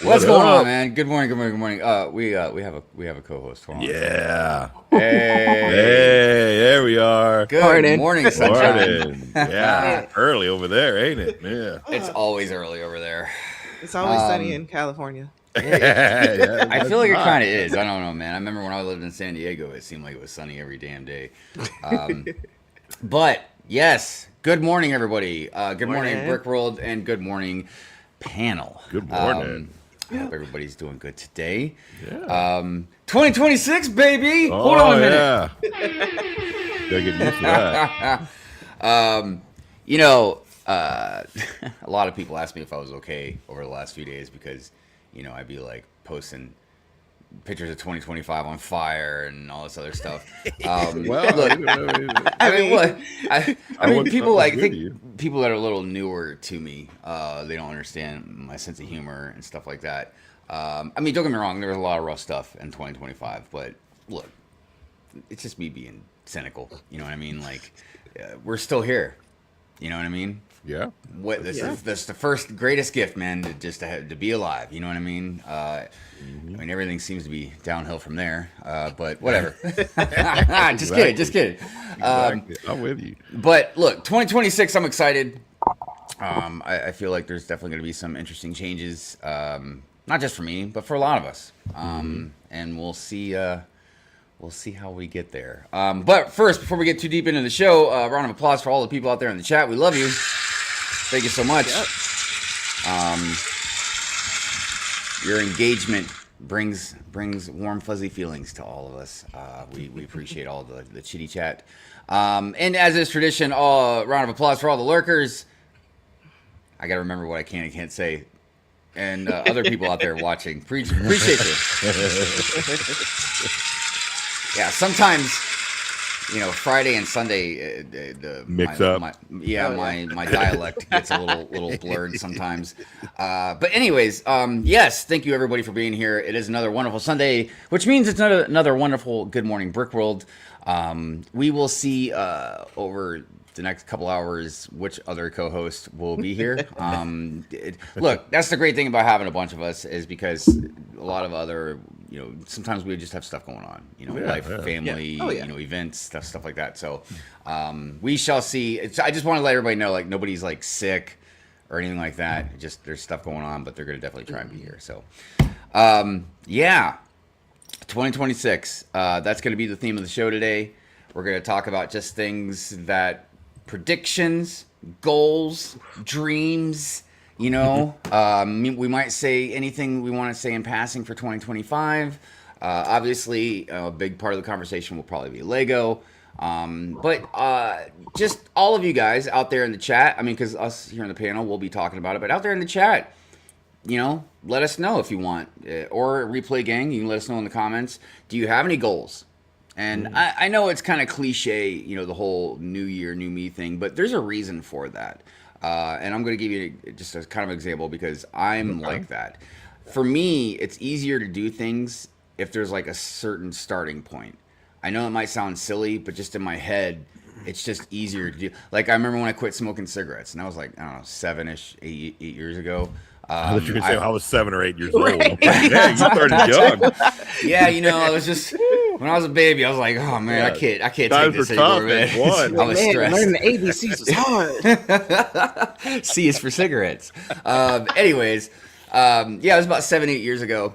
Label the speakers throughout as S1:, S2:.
S1: What's going on, man? Good morning, good morning, good morning. We have a co-host. Hold on.
S2: Yeah.
S1: Hey,
S2: Hey, there we are.
S1: good morning, sunshine.
S2: Morning. Yeah. Early over there, ain't it? Yeah.
S1: It's always early over there.
S3: It's always sunny in California.
S2: Yeah,
S1: I feel like it
S2: that's
S1: kind of is. I don't know, man. I remember when I lived in San Diego, it seemed like it was sunny every damn day. But yes, good morning, everybody. Good morning,
S3: Morning.
S1: Brick World, and good morning, panel.
S2: Good morning.
S1: I hope everybody's doing good today.
S2: Yeah.
S1: 2026, baby.
S2: Oh,
S1: Hold on a minute.
S2: yeah. Gotta get used to that.
S1: You know, a lot of people asked me if I was okay over the last few days because, you know, I'd be like posting pictures of 2025 on fire and all this other stuff.
S2: Well,
S1: look, I mean, what? I mean,
S2: wouldn't
S1: people like
S2: with
S1: think
S2: you.
S1: people that are a little newer to me, they don't understand my sense of humor and stuff like that. I mean, don't get me wrong, there was a lot of rough stuff in 2025, but look, it's just me being cynical. You know what I mean? Like, we're still here. You know what I mean?
S2: Yeah.
S1: What this is the first greatest gift, man, to be alive. You know what I mean? I mean, everything seems to be downhill from there. But whatever. Just kidding.
S2: Exactly. I'm with you.
S1: But look, 2026, I'm excited. I feel like there's definitely going to be some interesting changes, not just for me, but for a lot of us. And we'll see. We'll see how we get there. But first, before we get too deep into the show, a round of applause for all the people out there in the chat. We love you. Thank you so much. Your engagement brings warm, fuzzy feelings to all of us. We appreciate all the chitty chat. And as is tradition, round of applause for all the lurkers. I got to remember what I can and can't say. And other people out there watching. Appreciate you. Yeah, sometimes, you know, Friday and Sunday,
S2: Mix up.
S1: My dialect gets a little blurred sometimes. But anyways, yes, thank you everybody for being here. It is another wonderful Sunday, which means it's another wonderful Good Morning Brick World. We will see over the next couple hours which other co-host will be here. Look, that's the great thing about having a bunch of us is because a lot of other, you know, sometimes we just have stuff going on, you know, life, family, you know, events, stuff like that. So we shall see. I just want to let everybody know, like, nobody's like sick or anything like that. Just there's stuff going on, but they're going to definitely try and be here. So yeah, 2026. That's going to be the theme of the show today. We're going to talk about just things that predictions, goals, dreams, you know, we might say anything we want to say in passing for 2025. Obviously, a big part of the conversation will probably be Lego. But just all of you guys out there in the chat, I mean, because us here on the panel, we'll be talking about it, but out there in the chat, you know, let us know if you want. Or Replay Gang, you can let us know in the comments. Do you have any goals? And I know it's kind of cliche, you know, the whole new year, new me thing, but there's a reason for that. And I'm going to give you just a kind of example because I'm like that. For me, it's easier to do things if there's like a certain starting point. I know it might sound silly, but just in my head, it's just easier to do. Like I remember when I quit smoking cigarettes, and that was like, I don't know, 7-ish, 8 years ago.
S2: I thought you were going to say I was 7 or 8 years old. Yeah, you started young.
S1: Yeah, you know, I was just when I was a baby, I was like, oh man, I can't take this anymore, man. I was stressed.
S3: Learning the ABCs was hard.
S1: C is for cigarettes. Anyways, yeah, it was about 7-8 years ago.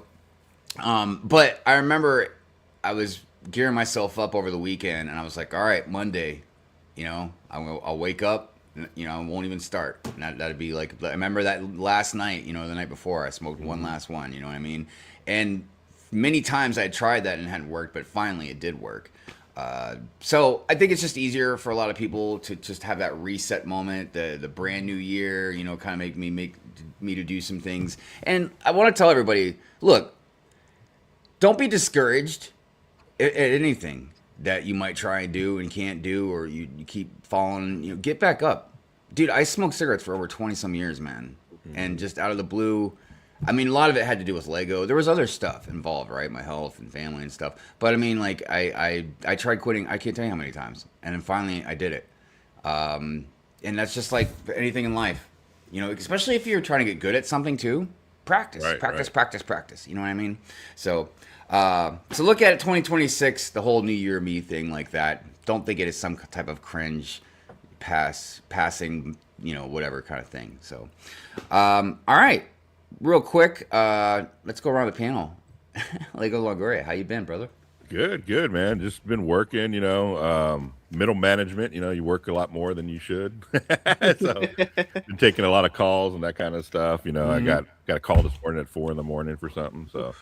S1: But I remember I was gearing myself up over the weekend, and I was like, all right, Monday, you know, I'll wake up. You know, I won't even start. And that'd be like, I remember that last night, you know, the night before, I smoked one last one, you know what I mean? And many times I tried that and it hadn't worked, but finally it did work. So I think it's just easier for a lot of people to just have that reset moment, the brand new year, you know, kind of make me to do some things. And I want to tell everybody, look, don't be discouraged at anything that you might try and do and can't do, or you keep falling, you know, get back up. Dude, I smoked cigarettes for over 20 some years, man. And just out of the blue, I mean, a lot of it had to do with Lego. There was other stuff involved, right? My health and family and stuff. But I mean, like, I tried quitting, I can't tell you how many times. And then finally I did it. And that's just like anything in life. You know, especially if you're trying to get good at something too. Practice,
S2: Right,
S1: practice,
S2: right.
S1: practice, practice. You know what I mean? So, so look at it, 2026, the whole New Year me thing like that. Don't think it is some type of cringe passing, you know, whatever kind of thing. So, all right, real quick, let's go around the panel. Lego Longoria, how you been, brother?
S2: Good, man. Just been working, middle management, you work a lot more than you should. So been taking a lot of calls and that kind of stuff. I got a call this morning at 4 a.m. for something. So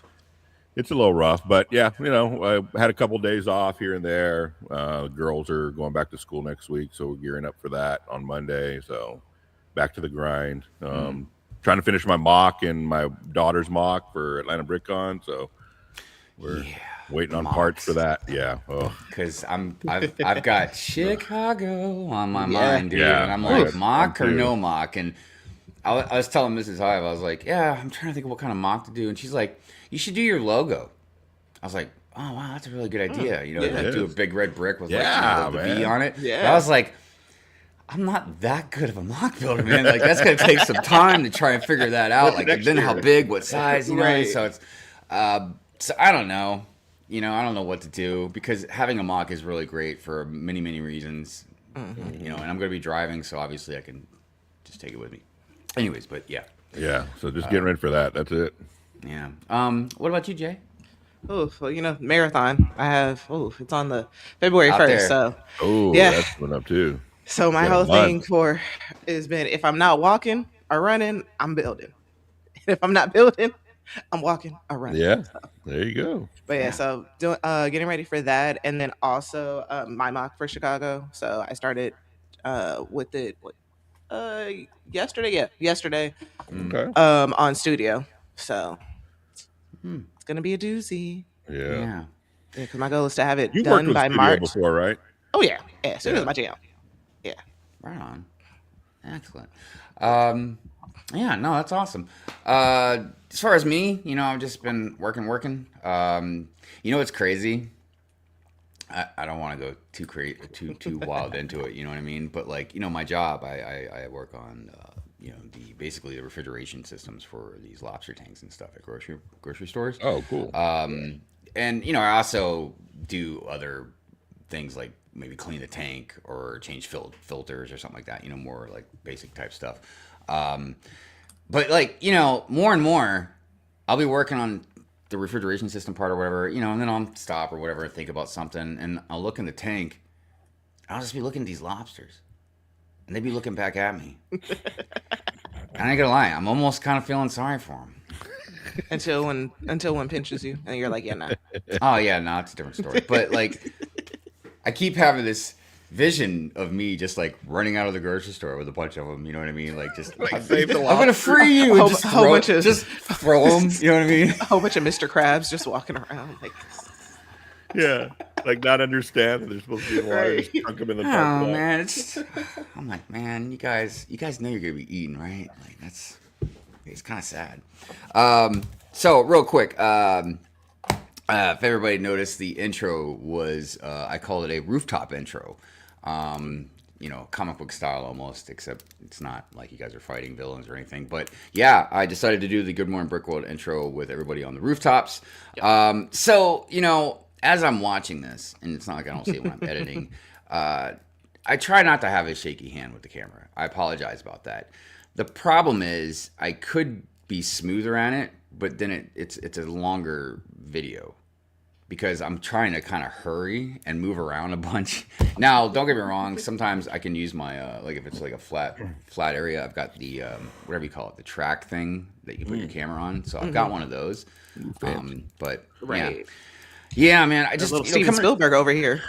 S2: it's a little rough, but yeah, I had a couple days off here and there. Girls are going back to school next week, so we're gearing up for that on Monday. So back to the grind. Trying to finish my mock and my daughter's mock for Atlanta BrickCon. So we're waiting on parts for that. Yeah. Oh.
S1: Because I've got Chicago on my mind, dude.
S2: Yeah.
S1: And I'm like,
S2: Oof.
S1: mock or
S2: I'm too.
S1: no mock? And I was telling Mrs. Hive, I was like, yeah, I'm trying to think of what kind of mock to do. And she's like, you should do your logo. I was like, oh, wow, that's a really good idea.
S2: Yeah,
S1: like
S2: it
S1: do a
S2: is.
S1: big red brick with
S2: Yeah,
S1: the
S2: man.
S1: V on it.
S3: Yeah.
S1: And I was like, I'm not that good of a mock builder, man. Like, that's going to take some time to try and figure that out.
S2: What's
S1: Like,
S2: next
S1: then how
S2: year?
S1: big, what size,
S3: Right.
S1: So it's, so I don't know. I don't know what to do because having a mock is really great for many, many reasons. And I'm going to be driving, so obviously I can just take it with me. Anyways, but yeah.
S2: Yeah. So just getting ready for that. That's it.
S1: Yeah. What about you, Jay?
S3: Oh, well, marathon. I have. Oh, it's on the February
S1: Out
S3: 1st.
S1: there.
S3: So,
S2: Oh,
S3: Yeah.
S2: that's coming up too.
S3: so my
S2: Yeah,
S3: whole
S2: mine.
S3: thing has been if I'm not walking or running, I'm building. If I'm not building, I'm walking or running.
S2: Yeah. There you go.
S3: But yeah,
S1: Yeah.
S3: so doing getting ready for that, and then also my mock for Chicago. So I started with it yesterday. Yeah, yesterday
S2: Okay.
S3: on Studio. So
S1: Hmm.
S3: it's gonna be a doozy.
S2: Yeah.
S1: Yeah.
S3: Yeah, because my goal is to have it
S2: You worked
S3: done
S2: with
S3: by
S2: Studio
S3: March.
S2: before, right?
S3: Oh yeah, Studio's
S2: Yeah.
S3: my jam. Yeah.
S1: Right on. Excellent. Yeah, no, that's awesome. As far as me, I've just been working. It's crazy. I don't want to go too wild into it. You know what I mean? But my job, I work on basically the refrigeration systems for these lobster tanks and stuff at grocery stores.
S2: Oh, cool.
S1: And I also do other things like maybe clean the tank or change filters or something like that. More like basic type stuff. But more and more, I'll be working on the refrigeration system part or whatever, and then I'll stop or whatever and think about something, and I'll look in the tank. I'll just be looking at these lobsters, and they be looking back at me. And I ain't gonna lie, I'm almost kind of feeling sorry for them.
S3: Until one pinches you, and you're like, yeah, nah.
S1: Oh yeah, no, it's a different story. But I keep having this vision of me just running out of the grocery store with a bunch of them. You know what I mean? Just
S2: save the
S1: I'm gonna
S2: lobster.
S1: free you.
S3: Whole-
S1: And just
S3: whole
S1: throw,
S3: bunch of-
S1: just throw them. You know what I mean?
S3: A whole bunch of Mr. Krabs just walking around like.
S2: Yeah. Not understand that they're supposed to be in water.
S3: Right.
S2: Just chunk them in the
S1: Oh
S2: parking lot.
S1: man, I'm like, man, you guys know you're gonna be eating, right? It's kind of sad. So real quick, if everybody noticed, the intro was I called it a rooftop intro. Comic book style almost, except it's not like you guys are fighting villains or anything. But yeah, I decided to do the Good Morning Brick World intro with everybody on the rooftops. So as I'm watching this, and it's not like I don't see it when I'm editing, I try not to have a shaky hand with the camera. I apologize about that. The problem is I could be smoother at it, but then it's a longer video because I'm trying to kind of hurry and move around a bunch. Now, don't get me wrong. Sometimes I can use my if it's like a flat area, I've got the whatever you call it, the track thing that you put your camera on. So I've got one of those. But
S3: Right.
S1: yeah, man. I
S3: Just
S1: just
S3: little Steven Spielberg over here.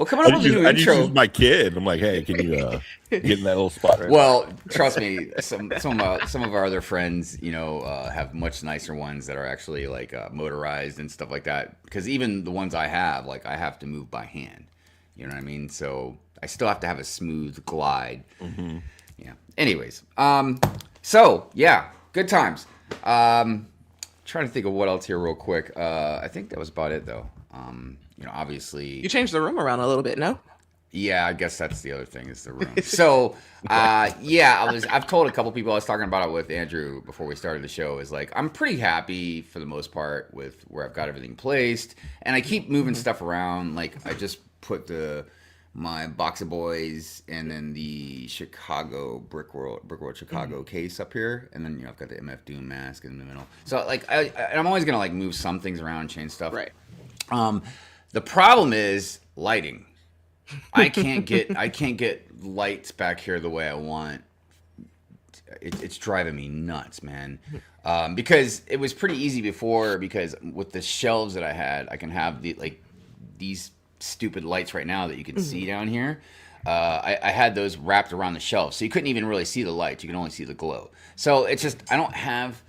S1: coming up with a new
S2: I just
S1: intro.
S2: use my kid. I'm like, hey, can you get in that little spot right
S1: Well, trust me, some of our other friends, have much nicer ones that are actually motorized and stuff like that. Because even the ones I have, I have to move by hand. You know what I mean? So I still have to have a smooth glide.
S2: Mm-hmm.
S1: Yeah. Anyways, so yeah, good times. Trying to think of what else here real quick. I think that was about it though. Obviously.
S3: You changed the room around a little bit, no?
S1: Yeah, I guess that's the other thing is the room. So, I've told a couple people, I was talking about it with Andrew before we started the show, is like, I'm pretty happy for the most part with where I've got everything placed. And I keep moving stuff around. Like, I just put my Box of Boys and then the Chicago Brick World Chicago case up here. And then, I've got the MF Doom mask in the middle. So, like, I'm always going to, like, move some things around, change stuff.
S3: Right.
S1: The problem is lighting. I can't get lights back here the way I want. It's driving me nuts, man. Because it was pretty easy before, because with the shelves that I had, I can have these stupid lights right now that you can see down here. I had those wrapped around the shelf, so you couldn't even really see the lights. You can only see the glow. So it's just, I don't have.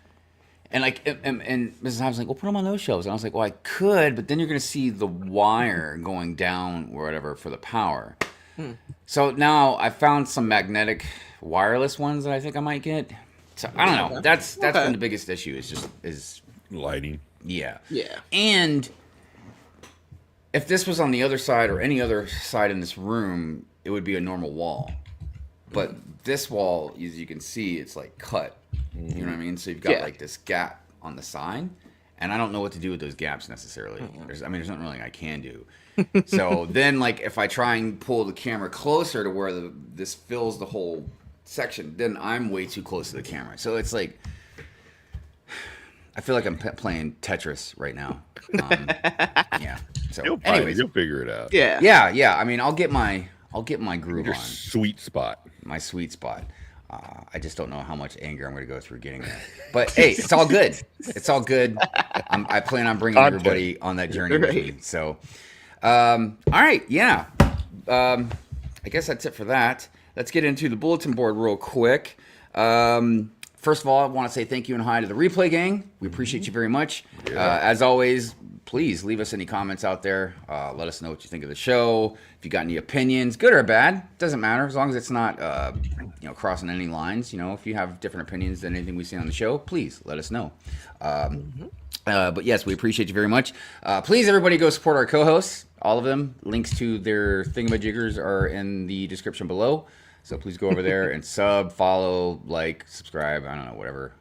S1: And Mrs. Hobbs was like, well, put them on those shelves. And I was like, well, I could, but then you're going to see the wire going down or whatever for the power. So now I found some magnetic wireless ones that I think I might get. So I don't know. That's been the biggest issue is
S2: Lighting.
S1: yeah.
S3: Yeah.
S1: And if this was on the other side or any other side in this room, it would be a normal wall. But this wall, as you can see, it's like cut. You know what I mean? So you've got like this gap on the side, and I don't know what to do with those gaps necessarily. There's nothing really I can do. So then, like, if I try and pull the camera closer to where this fills the whole section, then I'm way too close to the camera. So it's like, I feel like I'm playing Tetris right now. Yeah. So, anyways,
S2: you'll figure it out.
S3: Yeah.
S1: Yeah. I mean, I'll get my groove
S2: Your
S1: on.
S2: sweet spot.
S1: My sweet spot. I just don't know how much anger I'm going to go through getting there. But hey, it's all good. It's all good. I plan on bringing everybody on that journey with me. So, all right, yeah. I guess that's it for that. Let's get into the bulletin board real quick. First of all, I want to say thank you and hi to the Replay Gang. We appreciate you very much. As always, please leave us any comments out there. Let us know what you think of the show. If you got any opinions, good or bad, doesn't matter, as long as it's not crossing any lines. If you have different opinions than anything we see on the show, please let us know. But yes, we appreciate you very much. Please, everybody, go support our co-hosts. All of them. Links to their thingamajiggers are in the description below. So please go over there and sub, follow, like, subscribe. I don't know, whatever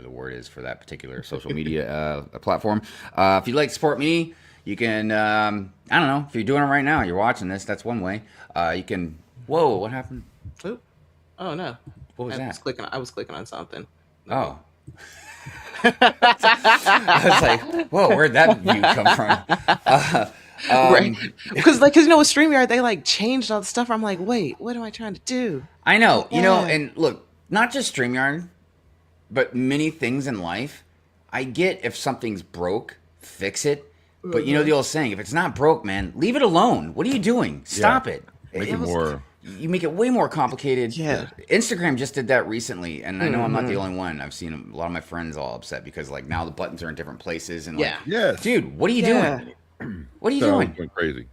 S1: the word is for that particular social media platform. If you'd like to support me, you can, I don't know, if you're doing it right now, you're watching this, that's one way. You can, whoa, what happened?
S3: Oop. Oh, no.
S1: What was that?
S3: I was clicking on something.
S1: Oh. I was like, whoa, where'd that view come from?
S3: Right. Because with StreamYard, they changed all the stuff. I'm like, wait, what am I trying to do?
S1: I know, and look, not just StreamYard, but many things in life. I get if something's broke, fix it. But the old saying, if it's not broke, man, leave it alone. What are you doing? Stop it.
S2: Make it more.
S1: You make it way more complicated.
S3: Yeah.
S1: Instagram just did that recently, and I know I'm not the only one. I've seen a lot of my friends all upset because now the buttons are in different places. And
S2: Yes.
S1: dude, what are you doing? What are you doing?
S2: Went crazy.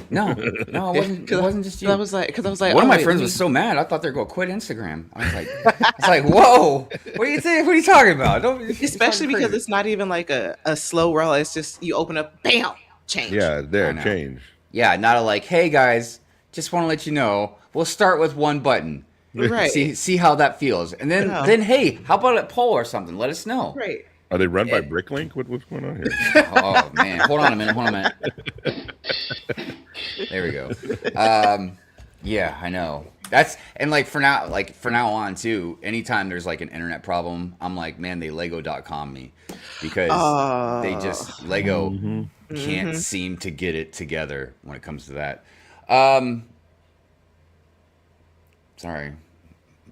S1: No, it wasn't just you.
S3: Because I was like,
S1: one of my friends was so mad. I thought they were going to quit Instagram. I was like, whoa, what are you saying? What are you talking about?
S3: Especially because it's not even a slow roll. It's just you open up, bam, change.
S2: Yeah, change.
S1: Yeah, not hey guys, just want to let you know, we'll start with one button.
S3: Right.
S1: See how that feels, and then hey, how about a poll or something? Let us know.
S3: Right.
S2: Are they run by Bricklink? What's going on here?
S1: Oh man, hold on a minute. There we go. Yeah, I know. That's for now on too. Anytime there's an internet problem, I'm like, man, they Lego.com me because they just Lego can't seem to get it together when it comes to that. Sorry,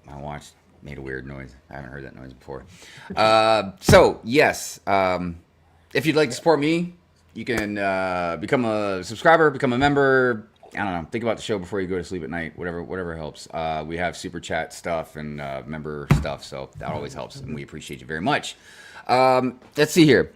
S1: my watch made a weird noise. I haven't heard that noise before. So yes, if you'd like to support me, you can become a subscriber, become a member. I don't know. Think about the show before you go to sleep at night. Whatever helps. We have super chat stuff and member stuff, so that always helps, and we appreciate you very much. Let's see here.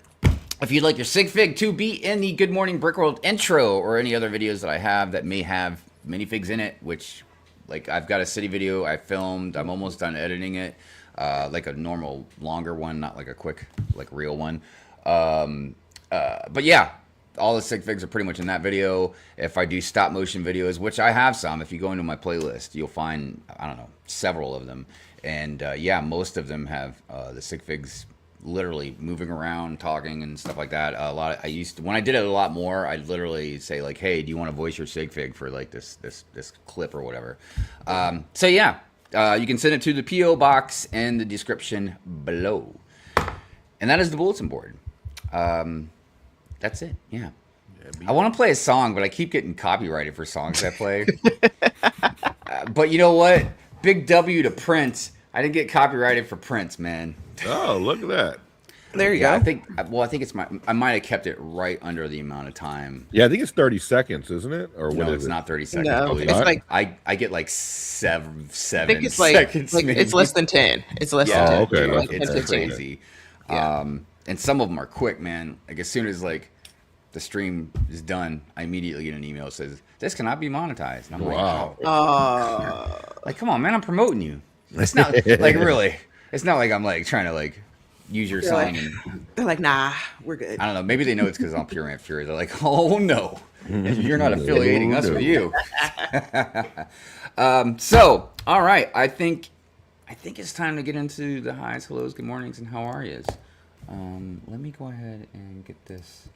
S1: If you'd like your sig fig to be in the Good Morning Brick World intro or any other videos that I have that may have minifigs in it, which I've got a city video I filmed. I'm almost done editing it, a normal longer one, not a quick real one. But yeah, all the sig figs are pretty much in that video. If I do stop motion videos, which I have some, if you go into my playlist, you'll find, I don't know, several of them. And yeah, most of them have the sig figs literally moving around, talking and stuff like that. A lot. I used to, when I did it a lot more, I'd literally say like, "Hey, do you want to voice your sig fig for like this clip or whatever?" So yeah, you can send it to the PO box in the description below, and that is the bulletin board. That's it. Yeah. I want to play a song, but I keep getting copyrighted for songs I play. But you know what? Big W to Prince. I didn't get copyrighted for Prince, man.
S2: Oh, look at that.
S3: There you
S1: Yeah,
S3: go.
S1: I think it's I might have kept it right under the amount of time.
S2: Yeah, I think it's 30 seconds, isn't it? Or what
S1: No,
S2: is
S1: it's
S2: it?
S1: not 30 seconds.
S3: No,
S1: I believe.
S3: it's like
S1: I get like seven
S3: I think it's like,
S1: seconds.
S3: like
S1: maybe.
S3: it's less than 10. It's less
S1: Yeah,
S3: than 10.
S2: okay,
S3: Like
S2: okay.
S3: 10,
S1: it's
S3: 15.
S1: crazy.
S3: Yeah.
S1: And some of them are quick, man. Like as soon as like the stream is done, I immediately get an email that says this cannot be monetized. And I'm
S2: Wow.
S1: like, come on, man, I'm promoting you. It's not like really. It's not like I'm like trying to like use your
S3: They're
S1: song
S3: like-
S1: and
S3: They're like, nah, we're good.
S1: I don't know. Maybe they know it's because I'm Pure Ant Fury. They're like, oh no, you're not affiliating us with you. So, all right. I think it's time to get into the highs, hellos, good mornings, and how are yous. Let me go ahead and get this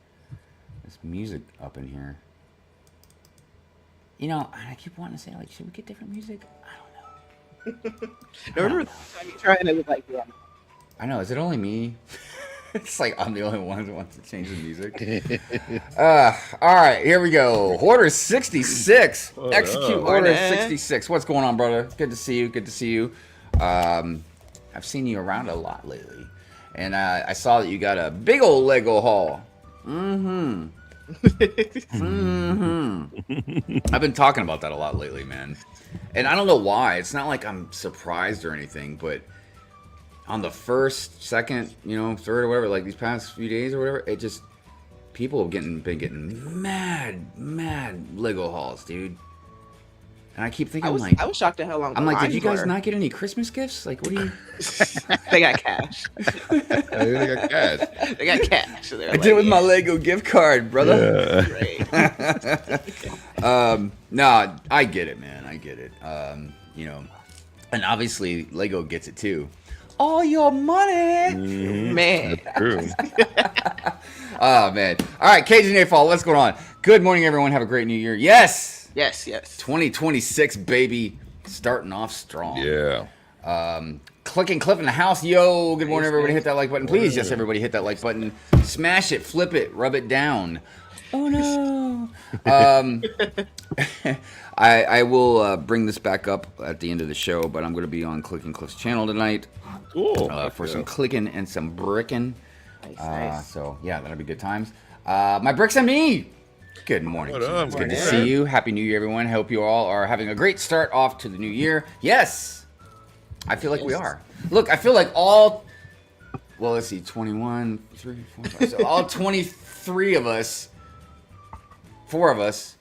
S1: music up in here. You know, I keep wanting to say like, should we get different music? I don't know.
S3: Remember the time you tried and it was like, yeah.
S1: I know. Is it only me? It's like I'm the only one who wants to change the music. All right, here we go. Order 66.
S2: What
S1: Execute
S2: up?
S1: Order
S3: Morning.
S1: 66. What's going on, brother? Good to see you. Good to see you. I've seen you around a lot lately, and I saw that you got a big old Lego haul. I've been talking about that a lot lately, man. And I don't know why. It's not like I'm surprised or anything, but on the first, second, third or whatever, like these past few days or whatever, it just people have been getting mad Lego hauls, dude. And I keep thinking,
S3: I was shocked at how long
S1: I'm
S3: the
S1: like, did
S3: lines
S1: you guys
S3: were.
S1: not get any Christmas gifts? Like, what do you?
S3: They got cash.
S2: They got cash.
S3: They got cash. So
S1: I did it with my Lego gift card, brother. No, I get it, man. I get it. And obviously Lego gets it too. All your money.
S3: Man.
S2: True.
S1: Oh man. All right, Cajun A-Fall, what's going on? Good morning, everyone. Have a great new year. Yes.
S3: Yes.
S1: 2026, baby. Starting off strong.
S2: Yeah.
S1: Clicking Cliff in the house. Yo, good morning, everybody. Hit that like button. Please, yes, everybody hit that like button. Smash it, flip it, rub it down. Oh no. I will bring this back up at the end of the show, but I'm going to be on Clicking Cliff's channel tonight
S2: Cool.
S1: for some clicking and some bricking.
S3: Nice.
S1: So yeah, that'll be good times. My bricks and me. Good morning.
S2: What up,
S1: It's good to
S2: man?
S1: see you. Happy New Year, everyone. Hope you all are having a great start off to the new year. Yes, I feel like we are. Look, I feel like all. Well, let's see, 21, 3, 4, 5. So all 23 of us, 4 of us.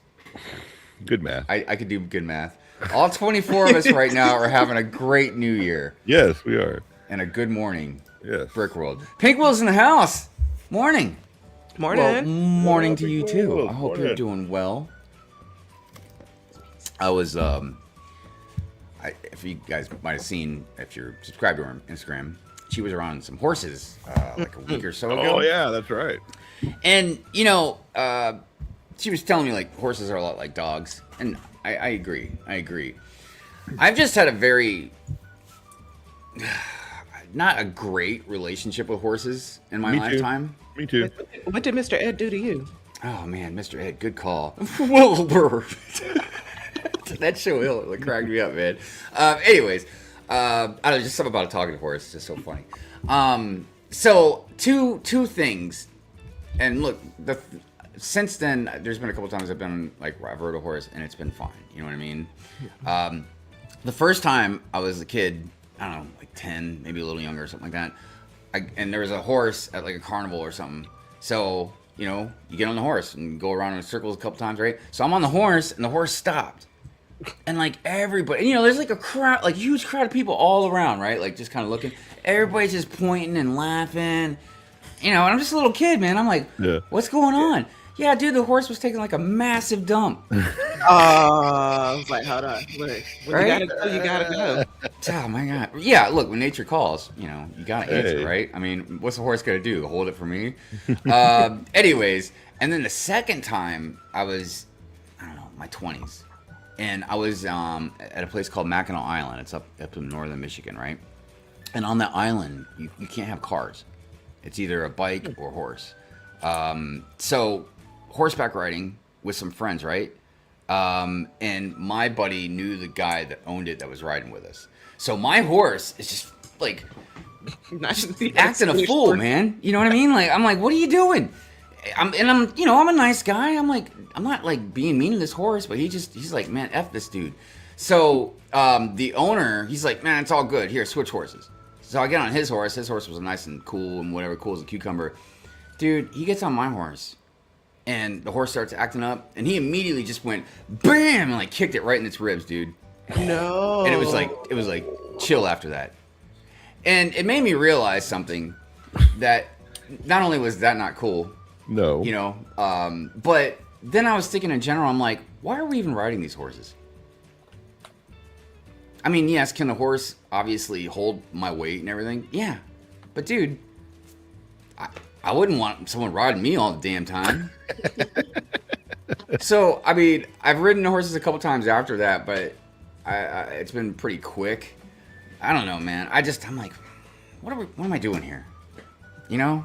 S2: Good math.
S1: I could do good math. All 24 of us right now are having a great New Year
S2: Yes, we are.
S1: and a good morning.
S2: Yes.
S1: Brick World. Pink Will's in the house. Morning.
S3: Morning.
S1: Well, morning to you
S2: Pink
S1: too.
S2: Will.
S1: I hope you're
S2: Morning.
S1: doing well. I was if you guys might have seen, if you're subscribed to our Instagram, she was around some horses like a week or so ago.
S2: Oh yeah, that's right.
S1: And she was telling me like horses are a lot like dogs, and I agree. I've just had a very not a great relationship with horses in my
S2: Me too.
S1: lifetime.
S2: Me too.
S3: What did Mr. Ed do to you?
S1: Oh man, Mr. Ed, good call. Wilbur. That show it cracked me up, man. Anyways, I don't know, just something about a talking horse. It's just so funny. So two things, and look, since then there's been a couple times I've rode a horse and it's been fine. You know what I mean? The first time I was a kid, I don't know, like 10, maybe a little younger or something like that. And there was a horse at like a carnival or something. So, you get on the horse and go around in circles a couple times, right? So I'm on the horse and the horse stopped. And like everybody, there's like a crowd, like huge crowd of people all around, right? Like just kind of looking. Everybody's just pointing and laughing. And I'm just a little kid, man. I'm like,
S2: Yeah.
S1: what's going on? Yeah, dude, the horse was taking like a massive dump.
S3: I was like, hold on, look, when
S1: Right?
S3: you gotta go, you gotta go.
S1: Oh my god. Yeah, look, when nature calls, you know, you gotta answer,
S2: Hey.
S1: right? I mean, what's the horse gonna do? Hold it for me? Anyways, and then the second time I was, I don't know, my 20s. And I was at a place called Mackinac Island. It's up in northern Michigan, right? And on that island, you can't have cars. It's either a bike or a horse. So horseback riding with some friends, right? And my buddy knew the guy that owned it that was riding with us. So my horse is just like acting a fool, man. You know what I mean? Like I'm like, what are you doing? I'm a nice guy. I'm like, I'm not like being mean to this horse, but he's like, man, F this dude. So the owner, he's like, man, it's all good. Here, switch horses. So I get on his horse. His horse was nice and cool and whatever, cool as a cucumber. Dude, he gets on my horse. And the horse starts acting up, and he immediately just went bam and like kicked it right in its ribs, dude.
S3: No.
S1: And it was like chill after that. And it made me realize something, that not only was that not cool,
S2: No.
S1: you know, but then I was thinking in general, I'm like, why are we even riding these horses? I mean, yes, can the horse obviously hold my weight and everything? Yeah. But dude, I wouldn't want someone riding me all the damn time. So, I mean, I've ridden horses a couple times after that, but it's been pretty quick. I don't know, man. I'm like, what am I doing here? You know?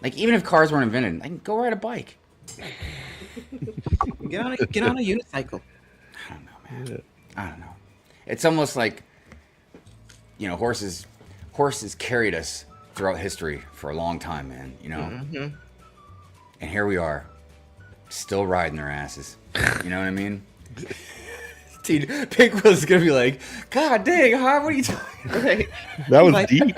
S1: Like, even if cars weren't invented, I can go ride a bike.
S3: Get on a unicycle.
S1: I don't know, man. Yeah. I don't know. It's almost like, you know, horses carried us throughout history for a long time, man, you know? Mm-hmm. And here we are, still riding their asses. You know what I mean? Dude, Pink was going to be like, God dang, huh? What are you talking about?
S3: Right.
S2: That was
S3: Like,
S2: deep.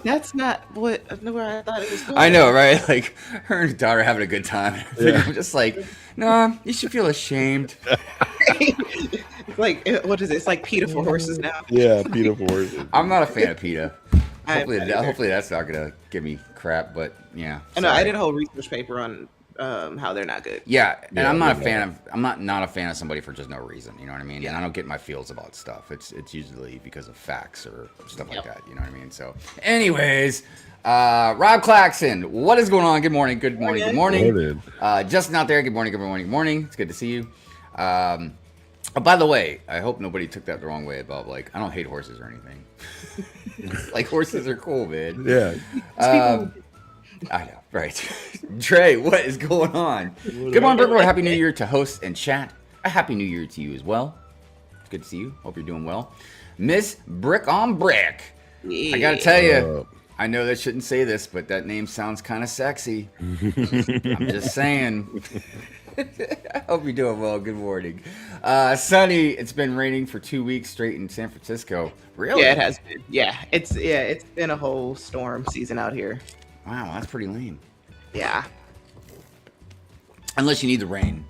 S3: that's not where I thought it was going.
S1: I know, right? Like, her and her daughter having a good time.
S2: Yeah.
S1: I'm just like, no, you should feel ashamed.
S3: It's like, what is it? It's like PETA for horses now.
S2: Yeah, Peter Force.
S1: I'm not a fan of PETA.
S3: I'm not either.
S1: Hopefully that's not going to give me crap, but yeah.
S3: I know. I
S1: sorry.
S3: did a whole research paper on how they're not good.
S1: Yeah, and
S2: Yeah,
S1: I'm not a
S2: yeah.
S1: fan of. I'm not a fan of somebody for just no reason. You know what I mean?
S3: Yeah.
S1: And I don't get my feels about stuff. It's usually because of facts or stuff like
S3: Yep.
S1: that. You know what I mean? So, anyways, Rob Claxon, what is going on? Good morning. Good morning. Good morning.
S2: Morning.
S1: Justin out there. Good morning. Good morning. Good morning. It's good to see you. Oh, by the way, I hope nobody took that the wrong way about like I don't hate horses or anything. Like horses are cool, man.
S2: Yeah.
S1: I know, right. Trey, what is going on? Good morning, Brickworld. Happy New Year to host and chat. A Happy New Year to you as well. It's good to see you. Hope you're doing well. Miss Brick on Brick. I gotta tell you, I know they shouldn't say this, but that name sounds kind of sexy. I'm just saying. I hope you're doing well. Good morning. Sunny, it's been raining for 2 weeks straight in San Francisco. Really?
S3: Yeah, it has been. It's been a whole storm season out here.
S1: Wow, that's pretty lame.
S3: Yeah.
S1: Unless you need the rain.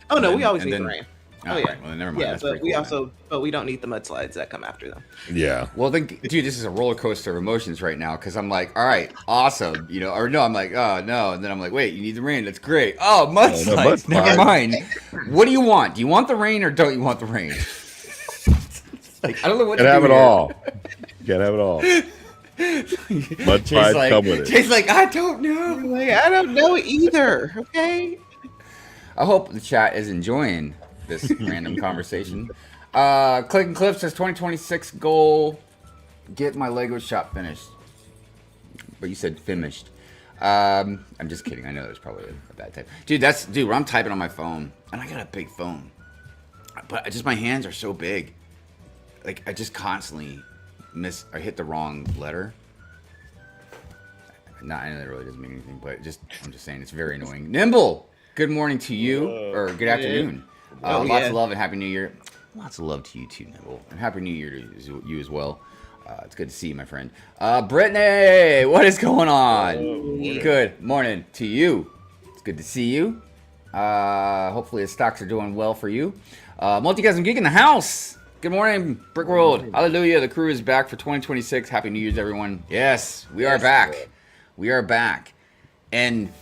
S3: Oh no,
S1: And
S3: we
S1: then-
S3: always
S1: and
S3: need
S1: then-
S3: the rain.
S1: Oh,
S3: Oh yeah.
S1: right. Well, never mind.
S3: Yeah,
S1: That's
S3: but
S1: pretty
S3: we
S1: cool, then.
S3: we don't need the mudslides that come after them.
S2: Yeah.
S1: Well, then, dude, this is a roller coaster of emotions right now because I'm like, all right, awesome, you know, or no, I'm like, oh no, and then I'm like, wait, you need the rain, that's great. Oh, mudslides,
S2: mudslides.
S1: never mind. What do you want? Do you want the rain or don't you want the rain? Like, I don't know what
S2: Can't
S1: to
S2: have
S1: do
S2: it
S1: here.
S2: all. Can't have it all. Mud
S1: Jay's
S2: pies
S1: like,
S2: come with it.
S1: Jay's like, I don't know.
S3: Like, I don't know either. Okay.
S1: I hope the chat is enjoying this random conversation. Click and Clip says 2026 goal, get my Lego shop finished. But you said finished. I'm just kidding. I know there's probably a bad type. Dude, where I'm typing on my phone, and I got a big phone. But my hands are so big. Like, I just constantly I hit the wrong letter. I know that really doesn't mean anything, but I'm just saying it's very annoying. Nimble, good morning to you, or good afternoon.
S3: Oh,
S1: Lots
S3: yeah.
S1: of love and Happy New Year. Lots of love to you too, Nimble, and Happy New Year to you as well. It's good to see you, my friend. Brittany, what is going on? Good morning to you. It's good to see you. Hopefully the stocks are doing well for you. Multigasm Geek in the house. Good morning, Brick World. Hallelujah. The crew is back for 2026. Happy New Year's, everyone. Yes, we are back. We are back. And,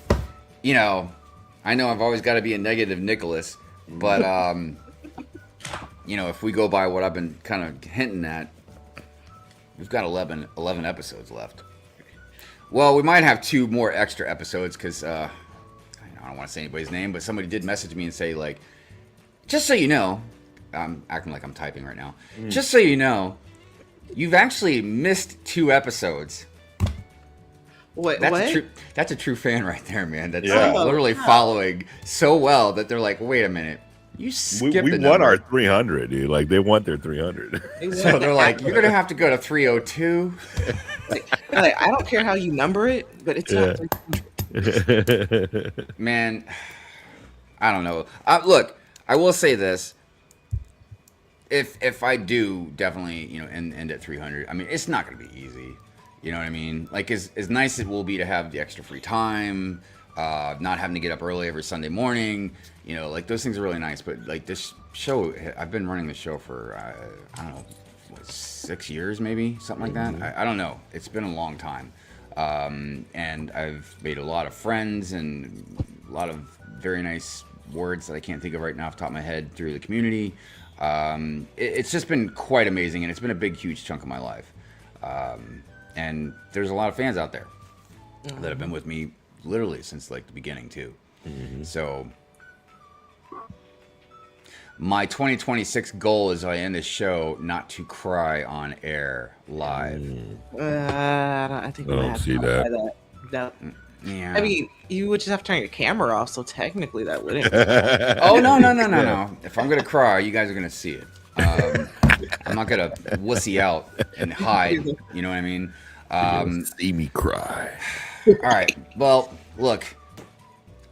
S1: you know, I know I've always got to be a negative Nicholas, but if we go by what I've been kind of hinting at, we've got 11 episodes left. Well, we might have 2 more extra episodes because I don't want to say anybody's name, but somebody did message me and say, like, just so you know, I'm acting like I'm typing right now. Just so you know, you've actually missed 2 episodes.
S3: What?
S1: That's a true fan right there, man. That's
S2: Yeah.
S1: literally following so well that they're like, wait a minute, you skipped
S2: We
S1: the
S2: won
S1: number.
S2: our 300, dude. Like they want their 300.
S1: So they're like, you're gonna have to go to 302.
S3: Like, I don't care how you number it, but it's not.
S1: Man, I don't know. Look, I will say this. If I do definitely, end at 300, I mean, it's not going to be easy. You know what I mean? Like, as nice as it will be to have the extra free time, not having to get up early every Sunday morning, like, those things are really nice. But, like, this show, I've been running the show for, I don't know, 6 years maybe? Something like that. I don't know. It's been a long time. And I've made a lot of friends and a lot of very nice words that I can't think of right now off the top of my head through the community. It's just been quite amazing, and it's been a big, huge chunk of my life. And there's a lot of fans out there that have been with me literally since like the beginning too. So my 2026 goal is I end this show not to cry on air live.
S3: I think
S2: I don't see that.
S3: No.
S1: Yeah.
S3: I mean, you would just have to turn your camera off, so technically that wouldn't.
S1: Oh no! If I'm gonna cry, you guys are gonna see it. I'm not gonna wussy out and hide. You know what I mean?
S2: See me cry.
S1: All right. Well, look,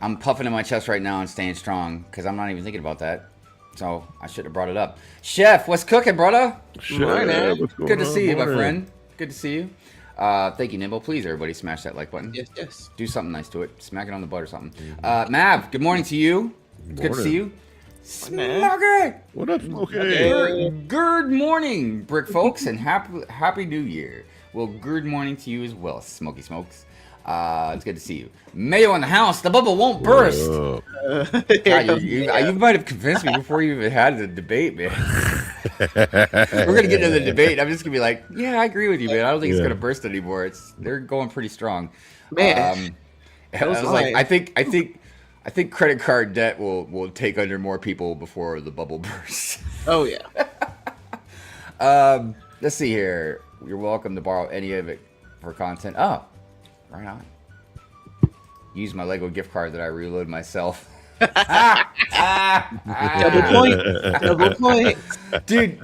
S1: I'm puffing in my chest right now and staying strong because I'm not even thinking about that. So I should have brought it up. Chef, what's cooking, brother?
S3: Morning.
S2: What's going
S1: Good to
S2: on?
S1: see you, my
S2: Morning.
S1: friend. Good to see you. Thank you, Nimble. Please, everybody, smash that like button.
S3: Yes.
S1: Do something nice to it. Smack it on the butt or something. Mav, good morning to you. Good to see you.
S3: Morning.
S1: Smokey!
S2: What up, Smokey?
S1: Good morning, Brick folks, and happy New Year. Well, good morning to you as well, Smoky Smokes. It's good to see you. Mayo in the house. The bubble won't burst. God, you might have convinced me before you even had the debate, man. We're gonna get into the debate. I'm just gonna be like, yeah, I agree with you, man. I don't think it's gonna burst anymore. They're going pretty strong.
S3: Man,
S1: I was like, I think credit card debt will take under more people before the bubble bursts.
S3: oh yeah.
S1: Let's see here. You're welcome to borrow any of it for content. Oh, right on. Use my Lego gift card that I reload myself.
S3: Double point. Double point.
S1: Dude.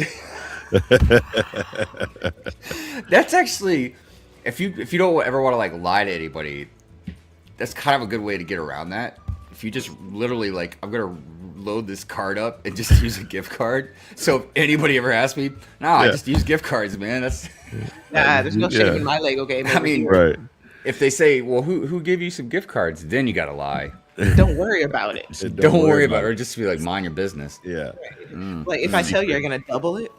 S1: That's actually, if you don't ever want to like lie to anybody, that's kind of a good way to get around that. If you just literally like, I'm gonna load this card up and just use a gift card. So if anybody ever asks me, I just use gift cards, man. That's
S3: There's no shame in my Lego game.
S1: I mean,
S2: Right.
S1: if they say, well, who gave you some gift cards? Then you gotta lie.
S3: don't worry about it.
S1: Don't worry about it. Or just be like, mind your business.
S2: Yeah.
S3: Like if I tell you you're gonna double it,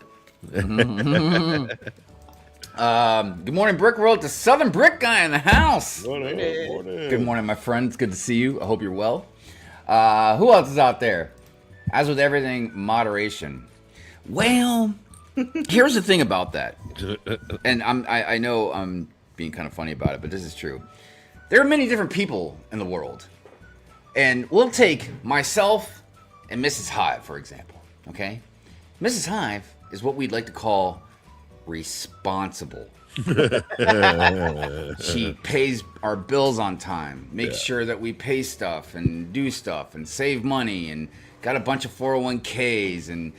S1: Good morning, Brick World. The Southern Brick Guy in the house.
S2: Morning.
S1: Good morning, my friends. Good to see you. I hope you're well. Who else is out there? As with everything, moderation. Well, here's the thing about that. And I know I'm being kind of funny about it, but this is true. There are many different people in the world. And we'll take myself and Mrs. Hive, for example. Okay? Mrs. Hive is what we'd like to call responsible. She pays our bills on time, makes sure that we pay stuff and do stuff and save money and got a bunch of 401ks and,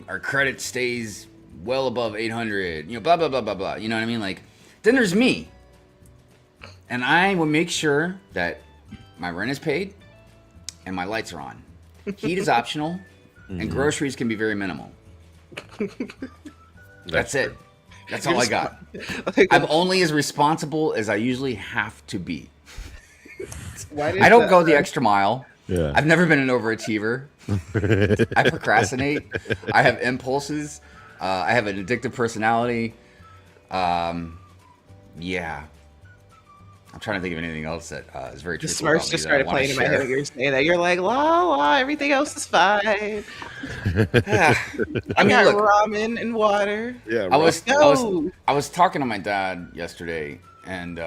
S1: our credit stays well above 800, blah, blah, blah, blah, blah. You know what I mean? Like, then there's me. And I will make sure that my rent is paid and my lights are on. Heat is optional and groceries can be very minimal. That's it. That's all I got. I'm only as responsible as I usually have to be. I don't go the extra mile.
S2: Yeah.
S1: I've never been an overachiever. I procrastinate. I have impulses. I have an addictive personality. Yeah. I'm trying to think of anything else that is very
S3: The
S1: truthful about
S3: Smurfs
S1: me
S3: just
S1: that I
S3: started
S1: want to
S3: playing in my head when
S1: share.
S3: you were saying that. You're like, la la, everything else is fine.
S1: I
S3: I
S1: mean,
S3: got
S1: look,
S3: ramen and water.
S2: Yeah,
S1: I
S2: right.
S1: was I was
S3: Go.
S1: I was talking to my dad yesterday, and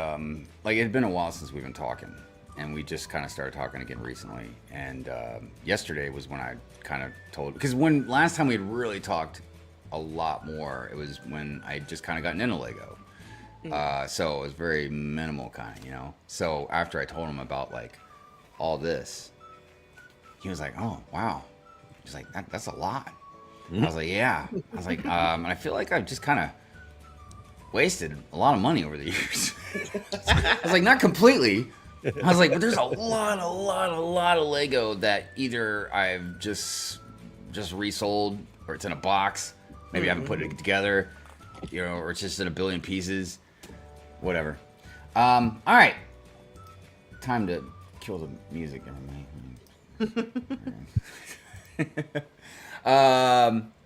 S1: like it had been a while since we've been talking, and we just kind of started talking again recently. And yesterday was when I kind of told, because when last time we had really talked a lot more, it was when I had just kind of gotten into Lego. So it was very minimal kind of, you know. So after I told him about like all this, he was like, "Oh wow," he's like, "That's a lot." I was like, "Yeah." I was like, and I feel like I've just kind of wasted a lot of money over the years. I was like, not completely. I was like, but there's a lot of Lego that either I've just resold, or it's in a box. Maybe I haven't put it together, you know, or it's just in a billion pieces. Whatever. All right. Time to kill the music, everybody.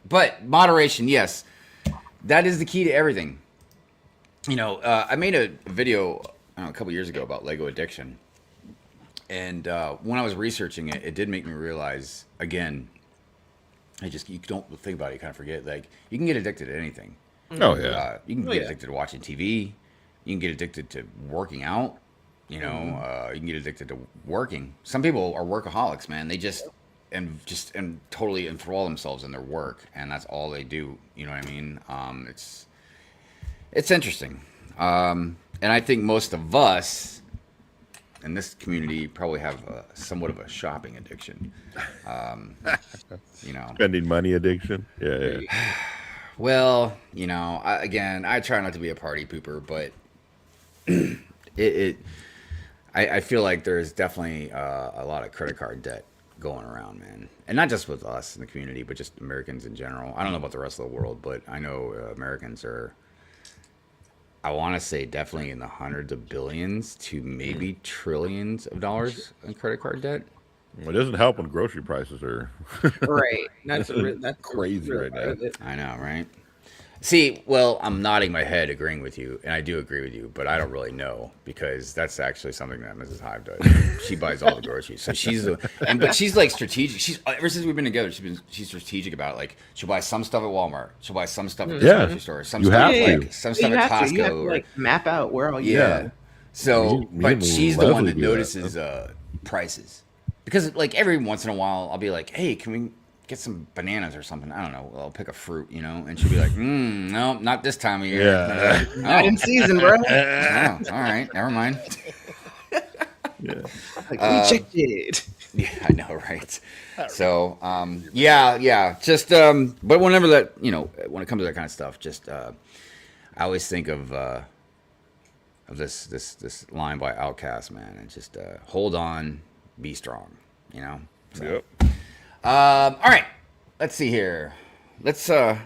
S1: But moderation, yes, that is the key to everything. You know, I made a video a couple years ago about Lego addiction, and when I was researching it, it did make me realize again. You don't think about it, you kind of forget. Like you can get addicted to anything.
S2: Oh yeah.
S1: You can
S3: Oh,
S1: get
S3: yeah.
S1: addicted to watching TV. You can get addicted to working out. You know, you can get addicted to working. Some people are workaholics, man. They just totally enthrall themselves in their work, and that's all they do. You know what I mean? It's interesting, and I think most of us in this community probably have somewhat of a shopping addiction. You know,
S2: Spending money addiction. Yeah, yeah.
S1: well, you know, I try not to be a party pooper, but it I feel like there's definitely a lot of credit card debt going around, man, and not just with us in the community, but just Americans in general. I don't know about the rest of the world, but I know Americans are. I want to say definitely in the hundreds of billions to maybe trillions of dollars in credit card debt.
S2: Well, it doesn't help when grocery prices are
S3: Right. That's
S2: crazy
S3: real
S2: right
S3: part
S2: now.
S3: of it.
S1: I know, right? See, well, I'm nodding my head, agreeing with you, and I do agree with you, but I don't really know because that's actually something that Mrs. Hive does. She buys all the groceries, so but she's like strategic. She's ever since we've been together, she's strategic about it. Like she'll buy some stuff at Walmart, she'll buy some stuff at the
S2: Yeah.
S1: grocery store, some
S2: You
S1: stuff
S2: have
S1: at,
S2: to.
S1: like some stuff
S3: You
S1: at
S3: have to. You have
S1: Costco,
S3: to
S1: or
S3: like map out where all you
S1: yeah.
S3: go.
S1: So,
S2: Me
S1: but
S2: and
S1: she's the one
S2: Leslie
S1: that
S2: do that.
S1: notices prices because like every once in a while I'll be like, hey, can we get some bananas or something? I don't know. I'll pick a fruit, you know, and she'll be like, no, not this time of year.
S2: Yeah.
S3: Not in season, bro.
S1: Oh, all right, never mind.
S2: Yeah.
S3: Like rejected.
S1: Yeah, I know, right? So, yeah, just, but whenever that, you know, when it comes to that kind of stuff, just, I always think of this line by Outkast, man, and just hold on, be strong, you know. So,
S2: Yep.
S1: all right, let's see here. Let's get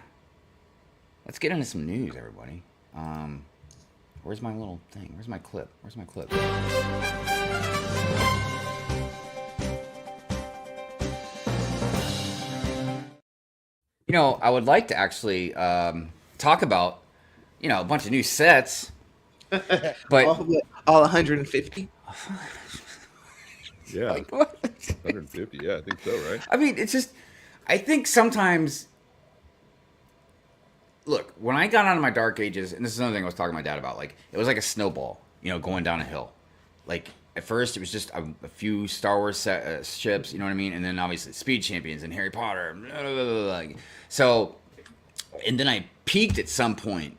S1: into some news, everybody. Where's my little thing? Where's my clip? Where's my clip? You know, I would like to actually talk about, you know, a bunch of new sets, but
S3: All 150.
S2: Yeah.
S1: like, what?
S2: 150. Yeah, I think so, right?
S1: I mean, it's just, I think sometimes, look, when I got onto my dark ages, and this is another thing I was talking to my dad about, like, it was like a snowball, you know, going down a hill. Like, at first, it was just a few Star Wars ships, you know what I mean? And then obviously Speed Champions and Harry Potter. Blah, blah, blah, blah. So, and then I peaked at some point.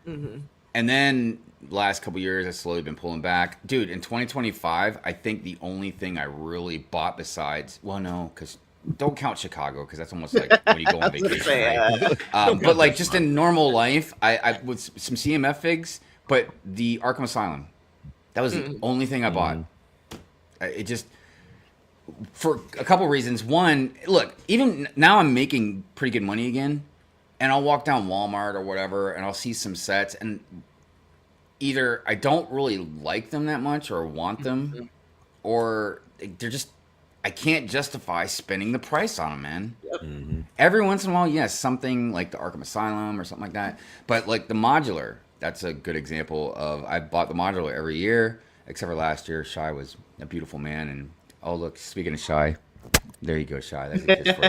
S1: And then last couple years, I've slowly been pulling back. Dude, in 2025, I think the only thing I really bought besides, well, no, because don't count Chicago, because that's almost like when you go on vacation, right? But like just in normal life, I with some CMF figs, but the Arkham Asylum, that was the only thing I bought. It just, for a couple reasons. One, look, even now I'm making pretty good money again, and I'll walk down Walmart or whatever, and I'll see some sets, and either I don't really like them that much or want them, or they're just, I can't justify spending the price on them, man. Every once in a while, yes, something like the Arkham Asylum or something like that. But like the modular, that's a good example of, I bought the modular every year, except for last year. Shy was a beautiful man, and oh look, speaking of Shy, there you go, Shy. That's a kiss for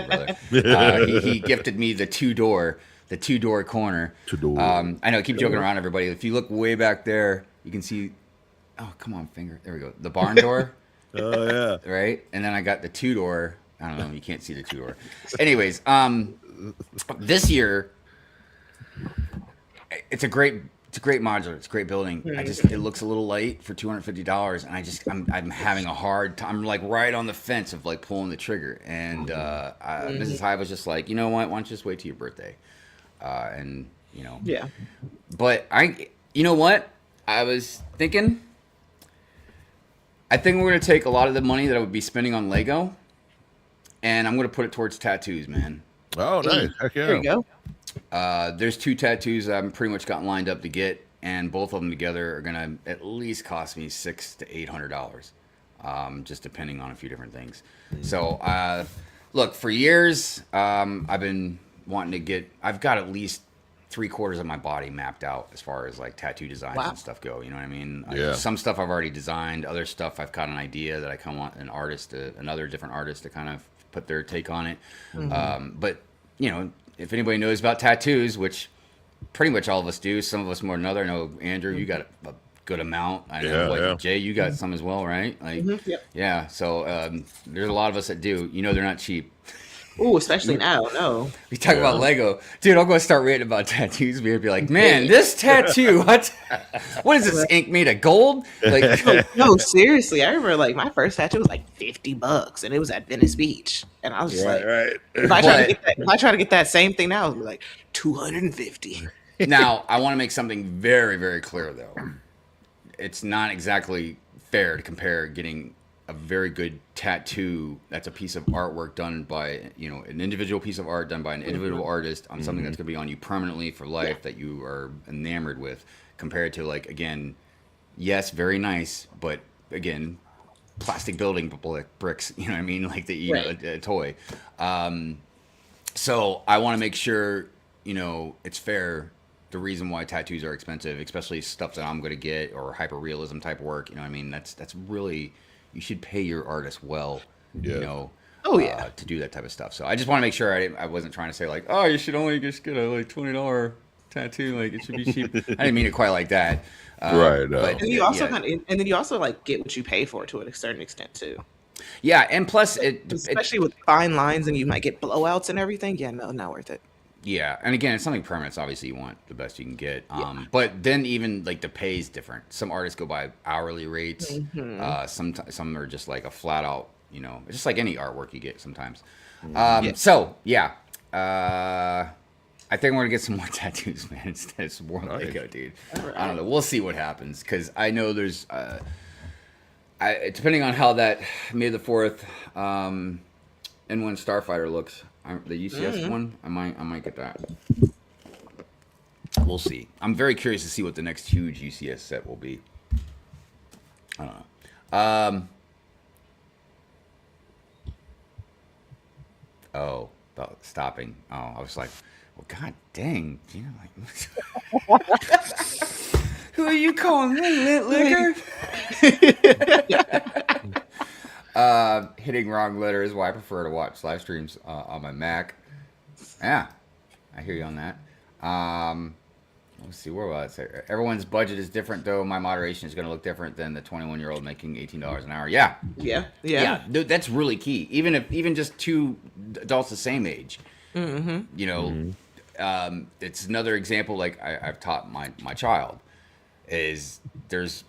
S1: you, brother. He gifted me the two door corner.
S2: Two-door.
S1: I know, I keep joking around, everybody. If you look way back there, you can see. Oh, come on, finger. There we go. The barn door.
S2: Oh yeah.
S1: Right? And then I got the two door. I don't know. You can't see the two door. Anyways, this year, it's a great modular. It's a great building. It looks a little light for $250, and I'm having a hard time. I'm like right on the fence of like pulling the trigger. And Mrs. Hive was just like, you know what? Why don't you just wait till your birthday? And you know,
S3: Yeah.
S1: but you know what? I was thinking. I think we're gonna take a lot of the money that I would be spending on Lego, and I'm gonna put it towards tattoos, man.
S2: Oh, nice. Heck yeah.
S3: There you go.
S1: There's 2 tattoos that I'm pretty much gotten lined up to get, and both of them together are gonna at least cost me $600 to $800, just depending on a few different things. So, look, for years, I've been wanting to get. I've got at least 3/4 of my body mapped out as far as like tattoo designs
S3: Wow.
S1: and stuff go. You know what I mean?
S2: Yeah.
S1: Some stuff I've already designed. Other stuff I've got an idea that I kind of want another different artist to kind of put their take on it. But you know, if anybody knows about tattoos, which pretty much all of us do, some of us more than other. I know Andrew, you got a good amount. I know
S2: Yeah.
S1: Jay, you got some as well, right? Like,
S3: Yep.
S1: yeah. So there's a lot of us that do. You know, they're not cheap.
S3: Ooh, especially now. No.
S1: We talk about Lego, dude. I'm gonna start reading about tattoos. We'd be like, man, this tattoo. What is this ink made of gold? Like,
S3: No, seriously. I remember like my first tattoo was like $50, and it was at Venice Beach, and I was just like,
S2: Right.
S3: if I try to get that same thing now, it would be like $250.
S1: now I want to make something very, very clear though. It's not exactly fair to compare getting a very good tattoo that's a piece of artwork done by, you know, an individual piece of art done by an individual artist on something that's going to be on you permanently for life that you are enamored with, compared to like, again, yes, very nice, but again, plastic building bricks, you know what I mean, like a toy. So I want to make sure, you know, it's fair. The reason why tattoos are expensive, especially stuff that I'm going to get or hyper realism type work, you know what I mean, that's really, you should pay your artist well, you
S2: Yeah.
S1: know,
S3: Oh, yeah.
S1: to do that type of stuff. So I just want to make sure I wasn't trying to say like, oh, you should only just get a like $20 tattoo, like it should be cheap. I didn't mean it quite like that.
S2: Right, no.
S3: And you also and then you also like get what you pay for to a certain extent too.
S1: Yeah, and plus
S3: Especially with fine lines, and you might get blowouts and everything. Yeah, no, not worth it.
S1: yeah, and again, it's something permanent. So obviously, you want the best you can get. But then even like the pay is different. Some artists go by hourly rates. Some are just like a flat out. You know, it's just like any artwork you get sometimes. So yeah, I think we're gonna get some more tattoos, man. Instead of some more Lego, dude. I don't know. We'll see what happens because I know there's. Depending on how that May the 4th N1 Starfighter looks, the UCS one, I might get that. We'll see. I'm very curious to see what the next huge UCS set will be. I don't know. Oh, about stopping. Oh, I was like, well, god dang, you know, like, who are you calling me, Lit Liquor? Hitting wrong letter is why I prefer to watch live streams on my Mac. Yeah, I hear you on that. Let's see, where was I say? Everyone's budget is different, though. My moderation is going to look different than the 21-year-old making $18 an hour. Yeah,
S3: Yeah.
S1: dude, that's really key. Even just 2 adults the same age. You know, it's another example. Like I've taught my child is there's.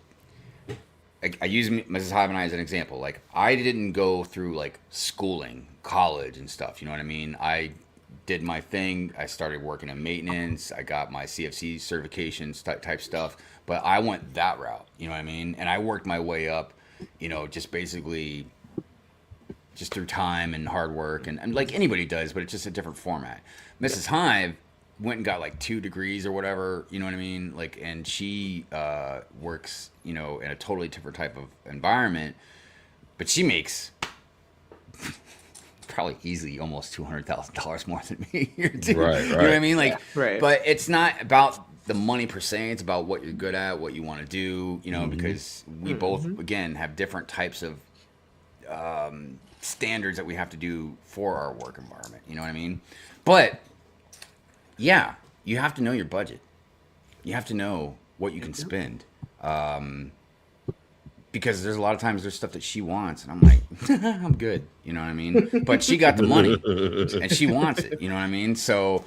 S1: I use Mrs. Hive and I as an example. Like I didn't go through like schooling, college, and stuff. You know what I mean? I did my thing. I started working in maintenance. I got my CFC certifications type stuff. But I went that route. You know what I mean? And I worked my way up. You know, just basically just through time and hard work and like anybody does, but it's just a different format. Mrs. Hive went and got like 2 degrees or whatever, you know what I mean? Like, and she works, you know, in a totally different type of environment, but she makes probably easily almost $200,000 more than me here too.
S2: Right,
S1: You know what I mean? Like,
S3: Right.
S1: but it's not about the money per se. It's about what you're good at, what you want to do, you know, because we both, again, have different types of standards that we have to do for our work environment. You know what I mean? But yeah, you have to know your budget. You have to know what you can spend. Because there's a lot of times there's stuff that she wants, and I'm like, I'm good. You know what I mean? But she got the money, and she wants it. You know what I mean? So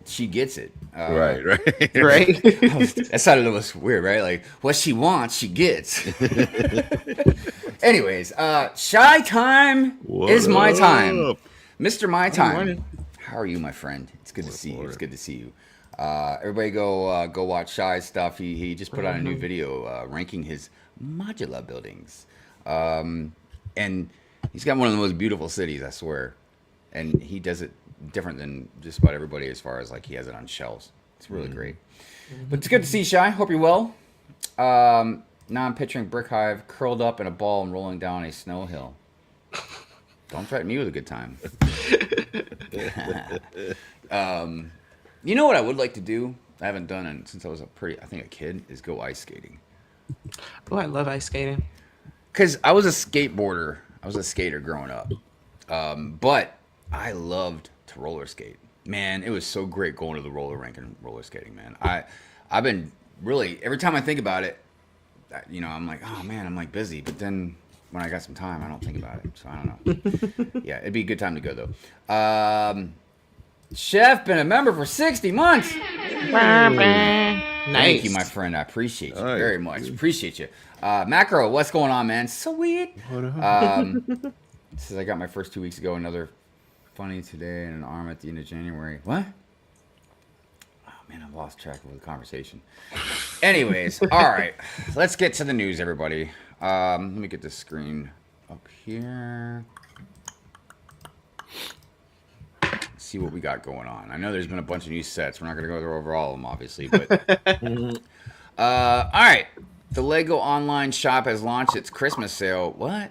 S1: she gets it.
S2: Right.
S3: Right.
S1: That sounded a little weird, right? Like, what she wants, she gets. Anyways, shy time is my time.
S2: up?
S1: Mr. My Time.
S3: morning.
S1: How are you, my friend? It's good to see you. It's good to see you. Everybody go watch Shy's stuff. He just put out a new video ranking his modular buildings. And he's got one of the most beautiful cities, I swear. And he does it different than just about everybody as far as like he has it on shelves. It's really great. But it's good to see you, Shy. Hope you're well. Now I'm picturing Brick Hive curled up in a ball and rolling down a snow hill. Don't threaten me with a good time. You know what I would like to do? I haven't done it since I was a kid, is go ice skating.
S3: Oh, I love ice skating.
S1: Because I was a skateboarder. I was a skater growing up. But I loved to roller skate. Man, it was so great going to the roller rink and roller skating, man. I've been really, every time I think about it, you know, I'm like, oh man, I'm like busy. But then when I got some time, I don't think about it. So I don't know. Yeah, it'd be a good time to go though. Chef, been a member for 60 months.
S3: Nice.
S1: Thank you, my friend. I appreciate you very much. Appreciate you. Macro, what's going on, man? Sweet. Says I got my first 2 weeks ago. Another funny today and an arm at the end of January. What? Oh, man, I've lost track of the conversation. Anyways, all right. Let's get to the news, everybody. Let me get this screen up here. See what we got going on. I know there's been a bunch of new sets. We're not going to go over all of them, obviously, but all right. The Lego online shop has launched its Christmas sale. What?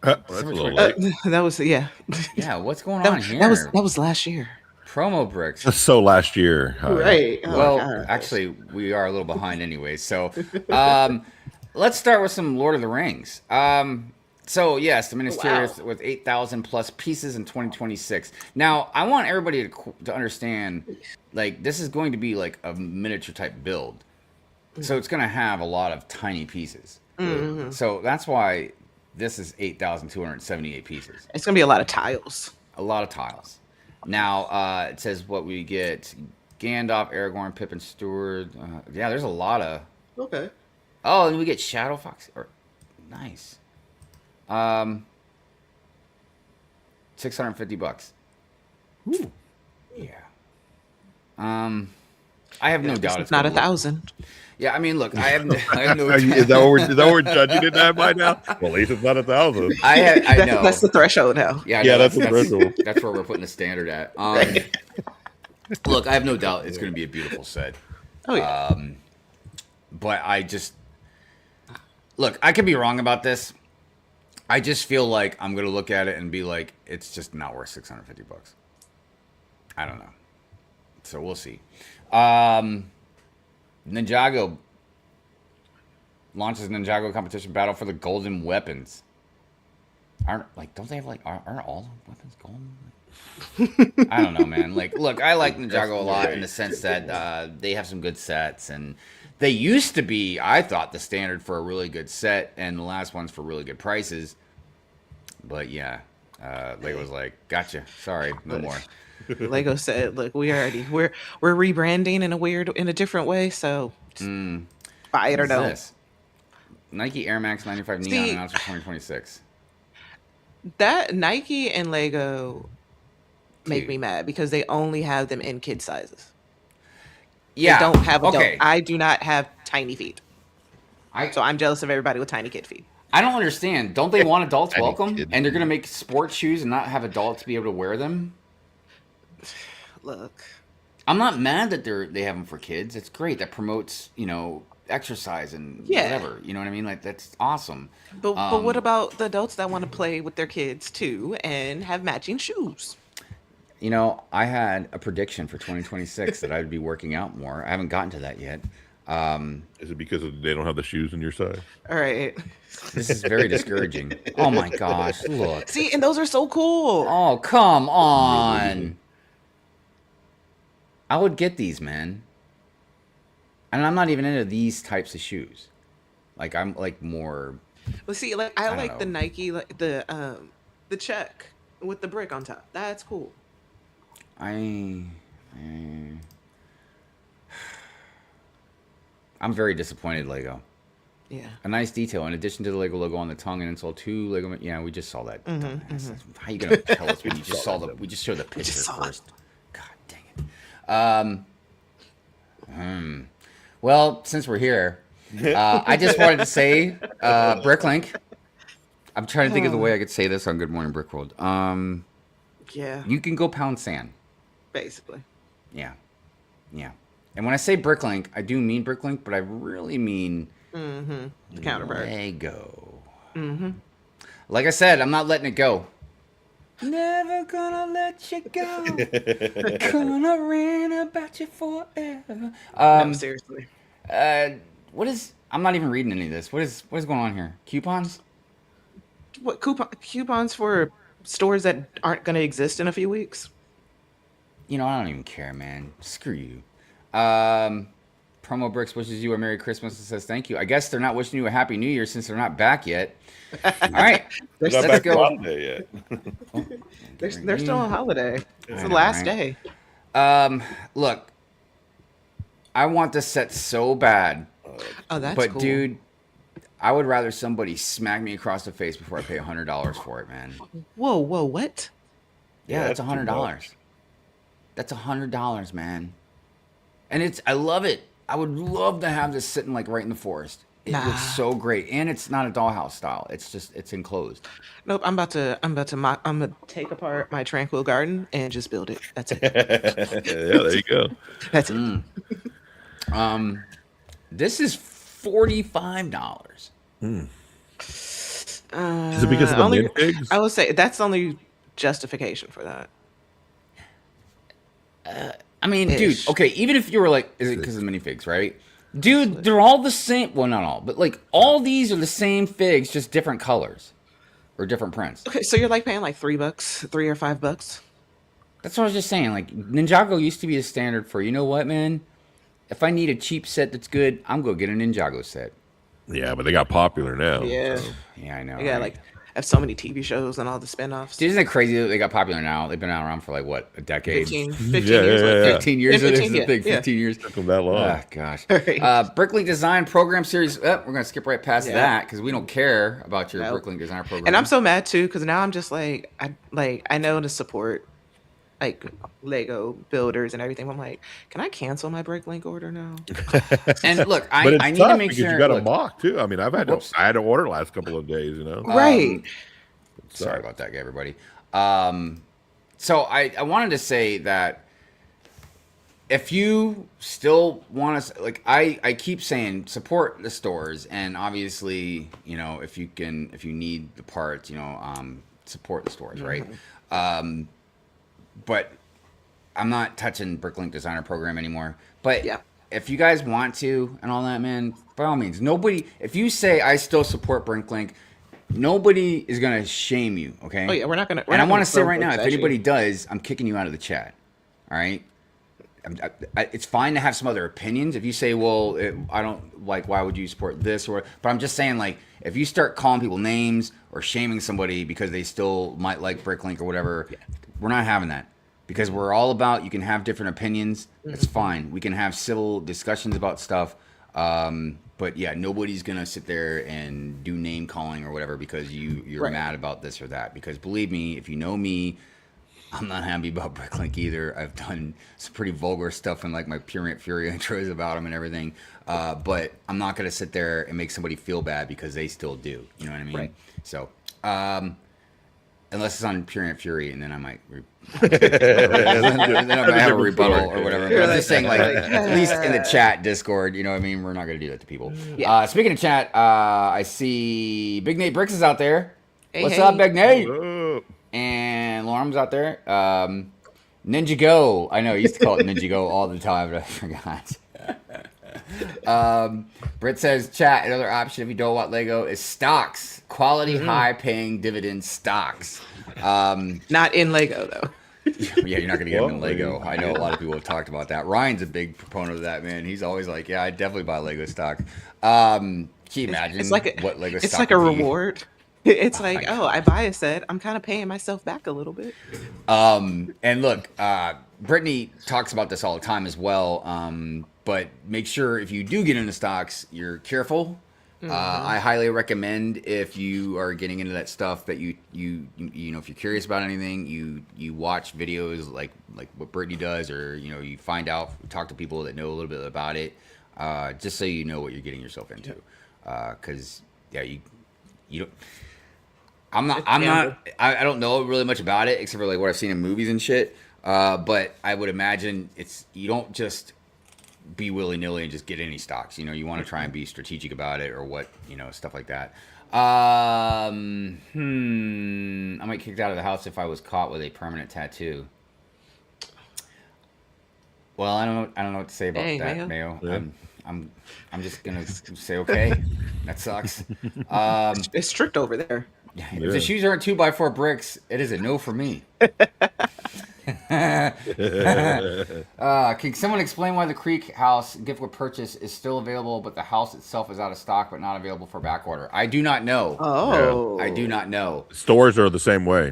S2: That's a little late.
S3: That was
S1: Yeah, what's going on here?
S3: that was last year.
S1: Promo bricks.
S2: So last year.
S3: Right. Oh,
S1: Well,
S3: God.
S1: actually, we are a little behind anyway. So, let's start with some Lord of the Rings. So yes, the miniseries with 8,000 plus pieces in 2026. Now, I want everybody to understand, like, this is going to be like a miniature type build, so it's going to have a lot of tiny pieces. So that's why this is 8,278 pieces.
S3: It's gonna be a lot of tiles.
S1: A lot of tiles. Now, it says what we get: Gandalf, Aragorn, Pippin, Steward. Yeah, there's a lot of.
S3: Okay.
S1: Oh, and we get Shadow Fox. Nice. $650.
S3: Ooh.
S1: Yeah. I have no doubt it's
S3: not
S1: gonna
S3: 1,000.
S1: Yeah, I mean, look, I have no
S2: Is that what we're judging it at by now? Well, at least it's not 1,000.
S1: I know.
S3: That's the threshold now.
S1: Yeah,
S2: Yeah,
S1: no,
S2: that's the threshold.
S1: That's where we're putting the standard at. Look, I have no doubt it's going to be a beautiful set.
S3: Oh yeah.
S1: But I just look, I could be wrong about this. I just feel like I'm going to look at it and be like, it's just not worth $650. I don't know. So we'll see. Ninjago launches Ninjago competition battle for the golden weapons. Don't they have aren't all weapons golden? I don't know, man. Like, look, I like Ninjago a lot in the sense that they have some good sets, and they used to be, I thought, the standard for a really good set, and the last ones for really good prices. But yeah, Lego was like, gotcha. Sorry, no more.
S3: Lego said, "Look, we're rebranding in a different way, so buy it or
S1: What's
S3: don't."
S1: this? Nike Air Max 95 Neon
S3: See-
S1: announced for 2026.
S3: That Nike and Lego make
S1: Dude.
S3: me mad because they only have them in kid sizes.
S1: Yeah,
S3: They don't have adult.
S1: okay.
S3: I do not have tiny feet,
S1: I
S3: so I'm jealous of everybody with tiny kid feet.
S1: I don't understand. Don't they want adults
S2: Tiny
S1: welcome?
S2: kid.
S1: And they're gonna make sports shoes and not have adults be able to wear them?
S3: Look,
S1: I'm not mad that they have them for kids. It's great. That promotes, exercise and
S3: Yeah.
S1: whatever. You know what I mean? Like, that's awesome.
S3: but what about the adults that want to play with their kids too and have matching shoes?
S1: You know, I had a prediction for 2026 that I'd be working out more. I haven't gotten to that yet.
S2: Is it because they don't have the shoes in your size?
S3: All right.
S1: This is very discouraging. Oh my gosh, look.
S3: See, and those are so cool.
S1: Oh, come on. I would get these, man. And I'm not even into these types of shoes. Like I'm like more
S3: Well, see, like I
S1: don't
S3: like the
S1: know.
S3: Nike, like the check with the brick on top. That's cool.
S1: I, I I'm very disappointed, Lego.
S3: Yeah.
S1: A nice detail. In addition to the Lego logo on the tongue and insole, two Lego. Yeah, we just saw that. Dumbass. How you gonna tell us when you just saw the? We just showed the picture
S3: just saw it.
S1: first. God dang it. Well, since we're here, I just wanted to say, Bricklink. I'm trying to think of the way I could say this on Good Morning Brick World.
S3: Yeah.
S1: You can go pound sand.
S3: Basically.
S1: Yeah, yeah. And when I say Bricklink, I do mean Bricklink, but I really mean
S3: The counterpart.
S1: Lego. Like I said, I'm not letting it go. Never gonna let you go. Gonna rant about you forever.
S3: No, seriously.
S1: What is? I'm not even reading any of this. What is going on here? Coupons?
S3: What coupons for stores that aren't going to exist in a few weeks?
S1: You know, I don't even care, man. Screw you. Promo Bricks wishes you a Merry Christmas and says thank you. I guess they're not wishing you a Happy New Year since they're not back yet. All right,
S2: They're not
S1: let's
S2: back
S1: go.
S2: to holiday yet.
S3: They're still on holiday. It's
S1: I
S3: the
S1: know,
S3: last
S1: right?
S3: day.
S1: Look, I want this set so bad,
S3: Oh, that's
S1: but
S3: cool.
S1: dude, I would rather somebody smack me across the face before I pay $100 for it, man.
S3: Whoa, what?
S1: Yeah,
S2: Yeah,
S1: that's
S2: that's too
S1: $100.
S2: much.
S1: That's $100, man. And I love it. I would love to have this sitting like right in the forest. It
S3: Nah.
S1: looks so great, and it's not a dollhouse style. It's enclosed.
S3: Nope. I'm gonna take apart my tranquil garden and just build it. That's it.
S2: Yeah, there you go.
S3: That's it.
S1: This is $45.
S2: Is it because of the
S3: Only,
S2: minifigs?
S3: I would say that's the only justification for that.
S1: I mean,
S3: Ish.
S1: dude, okay, even if you were like, is it because of the minifigs, right? Dude, they're all the same. Well, not all, but like all these are the same figs, just different colors or different prints.
S3: Okay, so you're like paying like $3, $3 or $5.
S1: That's what I was just saying. Like Ninjago used to be a standard for, you know what, man? If I need a cheap set that's good, I'm gonna get a Ninjago set.
S2: Yeah, but they got popular now.
S3: Yeah.
S2: so.
S1: Yeah, I know.
S3: Yeah,
S1: right?
S3: like have so many TV shows and all the spinoffs.
S1: Dude, isn't it crazy that they got popular now? They've been around for like what, a decade?
S3: 15
S2: Yeah,
S3: years.
S2: yeah,
S3: Like,
S2: yeah.
S1: 15 years.
S3: Yeah,
S1: It is
S3: 15,
S1: the
S3: yeah,
S1: thing.
S3: yeah.
S1: 15 years.
S2: Took them that long.
S1: Oh gosh.
S3: Right.
S1: Bricklink Design Program Series. We're gonna skip right past
S3: Yeah.
S1: that because we don't care about your
S3: Nope.
S1: Bricklink Design Program.
S3: And I'm so mad too because now I'm just like I know to support like Lego builders and everything. I'm like, can I cancel my Bricklink order now?
S1: And look,
S2: But it's
S1: I need
S2: tough
S1: to make
S2: because
S1: sure.
S2: you got to
S1: look,
S2: mock too. I mean,
S1: Whoops.
S2: I had to order last couple of days. You know,
S3: Right.
S1: Sorry about that, everybody. So I wanted to say that if you still want to, like, I keep saying support the stores, and obviously, you know, if you need the parts, you know, support the stores, right? But I'm not touching Bricklink Designer Program anymore. But
S3: Yeah.
S1: if you guys want to and all that, man, by all means, nobody. If you say I still support Bricklink, nobody is gonna shame you. Okay.
S3: Oh yeah, we're not gonna.
S1: And I want to say right now, if anybody does, I'm kicking you out of the chat. All right. It's fine to have some other opinions. If you say, well, I don't like, why would you support this? Or, but I'm just saying, like, if you start calling people names or shaming somebody because they still might like Bricklink or whatever, we're not having that. Because we're all about, you can have different opinions. It's fine. We can have civil discussions about stuff. But yeah, nobody's going to sit there and do name calling or whatever because you're
S3: Right.
S1: mad about this or that. Because believe me, if you know me, I'm not happy about Bricklink either. I've done some pretty vulgar stuff in like my Purient Fury intros about them and everything. But I'm not going to sit there and make somebody feel bad because they still do. You know what I mean?
S3: Right.
S1: So, unless it's on Purient Fury, and then I might, then I might have a rebuttal or whatever. But I'm just saying, like, at least in the chat Discord, you know what I mean? We're not going to do that to people.
S3: Yeah.
S1: Speaking of chat, I see Big Nate Bricks is out there.
S3: Hey,
S1: What's
S3: hey.
S1: up, Big Nate?
S2: Oh,
S1: And Lauren's out there. Ninjago. I know I used to call it Ninjago all the time, but I forgot. Britt says, chat, another option if you don't want Lego is stocks. Quality, high-paying dividend stocks.
S3: Not in Lego though.
S1: Yeah, you're not going to get them in
S2: Well,
S1: Lego. I know a lot of people have talked about that. Ryan's a big proponent of that, man. He's always like, yeah, I'd definitely buy Lego stock. Can you imagine
S3: It's like
S1: what Lego
S3: it's
S1: stock
S3: like a
S1: would be?
S3: reward. It's like, oh, I buy a set. I'm kind of paying myself back a little bit.
S1: And look, Brittany talks about this all the time as well. But make sure if you do get into stocks, you're careful. I highly recommend if you are getting into that stuff that you know, if you're curious about anything, you watch videos like what Brittany does, or you know, you find out, talk to people that know a little bit about it, just so you know what you're getting yourself into. Because yeah, you don't. I don't know really much about it except for like what I've seen in movies and shit. But I would imagine you don't just be willy-nilly and just get any stocks. You know, you want to try and be strategic about it, or what, you know, stuff like that. I might get kicked out of the house if I was caught with a permanent tattoo. Well, I don't know what to say about
S3: Hey,
S1: that,
S3: Mayo.
S1: Mayo.
S2: Yeah.
S1: I'm just gonna say okay. That sucks.
S3: It's strict over there.
S1: If the shoes aren't 2x4 bricks, it is a no for me. Can someone explain why the Creek House gift with purchase is still available, but the house itself is out of stock but not available for back order? I do not know.
S3: Oh,
S1: I do not know.
S2: Stores are the same way.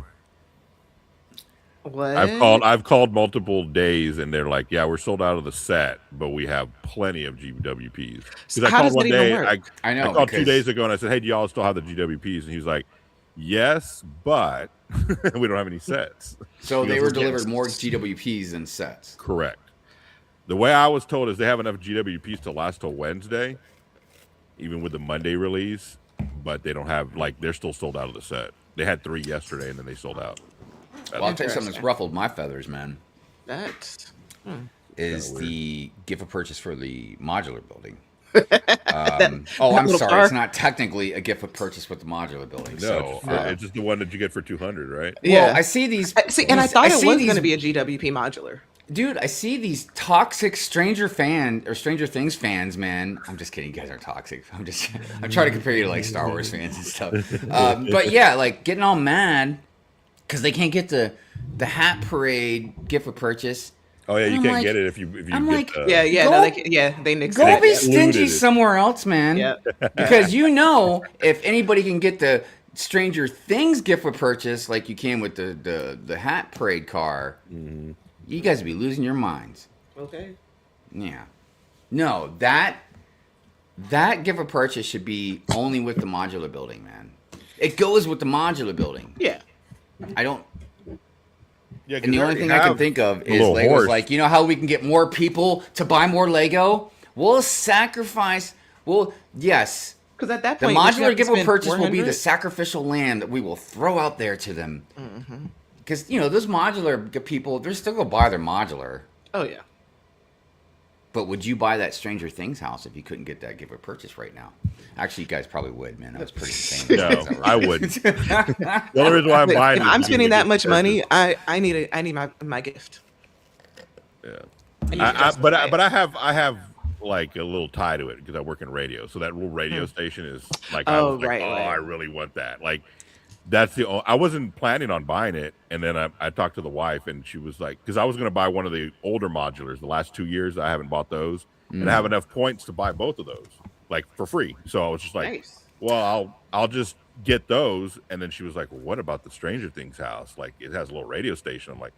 S3: What?
S2: I've called multiple days and they're like, yeah, we're sold out of the set, but we have plenty of GWPs.
S3: So
S2: Because I
S3: how
S2: called
S3: does
S2: one
S3: that even
S2: day,
S3: work?
S1: I know,
S2: I called
S1: because-
S2: 2 days ago and I said, hey, do y'all still have the GWPs? And he was like, yes, but we don't have any sets.
S1: So
S2: He
S1: they
S2: goes,
S1: were delivered more GWPs than sets.
S2: Correct. The way I was told is they have enough GWPs to last till Wednesday, even with the Monday release, but they don't have, like, they're still sold out of the set. They had 3 yesterday and then they sold out.
S1: Well, I'll tell you something that's
S3: Interesting.
S1: ruffled my feathers, man.
S3: That's
S1: Is
S2: Kinda
S1: the gift of purchase for the modular building.
S3: that
S1: I'm
S3: little
S1: sorry.
S3: car?
S1: It's not technically a gift of purchase with the modular building.
S2: No,
S1: So,
S2: it's just the one that you get for 200, right?
S3: Yeah.
S1: well, I see these.
S3: See, and I thought it
S1: see
S3: was
S1: these-
S3: going to be a GWP modular.
S1: Dude, I see these toxic Stranger Things fans, man. I'm just kidding. You guys aren't toxic. I'm trying to compare you to like Star Wars fans and stuff. But yeah, like getting all mad because they can't get the Hat Parade gift for purchase.
S2: Oh yeah, you
S1: I'm
S2: can't
S1: like-
S2: get it if you
S1: I'm
S2: get
S1: like,
S2: the,
S3: Yeah,
S1: Go-
S3: no, they nixed
S1: Go
S3: it.
S1: be
S3: Yeah.
S1: stingy
S2: Included it.
S1: somewhere else, man.
S3: Yeah.
S1: Because you know, if anybody can get the Stranger Things gift for purchase, like you can with the Hat Parade car, you guys would be losing your minds.
S3: Okay.
S1: Yeah. No, that gift for purchase should be only with the modular building, man. It goes with the modular building.
S3: Yeah.
S1: I don't.
S2: yeah, 'cause
S1: And the
S2: they
S1: only
S2: already
S1: thing I can
S2: have
S1: think of
S2: the
S1: is
S2: little
S1: Lego's
S2: horse.
S1: like, you know how we can get more people to buy more Lego? We'll sacrifice. Well, yes.
S3: Because at that
S1: The
S3: point, you have
S1: modular
S3: to
S1: gift of
S3: spend
S1: purchase will be the
S3: 400.
S1: sacrificial lamb that we will throw out there to them. Because, you know, those modular people, they're still going to buy their modular.
S3: Oh yeah.
S1: But would you buy that Stranger Things house if you couldn't get that gift of purchase right now? Actually, you guys probably would, man. That was pretty insane.
S2: No, I wouldn't. The only reason why I'm buying
S3: If
S2: it is
S3: I'm
S2: to
S3: spending
S2: get
S3: that
S2: the
S3: much money,
S2: purchase.
S3: I need my gift.
S2: Yeah.
S3: I need to justify it.
S2: But I have like a little tie to it because I work in radio. So that little radio station is like, I
S3: Oh,
S2: was like,
S3: right,
S2: oh,
S3: right.
S2: I really want that. Like, that's the only, I wasn't planning on buying it, and then I talked to the wife, and she was like, because I was going to buy one of the older modulars. The last 2 years, I haven't bought those, and I have enough points to buy both of those, like for free. So I was just like,
S3: Nice.
S2: well, I'll just get those. And then she was like, well, what about the Stranger Things house? Like, it has a little radio station. I'm like,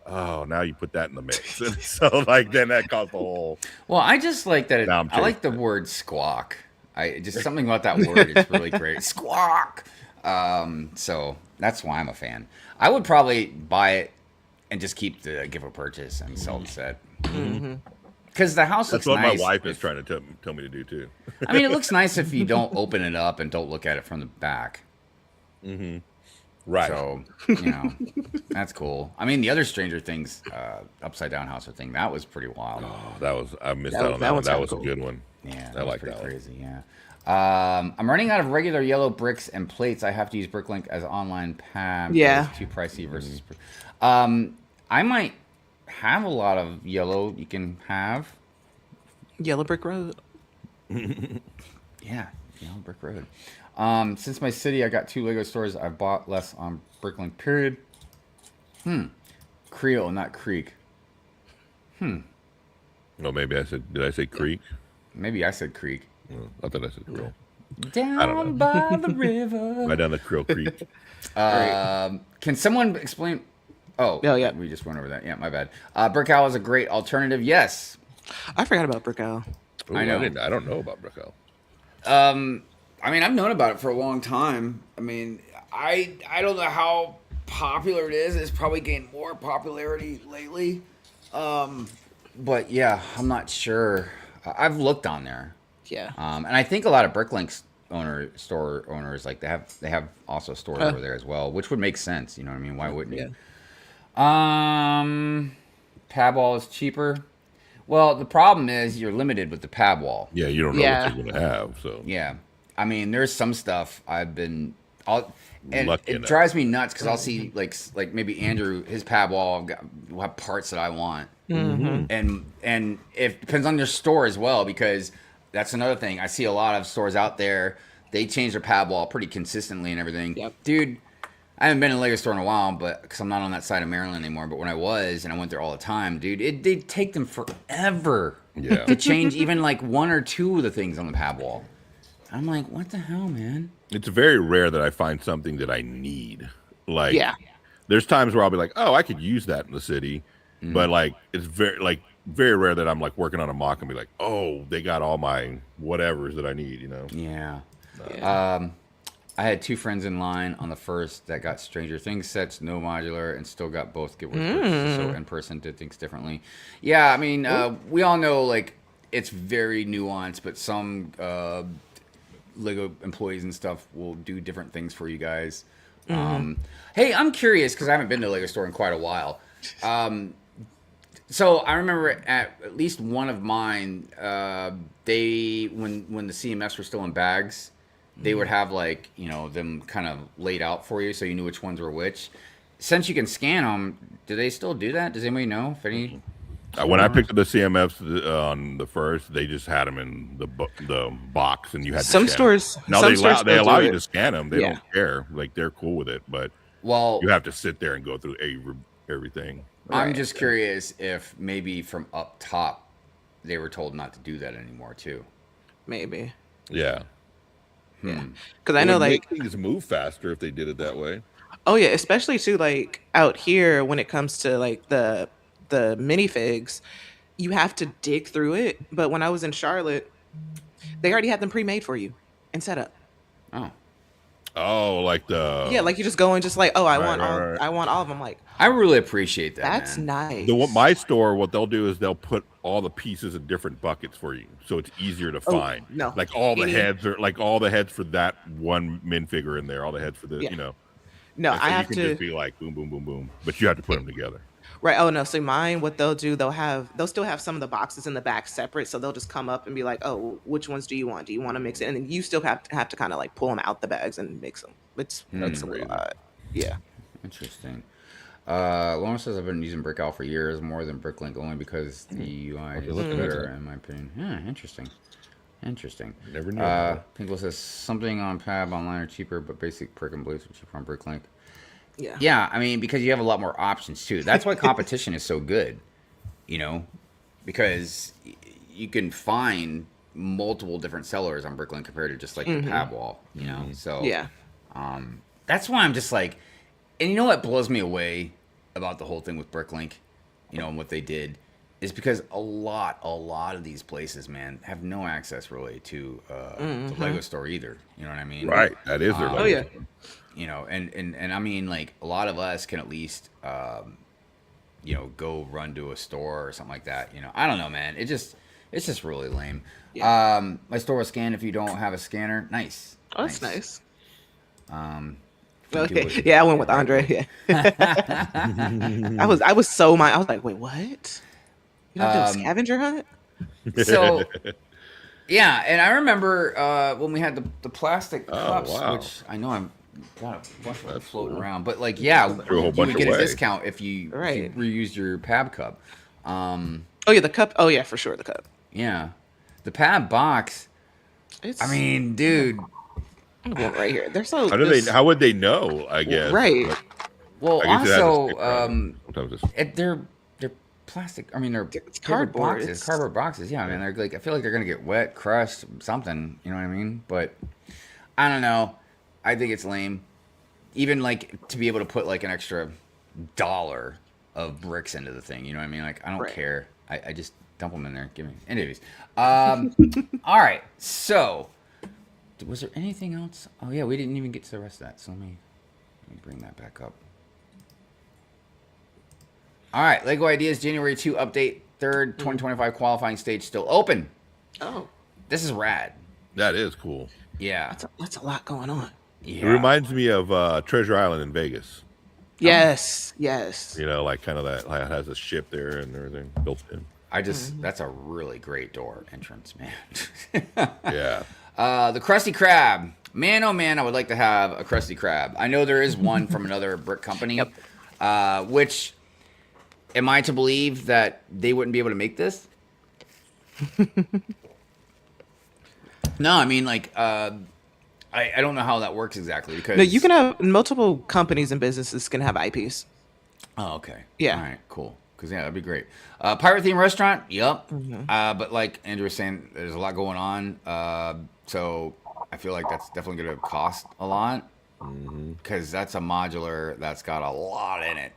S2: oh, now you put that in the mix. And so like then that caused the whole.
S1: Well, I just like that.
S2: Now I'm
S1: I like the
S2: chasing it.
S1: word squawk. I just something about that word is really great. Squawk. So that's why I'm a fan. I would probably buy it and just keep the gift of purchase and sell the set. Because the house
S2: That's
S1: looks
S2: what
S1: nice.
S2: my wife is
S1: if-
S2: trying to tell me to do too.
S1: I mean, it looks nice if you don't open it up and don't look at it from the back.
S2: Right.
S1: So, you know, that's cool. I mean, the other Stranger Things upside down house thing, that was pretty wild.
S2: Oh, that was I missed
S3: That
S2: out
S3: was-
S2: on
S3: that
S2: that one.
S3: one's
S2: That
S3: kinda
S2: was a
S3: cool.
S2: good one.
S1: Yeah,
S2: I
S1: that was
S2: like
S1: pretty
S2: that one.
S1: crazy. Yeah. I'm running out of regular yellow bricks and plates. I have to use Bricklink as online PAM.
S3: Yeah.
S1: It's too pricey versus. I might have a lot of yellow you can have.
S3: Yellow Brick Road.
S1: Yeah, Yellow Brick Road. Since my city, I got 2 Lego stores. I've bought less on Bricklink. Period. Creole, not Creek.
S2: Oh, maybe did I say creek?
S1: Maybe I said Creek.
S2: Oh, I thought I said Creole.
S1: Down by the river.
S2: Right down the Creole Creek.
S1: Can someone explain? Oh,
S3: Oh, yeah.
S1: We just went over that. Yeah, my bad. Brick Owl is a great alternative. Yes.
S3: I forgot about Brick Owl.
S2: Ooh,
S1: I know.
S2: I don't know about Brickell.
S1: I mean, I've known about it for a long time. I mean, I don't know how popular it is. It's probably gained more popularity lately. But yeah, I'm not sure. I've looked on there.
S3: Yeah.
S1: And I think a lot of Bricklink's store owners like they have also stores over there as well, which would make sense. You know what I mean? Why wouldn't you? Pad wall is cheaper. Well, the problem is you're limited with the pad wall.
S2: Yeah, you don't know
S3: Yeah.
S2: what you're going to have. So
S1: Yeah, I mean, there's some stuff and
S2: Lucky
S1: it
S2: enough.
S1: drives me nuts because I'll see like maybe Andrew, his pad wall will have parts that I want, and it depends on your store as well, because that's another thing. I see a lot of stores out there, they change their pad wall pretty consistently and everything.
S3: Yep.
S1: Dude, I haven't been in a Lego store in a while, but because I'm not on that side of Maryland anymore. But when I was, and I went there all the time, dude, they'd take them forever
S2: Yeah.
S1: to change even like 1 or 2 of the things on the pad wall. I'm like, what the hell, man?
S2: It's very rare that I find something that I need. Like,
S3: Yeah.
S2: there's times where I'll be like, oh, I could use that in the city. But like, it's very rare that I'm like working on a mock and be like, oh, they got all my whatevers that I need, you know?
S1: Yeah.
S3: Yeah.
S1: I had 2 friends in line on the first that got Stranger Things sets, no modular, and still got both giveaways purchases. So in person did things differently. Yeah, I mean, we all know like it's very nuanced, but some Lego employees and stuff will do different things for you guys. Hey, I'm curious because I haven't been to a Lego store in quite a while. So I remember at least one of mine, they when the CMFs were still in bags, they would have like, you know, them kind of laid out for you so you knew which ones were which. Since you can scan them, do they still do that? Does anybody know if any?
S2: When I picked up the CMFs on the first, they just had them in the box, and you had to
S3: Some
S2: scan 'em.
S3: stores.
S2: Now
S3: some
S2: they
S3: stores
S2: allow, they
S3: still
S2: allow
S3: do
S2: you
S3: it.
S2: to scan them. They
S3: Yeah.
S2: don't care. Like, they're cool with it, but
S1: Well,
S2: you have to sit there and go through everything.
S1: I'm
S3: Right.
S1: just curious if maybe from up top they were told not to do that anymore too.
S3: Maybe.
S2: Yeah.
S3: Yeah. Because I know,
S2: It would
S3: like,
S2: make things move faster if they did it that way.
S3: oh yeah, especially too, like out here when it comes to like the minifigs, you have to dig through it. But when I was in Charlotte, they already had them pre-made for you and set up.
S1: Oh,
S2: Oh, like the
S3: Yeah, like you just go and just like, oh, I
S2: Right,
S3: want all,
S2: right.
S3: I want all of them. Like,
S1: I really appreciate that.
S3: that's
S1: man.
S3: nice.
S2: my store. What they'll do is they'll put all the pieces in different buckets for you, so it's easier to find.
S3: no.
S2: Like all the
S3: Any-
S2: heads are like all the heads for that one minfigure in there. All the heads for the
S3: Yeah.
S2: you know.
S3: No,
S2: And so
S3: I
S2: you
S3: have
S2: can
S3: to.
S2: just be like boom, boom, boom, boom, but you have to put them together.
S3: Right. Oh no. So mine, what they'll do, they'll still have some of the boxes in the back separate. So they'll just come up and be like, "Oh, which ones do you want? Do you want to mix it?" And then you still have to kind of like pull them out the bags and mix them. It's a little
S2: crazy.
S3: odd. Yeah.
S1: Interesting. Lawrence says I've been using Brickout for years, more than Bricklink, only because the UI is
S2: looking into
S1: better,
S2: it.
S1: in my opinion. Yeah, interesting. Interesting.
S2: Never knew.
S1: Pinkle says something on Pab online are cheaper, but basic Prick and Blades are cheaper on Bricklink.
S3: Yeah.
S1: Yeah, I mean, because you have a lot more options too. That's why competition is so good, you know, because you can find multiple different sellers on Bricklink compared to just like the Pab wall, you know. So
S3: Yeah.
S1: that's why I'm just like, and you know what blows me away about the whole thing with Bricklink, you know, and what they did, is because a lot of these places, man, have no access really to the Lego store either. You know what I mean?
S2: Right, that is their.
S3: Oh, yeah.
S1: You know, and I mean, like a lot of us can at least, you know, go run to a store or something like that. You know, I don't know, man. It's just really lame.
S3: Yeah.
S1: My store will scan if you don't have a scanner. Nice.
S3: Oh, that's nice.
S1: Thank you
S3: Okay.
S1: with-
S3: Yeah, I went with Andre. Yeah. I was so I was like, wait, what? You don't do a scavenger hunt?
S1: So, yeah, and I remember when we had the plastic cups,
S2: wow.
S1: which I know I'm got a bunch of them
S2: That's
S1: floating
S2: cool.
S1: around. But like, yeah,
S2: Threw a whole
S1: you
S2: bunch
S1: would get a
S2: away.
S1: discount if you
S3: Right.
S1: reused your Pab cup. Um,
S3: Oh yeah, the cup. Oh yeah, for sure, the cup.
S1: yeah, the Pab box.
S3: It's.
S1: I mean, dude.
S3: I'm going right here. They're so.
S2: How do they? How would they know? I guess.
S3: Right.
S2: But
S1: Well,
S2: I guess it has a
S1: also,
S2: sticker on it. Sometimes it's
S1: they're plastic. I mean, they're
S3: It's
S1: paper
S3: cardboard.
S1: boxes.
S3: It's
S1: Cardboard boxes. Yeah, I mean, they're like I feel like they're gonna get wet, crushed, something. You know what I mean? But I don't know. I think it's lame. Even like to be able to put like an extra dollar of bricks into the thing. You know what I mean? Like I don't
S3: right.
S1: care. I just dump them in there. Give me. Anyways, all right. So, was there anything else? Oh yeah, we didn't even get to the rest of that. So let me bring that back up. All right, Lego Ideas January 2 update, third 2025 qualifying stage still open.
S3: Oh,
S1: This is rad.
S2: that is cool.
S1: Yeah.
S3: that's a lot going on.
S1: Yeah.
S2: It reminds me of Treasure Island in Vegas.
S3: Yes. Yes.
S2: You know, like kind of that. Like it has a ship there and everything built in.
S1: that's a really great door entrance, man.
S2: Yeah.
S1: The Krusty Krab. Man, oh man, I would like to have a Krusty Krab. I know there is one from another brick company,
S3: Yep.
S1: which, am I to believe that they wouldn't be able to make this? No, I mean, like, I don't know how that works exactly because.
S3: No, you can have multiple companies and businesses can have IPs.
S1: Oh, okay.
S3: Yeah.
S1: All right, cool. Because, yeah, that'd be great. Pirate theme restaurant? Yep.
S3: Mm-hmm.
S1: But like Andrew was saying, there's a lot going on. So I feel like that's definitely going to cost a lot. Because that's a modular that's got a lot in it.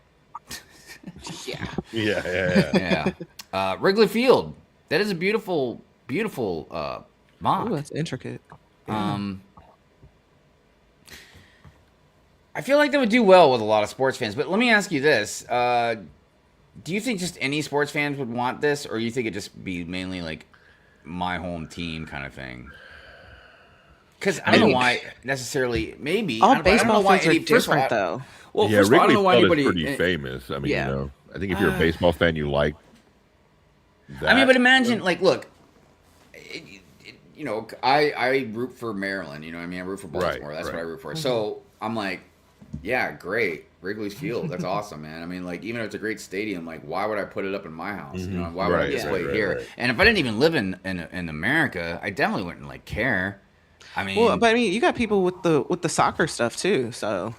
S3: Yeah.
S2: Yeah.
S1: Yeah. Wrigley Field. That is a beautiful, beautiful mock.
S3: Ooh, that's intricate.
S1: I feel like that would do well with a lot of sports fans. But let me ask you this. Do you think just any sports fans would want this? Or you think it'd just be mainly like my home team kind of thing? Because I don't know why necessarily. Maybe. I
S3: All
S1: don't know
S3: baseball
S1: why
S3: fans are
S1: first of all,
S3: different, though.
S1: Well,
S2: Yeah,
S1: first of all, I don't
S2: Wrigley
S1: know why
S2: Field is
S1: anybody.
S2: pretty famous. I mean,
S3: Yeah.
S2: you know, I think if you're a baseball fan, you like that.
S1: I mean, but imagine, like, look, you know, I root for Maryland. You know what I mean? I root for Baltimore. That's what I root for. So I'm like, yeah, great. Wrigley's Field. That's awesome, man. I mean, like, even if it's a great stadium, like, why would I put it up in my house? You know, why would I
S2: Right,
S1: display it
S2: right,
S1: here?
S2: right.
S1: And if I didn't even live in America, I definitely wouldn't, like, care. I mean,
S3: Well, but I mean, you got people with the soccer stuff too. So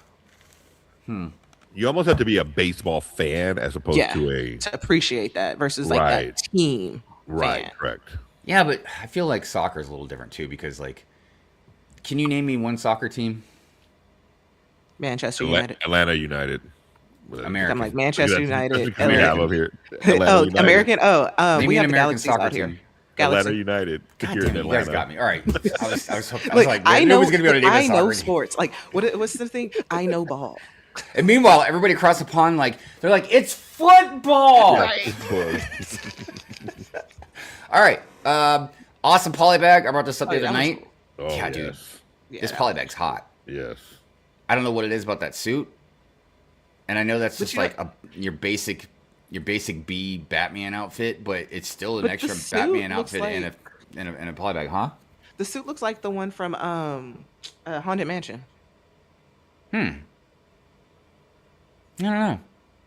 S2: You almost have to be a baseball fan as opposed
S3: yeah,
S2: to a
S3: to appreciate that versus like
S2: Right.
S3: that team.
S2: right,
S3: fan.
S2: correct.
S1: yeah, but I feel like soccer is a little different, too, because, like, can you name me one soccer team?
S3: Manchester United.
S2: Atlanta United.
S1: American.
S3: I'm like Manchester United.
S2: That's what we have
S3: LA.
S2: up here. Atlanta
S3: Oh,
S2: United.
S3: American. Oh,
S1: Name
S3: we
S1: me an
S3: have the
S1: American
S3: Galaxies
S1: soccer
S3: out here.
S1: team.
S2: Atlanta
S3: Galaxy.
S2: United.
S1: God
S2: Here
S1: damn
S2: in
S1: it, you guys
S2: Atlanta.
S1: got me. All right. I was
S3: Like,
S1: like,
S3: I know,
S1: nobody's going to be able to name
S3: I
S1: a
S3: know
S1: soccer team.
S3: sports. Like, what's the thing? I know ball.
S1: And meanwhile, everybody across the pond, like, they're like, it's football.
S3: Right.
S1: All right. Awesome polybag. I brought this up the
S3: Oh,
S1: other
S3: that was
S1: night.
S2: Oh,
S1: Yeah, dude.
S2: yes.
S3: Yeah,
S1: This
S3: that-
S1: polybag's hot.
S2: Yes.
S1: I don't know what it is about that suit. And I know that's just
S3: you
S1: like your basic B Batman outfit, but it's still an
S3: But the
S1: extra
S3: suit
S1: Batman
S3: looks
S1: outfit in
S3: like-
S1: a polybag, huh?
S3: The suit looks like the one from Haunted Mansion.
S1: I don't know.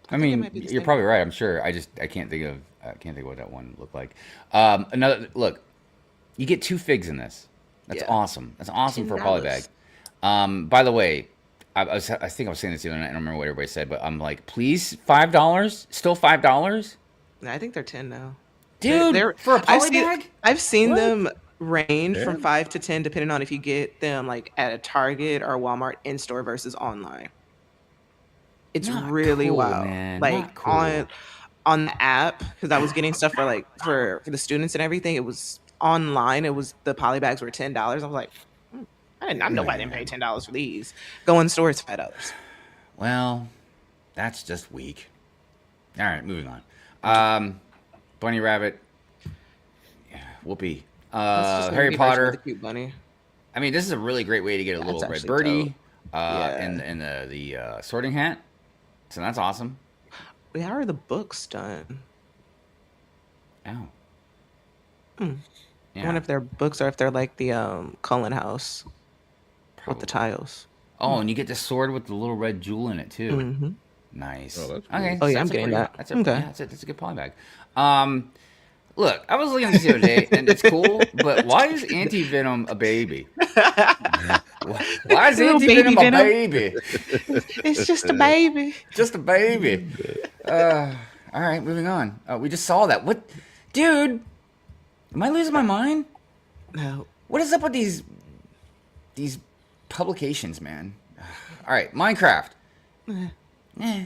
S1: I
S3: it
S1: mean,
S3: might be the
S1: you're
S3: same.
S1: probably right. I'm sure. I can't think of what that one looked like. Another look. You get 2 figs in this. That's
S3: Yeah.
S1: awesome. That's awesome for a
S3: $10.
S1: polybag. By the way, I think I was saying this the other night. I don't remember what everybody said, but I'm like, please, $5, still $5,
S3: No, I think they're 10 now.
S1: dude,
S3: They're-
S1: for a
S3: I've
S1: polybag.
S3: seen them range from
S2: Yeah.
S3: 5 to 10 depending on if you get them like at a Target or Walmart in store versus online. It's
S1: Not
S3: really
S1: cool,
S3: wild.
S1: man.
S3: Like
S1: Not cool.
S3: on the app, because I was getting stuff for like for the students and everything. It was online. It was the polybags were $10. I was like, I know I didn't pay $10 for these. Go in store, it's $5.
S1: Well, that's just weak. All right, moving on. Bunny Rabbit. Yeah, Whoopi.
S3: That's just a
S1: Harry
S3: mini version of
S1: Potter.
S3: the cute bunny.
S1: I mean, this is a really great way to get a
S3: That's
S1: little red
S3: actually
S1: birdie,
S3: dope. Yeah.
S1: and the sorting hat. So that's awesome.
S3: Wait, how are the books done?
S1: Ow.
S3: I
S1: Yeah,
S3: wonder if they're books or if they're like the Cullen House with the
S1: probably.
S3: tiles.
S1: Oh, and you get the sword with the little red jewel in it too.
S3: Mm-hmm.
S1: Nice.
S2: Oh, that's cool.
S1: Okay.
S3: Oh,
S1: so
S3: yeah, I'm
S1: that's a
S3: getting
S1: pretty-
S3: that.
S1: That's a,
S3: Okay.
S1: yeah, that's a good polybag. Look, I was looking at this the other day, and it's cool, but why is Anti-Venom a baby? Why is
S3: Little
S1: Anti-Venom
S3: baby
S1: a
S3: Venom.
S1: baby?
S3: It's just a baby.
S1: Just a baby. All right, moving on. We just saw that. What, dude? Am I losing my mind?
S3: No.
S1: What is up with these publications, man? All right, Minecraft. Eh.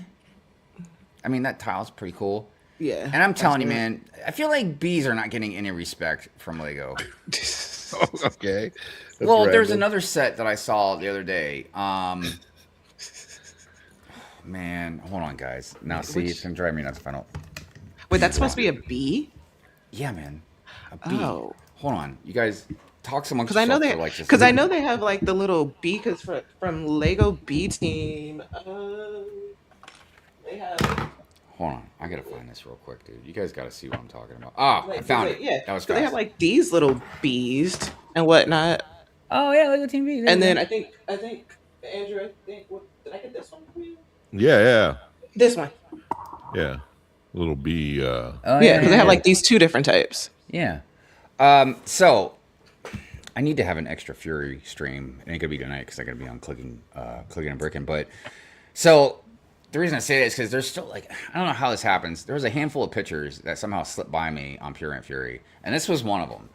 S1: I mean, that tile's pretty cool.
S3: Yeah.
S1: And I'm telling you,
S3: that's
S1: man, I feel like bees are not getting any respect from Lego.
S3: good.
S2: Okay. That's
S1: Well, there's
S2: random.
S1: another set that I saw the other day. Man, hold on, guys. Now, see, it's gonna drive me nuts if I don't.
S3: Wait, that's supposed to be a bee?
S1: Yeah, man, a bee.
S3: Oh.
S1: Hold on, you guys talk amongst
S3: Because I know
S1: yourself
S3: they,
S1: for like just.
S3: because I know they have like the little bee. Because from Lego Bee Team, they have.
S1: Hold on, I gotta find this real quick, dude. You guys gotta see what I'm talking about. Ah, I found it.
S3: Yeah,
S1: That was
S3: so
S1: fast.
S3: they have like these little bees and whatnot.
S1: Oh yeah, Lego Team B.
S3: And then I think Andrew, did I get this one for you?
S2: Yeah.
S3: This one.
S2: Yeah. Little bee.
S1: Oh,
S3: Yeah, because they have like these two different types.
S1: Yeah. So I need to have an extra Fury stream. It ain't gonna be tonight because I gotta be on clicking and bricking. But so the reason I say that is because there's still like I don't know how this happens. There was a handful of pictures that somehow slipped by me on Pure and Fury, and this was one of them.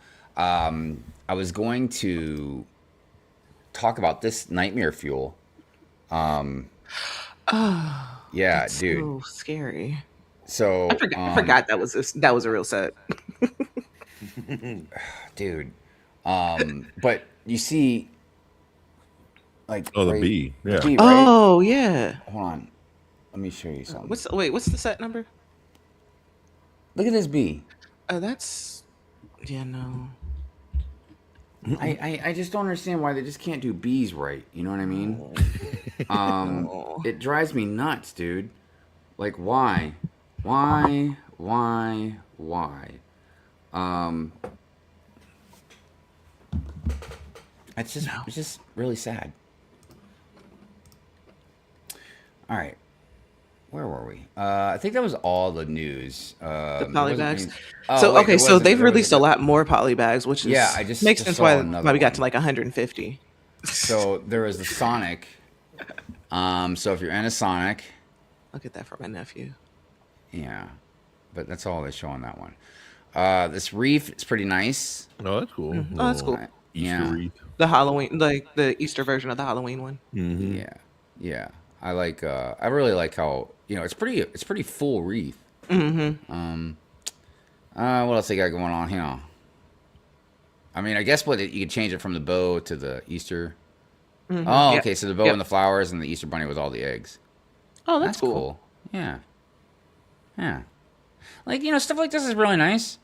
S1: I was going to talk about this nightmare fuel.
S3: Oh,
S1: Yeah,
S3: that's
S1: dude.
S3: so scary.
S1: So
S3: I forgot that was a real set.
S1: dude. But you see, like
S2: Oh, the
S1: right-
S2: bee. Yeah.
S1: bee, right?
S3: Oh yeah.
S1: Hold on, let me show you something.
S3: What's the set number?
S1: Look at this bee.
S3: That's yeah no.
S1: I just don't understand why they just can't do bees right. You know what I mean?
S3: Oh.
S1: It drives me nuts, dude. Like why? It's just really sad. All right. Where were we? I think that was all the news.
S3: The polybags.
S1: Oh,
S3: So
S1: wait,
S3: okay,
S1: there
S3: so
S1: wasn't-
S3: they've
S1: there was
S3: released a lot more polybags, which is
S1: Yeah, I just
S3: makes sense
S1: saw
S3: why
S1: another
S3: we got
S1: one.
S3: to like 150.
S1: So there was the Sonic. So if you're into Sonic,
S3: I'll get that for my nephew.
S1: yeah, but that's all they show on that one. This reef is pretty nice.
S2: Oh, that's cool.
S3: Oh, that's cool.
S2: Easter
S1: Yeah.
S2: wreath.
S3: The Halloween, like the Easter version of the Halloween one.
S2: Mhm.
S1: Yeah. I like. I really like how it's pretty full wreath.
S3: Mm-hmm.
S1: What else they got going on here? I mean, I guess you could change it from the bow to the Easter.
S3: Mhm.
S1: Oh,
S3: Yep.
S1: okay. So the bow
S3: Yep.
S1: and the flowers, and the Easter bunny with all the eggs.
S3: Oh, that's cool.
S1: Yeah. Like stuff like this is really nice.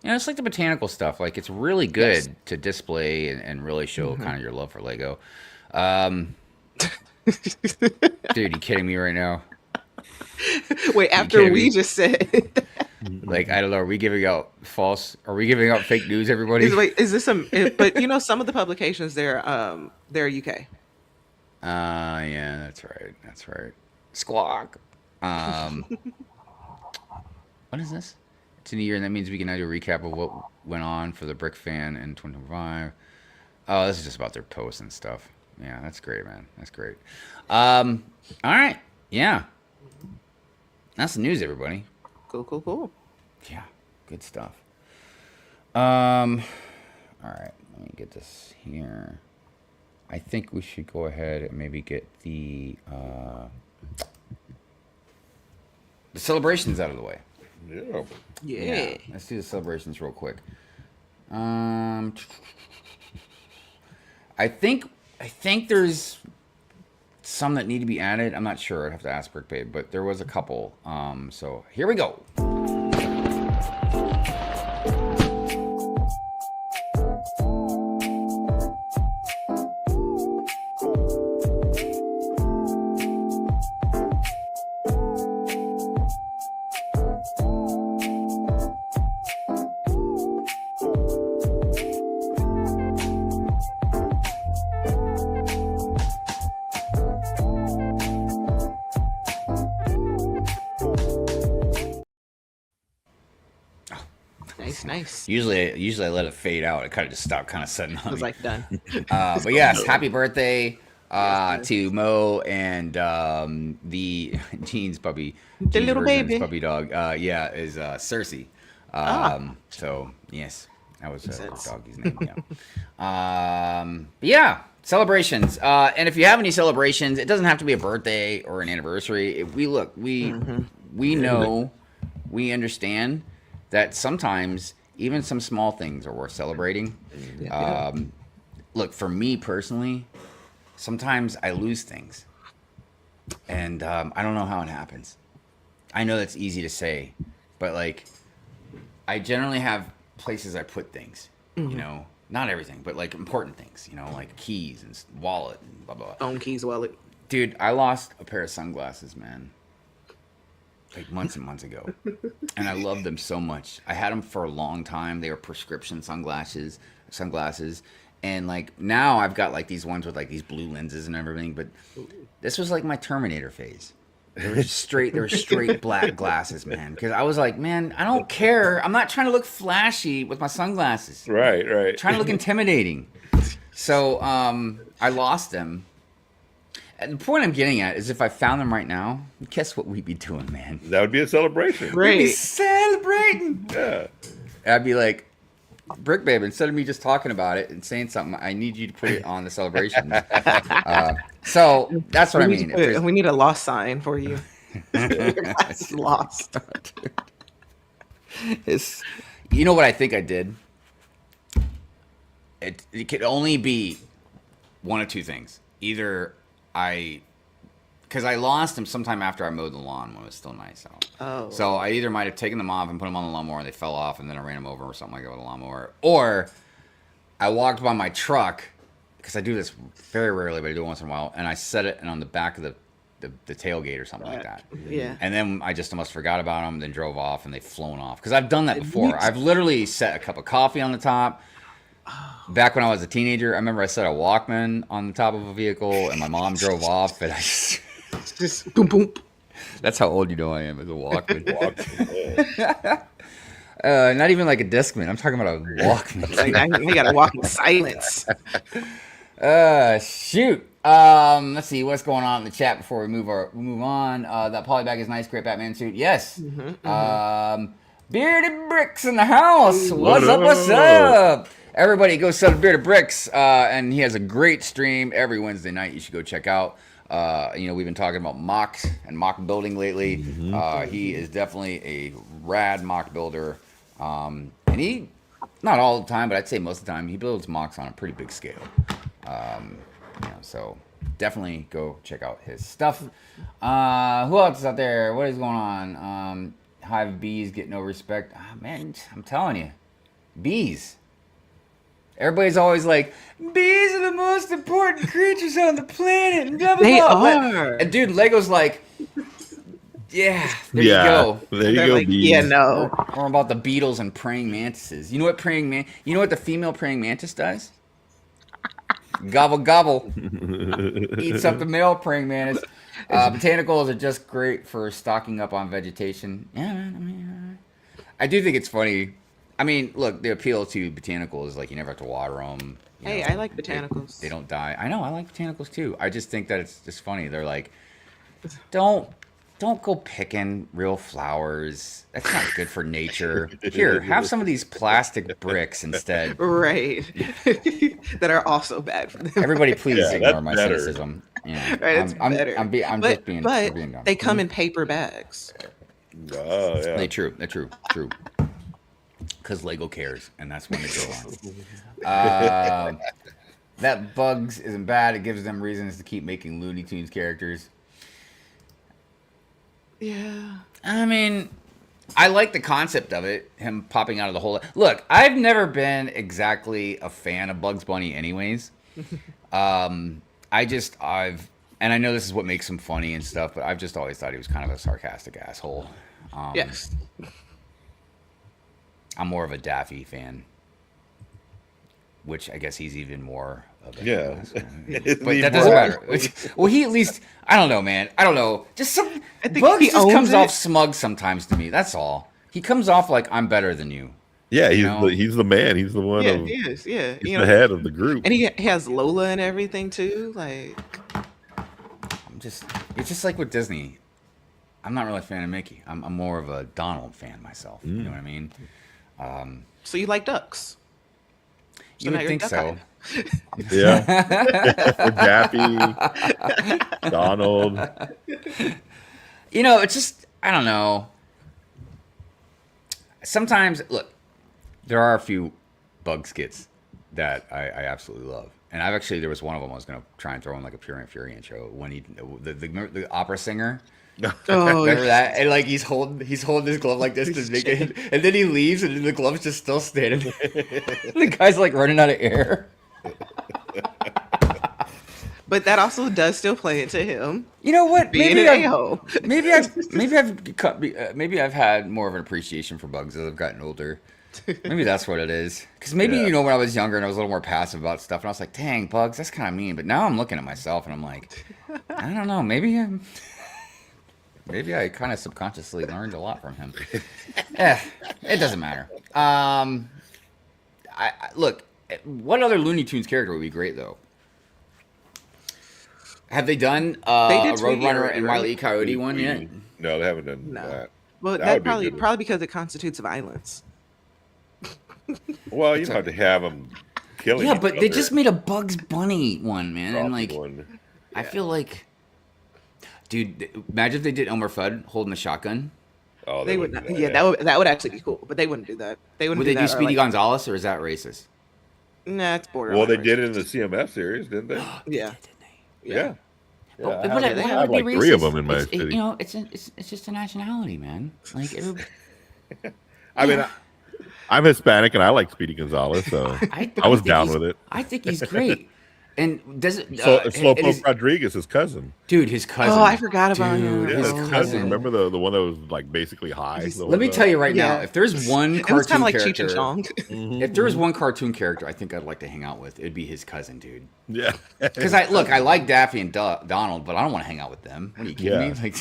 S1: It's like the botanical stuff. Like it's really good
S3: Yes.
S1: to display and really show kind of your love for Lego. Dude, you kidding me right now?
S3: Wait, after
S1: kidding
S3: we
S1: me?
S3: just said,
S1: Like I don't know. Are we giving out fake news? Everybody.
S3: wait, is this some? But some of the publications they're UK.
S1: Yeah, that's right. Squawk. What is this? It's a new year, and that means we can now do a recap of what went on for the Brick Fan in 2025. Oh, this is just about their posts and stuff. Yeah, that's great, man. That's great. All right. Yeah. That's the news, everybody.
S3: Cool.
S1: Yeah, good stuff. All right, let me get this here. I think we should go ahead and maybe get the celebrations out of the way.
S2: Yeah.
S3: Yeah.
S1: Let's do the celebrations real quick. I think there's some that need to be added. I'm not sure. I'd have to ask Brick Babe, but there was a couple. So here we go.
S3: Nice.
S1: Usually I let it fade out. It kind of just stopped kind of setting
S3: I
S1: on
S3: was
S1: me.
S3: like, done.
S1: But yes, happy birthday
S3: Yes,
S1: to Mo and the Jean's puppy,
S3: The
S1: Jean's
S3: little
S1: version of his
S3: baby.
S1: puppy dog. Is Cersei. So yes, that was
S3: Makes
S1: her
S3: sense.
S1: doggy's name. But yeah, celebrations. And if you have any celebrations, it doesn't have to be a birthday or an anniversary. We know, we understand that sometimes even some small things are worth celebrating.
S3: Yeah.
S1: Look, for me personally, sometimes I lose things, and I don't know how it happens. I know that's easy to say, but like, I generally have places I put things. You know, not everything, but like important things. You know, like keys and wallet and blah blah blah.
S3: Phone, keys, wallet.
S1: Dude, I lost a pair of sunglasses, man. Like months and months ago, and I loved them so much. I had them for a long time. They were prescription sunglasses, and like now I've got like these ones with like these blue lenses and everything. But this was like my Terminator phase. They were straight black glasses, man. Because I was like, man, I don't care. I'm not trying to look flashy with my sunglasses.
S2: Right.
S1: I'm trying to look intimidating. So I lost them. And the point I'm getting at is if I found them right now, guess what we'd be doing, man?
S2: That would be a celebration.
S1: We'd be
S3: Right.
S1: celebrating.
S2: Yeah.
S1: I'd be like, Brick Babe, instead of me just talking about it and saying something, I need you to put it on the celebration. So that's what I mean.
S3: We need a lost sign for you. Your glass is lost.
S1: It's, you know what I think I did? It could only be one of two things. Either because I lost them sometime after I mowed the lawn when it was still nice out.
S3: Oh.
S1: So I either might have taken them off and put them on the lawnmower and they fell off and then I ran them over or something like that with a lawnmower. Or I walked by my truck, because I do this very rarely, but I do it once in a while, and I set it on the back of the tailgate or something like that.
S3: Yeah.
S1: And then I just almost forgot about them, then drove off and they've flown off. Because I've done that before. I've literally set a cup of coffee on the top. Back when I was a teenager, I remember I set a Walkman on the top of a vehicle and my mom drove off and I
S3: Just boom, boom.
S1: that's how old you know I am as a Walkman.
S2: Yeah.
S1: Not even like a Discman. I'm talking about a Walkman.
S3: Like, I gotta walk in silence.
S1: Shoot. Let's see what's going on in the chat before we move on. That polybag is nice. Great Batman suit. Yes. Bearded Bricks in the house. What's up? What's up? Everybody go sub to Bearded Bricks. And he has a great stream every Wednesday night. You should go check out. We've been talking about mocks and mock building lately. He is definitely a rad mock builder. And he, not all the time, but I'd say most of the time, he builds mocks on a pretty big scale. So definitely go check out his stuff. Who else is out there? What is going on? Hive bees get no respect. Man, I'm telling you, bees. Everybody's always like, bees are the most important creatures on the planet. And blah, blah,
S3: They
S1: blah.
S3: are.
S1: And dude, Lego's like, yeah, there you go.
S2: There you
S3: They're
S2: go,
S3: like,
S2: bees.
S3: yeah, no.
S1: Or about the beetles and praying mantises. You know what the female praying mantis does? Gobble gobble. Eats up the male praying mantis. Botanicals are just great for stocking up on vegetation. Yeah, man, I mean, I do think it's funny. I mean, look, the appeal to botanicals is like you never have to water them.
S3: Hey, I like botanicals.
S1: They don't die. I know, I like botanicals too. I just think that it's just funny. They're like, don't go picking real flowers. That's not good for nature. Here, have some of these plastic bricks instead.
S3: Right. That are also bad for them.
S1: Everybody, please
S2: Yeah,
S1: ignore
S2: that's
S1: my
S2: better.
S1: cynicism. Yeah.
S3: Right, it's better.
S1: I'm
S3: but
S1: just being dumb.
S3: they come in paper bags.
S2: Oh, yeah.
S1: They're true. Because Lego cares, and that's when they go on. That Bugs isn't bad. It gives them reasons to keep making Looney Tunes characters.
S3: Yeah.
S1: I mean, I like the concept of it, him popping out of the hole. Look, I've never been exactly a fan of Bugs Bunny anyways. And I know this is what makes him funny and stuff, but I've just always thought he was kind of a sarcastic asshole.
S3: Yes.
S1: I'm more of a Daffy fan, which I guess he's even more of a
S2: Yeah.
S1: but that doesn't matter. Well, he at least, I don't know, man. I don't know. Just some
S3: I think
S1: Bugs
S3: he
S1: just
S3: owns
S1: comes
S3: it.
S1: off smug sometimes to me. That's all. He comes off like I'm better than you.
S2: Yeah,
S1: You know,
S2: he's the man. He's the one
S3: Yeah,
S2: of
S3: he is. Yeah,
S2: he's
S3: you
S2: the
S3: know,
S2: head of the group.
S3: and he has Lola and everything too. Like,
S1: it's just like with Disney. I'm not really a fan of Mickey. I'm more of a Donald fan myself. You know what I mean?
S3: so you like ducks? So
S1: You
S3: now
S1: would
S3: you're
S1: think
S3: duck
S1: so.
S3: eyed.
S2: Yeah, or Daffy, Donald.
S1: You know, it's just I don't know. Sometimes, look, there are a few bug skits that I absolutely love, and there was one of them I was gonna try and throw in like a Pure and Fury intro when the opera singer.
S3: Oh,
S1: Remember that? And like he's holding his glove like this to make it, and then he leaves, and then the glove's just still standing. The guy's like running out of air.
S3: but that also does still play into him
S1: You know what?
S3: being an a-hole.
S1: Maybe I've had more of an appreciation for bugs as I've gotten older. Maybe that's what it is. Because maybe
S2: Yeah.
S1: when I was younger and I was a little more passive about stuff, and I was like, "Dang, bugs, that's kind of mean." But now I'm looking at myself and I'm like, I don't know. Maybe I kind of subconsciously learned a lot from him. It doesn't matter. Look. What other Looney Tunes character would be great though? Have they done
S3: They did
S1: a
S3: Tweety
S1: Roadrunner
S3: already,
S1: and
S3: right?
S1: Wile E. Coyote one yet?
S2: No, they haven't done
S3: No.
S2: that.
S3: Well,
S2: That
S3: that
S2: would be a
S3: probably
S2: good one.
S3: probably because it constitutes violence.
S2: Well, you don't have to have them killing.
S1: Yeah,
S2: each
S1: but they
S2: other.
S1: just made a Bugs Bunny one, man, and
S2: Dropping
S1: like
S2: one.
S1: I feel like, dude, imagine if they did Elmer Fudd holding a shotgun.
S2: Oh,
S3: They would
S2: wouldn't
S3: not.
S2: do
S3: Yeah, that would actually be cool, but they wouldn't do that. They wouldn't
S1: Would they do
S3: that, or,
S1: Speedy
S3: like,
S1: Gonzalez, or is that racist?
S3: Nah, it's borderline.
S2: Well, they
S3: racist.
S2: did it in the CMF series, didn't they?
S3: Yeah,
S2: Yeah.
S1: But
S2: I
S1: would
S2: have,
S1: it
S2: I have
S1: be
S2: like 3 of
S1: racist?
S2: them in my
S1: It's-
S2: city.
S1: You know, it's just a nationality, man. Like
S2: I mean, I'm Hispanic and I like Speedy Gonzalez, so I was
S1: think
S2: down
S1: he's-
S2: with it.
S1: I think he's great. And does it?
S2: So
S1: and
S2: Slowpoke
S1: his-
S2: Rodriguez, his cousin.
S1: dude, his cousin.
S3: Oh, I forgot about him.
S1: Dude,
S2: Yeah,
S1: his
S2: his
S3: Oh.
S2: cousin. Remember the one that was like basically high? the
S1: Let
S2: one
S1: me
S2: that-
S1: tell you right now,
S3: Yeah.
S1: if there's one
S3: It was
S1: cartoon
S3: kind of like Cheech
S1: character,
S3: and Chong.
S1: if there was one cartoon character I think I'd like to hang out with, it'd be his cousin, dude.
S2: Yeah.
S1: Because I like Daffy and Donald, but I don't want to hang out with them. What are you kidding
S2: Yeah.
S1: me?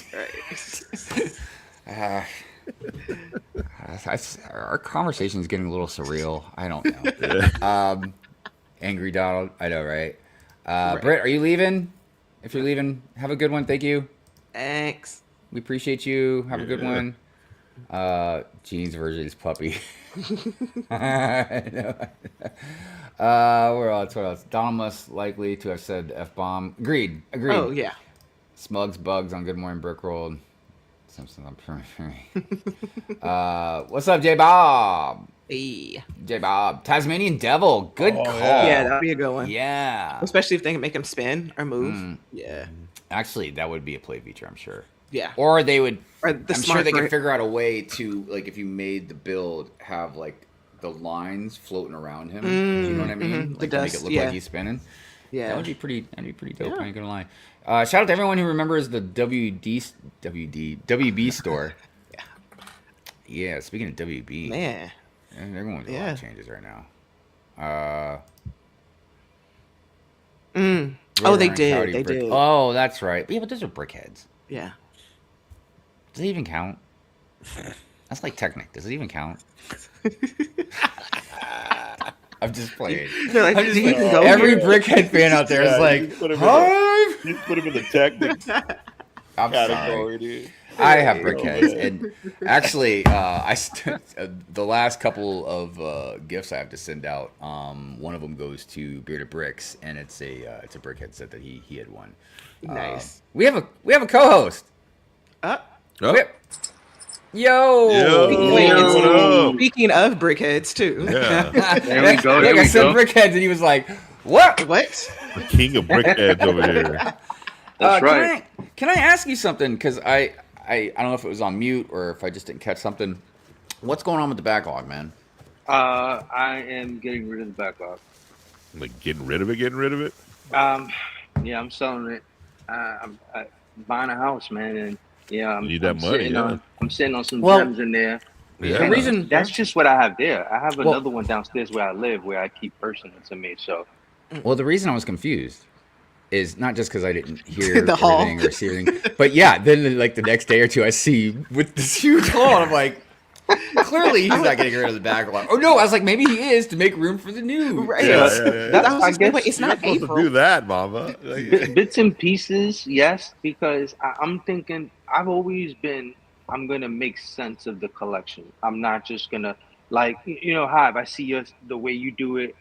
S1: Like, our conversation is getting a little surreal. I don't know. Angry Donald, I know, right? Britt, are you leaving? If you're leaving, have a good one. Thank you.
S3: Thanks.
S1: We appreciate you. Have a good
S2: Yeah.
S1: one. Gene's versus puppy. I know. Where else? What else? Donald must likely to have said F-bomb. Agreed.
S3: Oh yeah.
S1: Smugs bugs on Good Morning Brickroll. Simpsons on Pure. What's up, J Bob?
S3: Hey.
S1: J Bob. Tasmanian Devil. Good
S2: Oh,
S1: call.
S3: Yeah, that'd be a good one.
S1: Yeah.
S3: Especially if they can make him spin or move.
S1: Mm.
S3: Yeah.
S1: Actually, that would be a play feature, I'm sure.
S3: Yeah.
S1: Or they would.
S3: Or the
S1: I'm sure
S3: smart
S1: they could
S3: brick.
S1: figure out a way to, like, if you made the build have like the lines floating around him. You know what I mean?
S3: mhm.
S1: Like
S3: The
S1: to make it
S3: dust,
S1: look
S3: yeah.
S1: like he's spinning.
S3: Yeah.
S1: That would be pretty. That'd be pretty dope.
S3: Yeah.
S1: I ain't gonna lie. Shout out to everyone who remembers the WB store. Yeah. Speaking of WB,
S3: Man.
S1: they're going through a lot
S3: Yeah.
S1: of changes right now.
S3: Oh, they
S1: Roadrunner,
S3: did.
S1: Coyote,
S3: They
S1: Brick-
S3: did.
S1: Oh, that's right. Yeah, but those are brickheads.
S3: Yeah.
S1: Does it even count? That's like Technic. Does it even count? I'm just playing.
S3: They're like,
S1: I'm just
S3: "Do you
S1: playing.
S3: even go
S1: Every
S3: here?"
S1: brickhead fan out there is
S2: Yeah,
S1: like,
S2: you just put 'em in
S1: "Hive!"
S2: You put him in the technic
S1: I'm sorry.
S2: category, dude.
S1: I have
S2: Oh,
S1: brickheads,
S2: man.
S1: and actually, the last couple of gifts I have to send out. One of them goes to Bearded Bricks, and it's a brickhead set that he had won.
S3: Nice.
S1: We have a co-host.
S3: Oh.
S2: Oh,
S1: Whip. Yo.
S3: Wait,
S2: Yo,
S3: it's-
S2: what up?
S3: speaking of brickheads too.
S2: Yeah.
S4: There we go.
S1: Look,
S4: There
S1: I
S4: we
S1: said
S4: go.
S1: brickheads, and he was like, "What?"
S3: What?
S2: The king of brickheads over here.
S4: That's right.
S1: Can I ask you something? Because I don't know if it was on mute or if I just didn't catch something. What's going on with the backlog, man?
S4: I am getting rid of the backlog.
S2: Like getting rid of it.
S4: Yeah, I'm selling it. I'm buying a house, man, and yeah, I'm,
S2: You need that
S4: I'm
S2: money,
S4: sitting
S2: yeah.
S4: on. I'm sitting on some
S1: Well,
S4: gems in there.
S2: Yeah.
S1: The
S4: And
S1: reason
S4: that's just what I have there. I have
S1: Well-
S4: another one downstairs where I live, where I keep personal to me. So
S1: the reason I was confused is not just because I didn't hear
S3: The haul.
S1: everything or see everything, but yeah, then like the next day or two, I see you with this huge haul, and I'm like, Clearly, he's not getting rid of the backlog. Oh no, I was like, maybe he is to make room for the new.
S3: Right.
S2: Yeah,
S3: That-
S2: yeah, yeah.
S3: that was
S4: I
S3: just like,
S4: guess
S3: wait, it's
S2: You're
S3: not
S2: supposed
S3: April.
S2: to do that, Mama.
S4: Bits and pieces, yes, because I'm thinking I've always been. I'm gonna make sense of the collection. I'm not just gonna like Hive. I see the way you do it.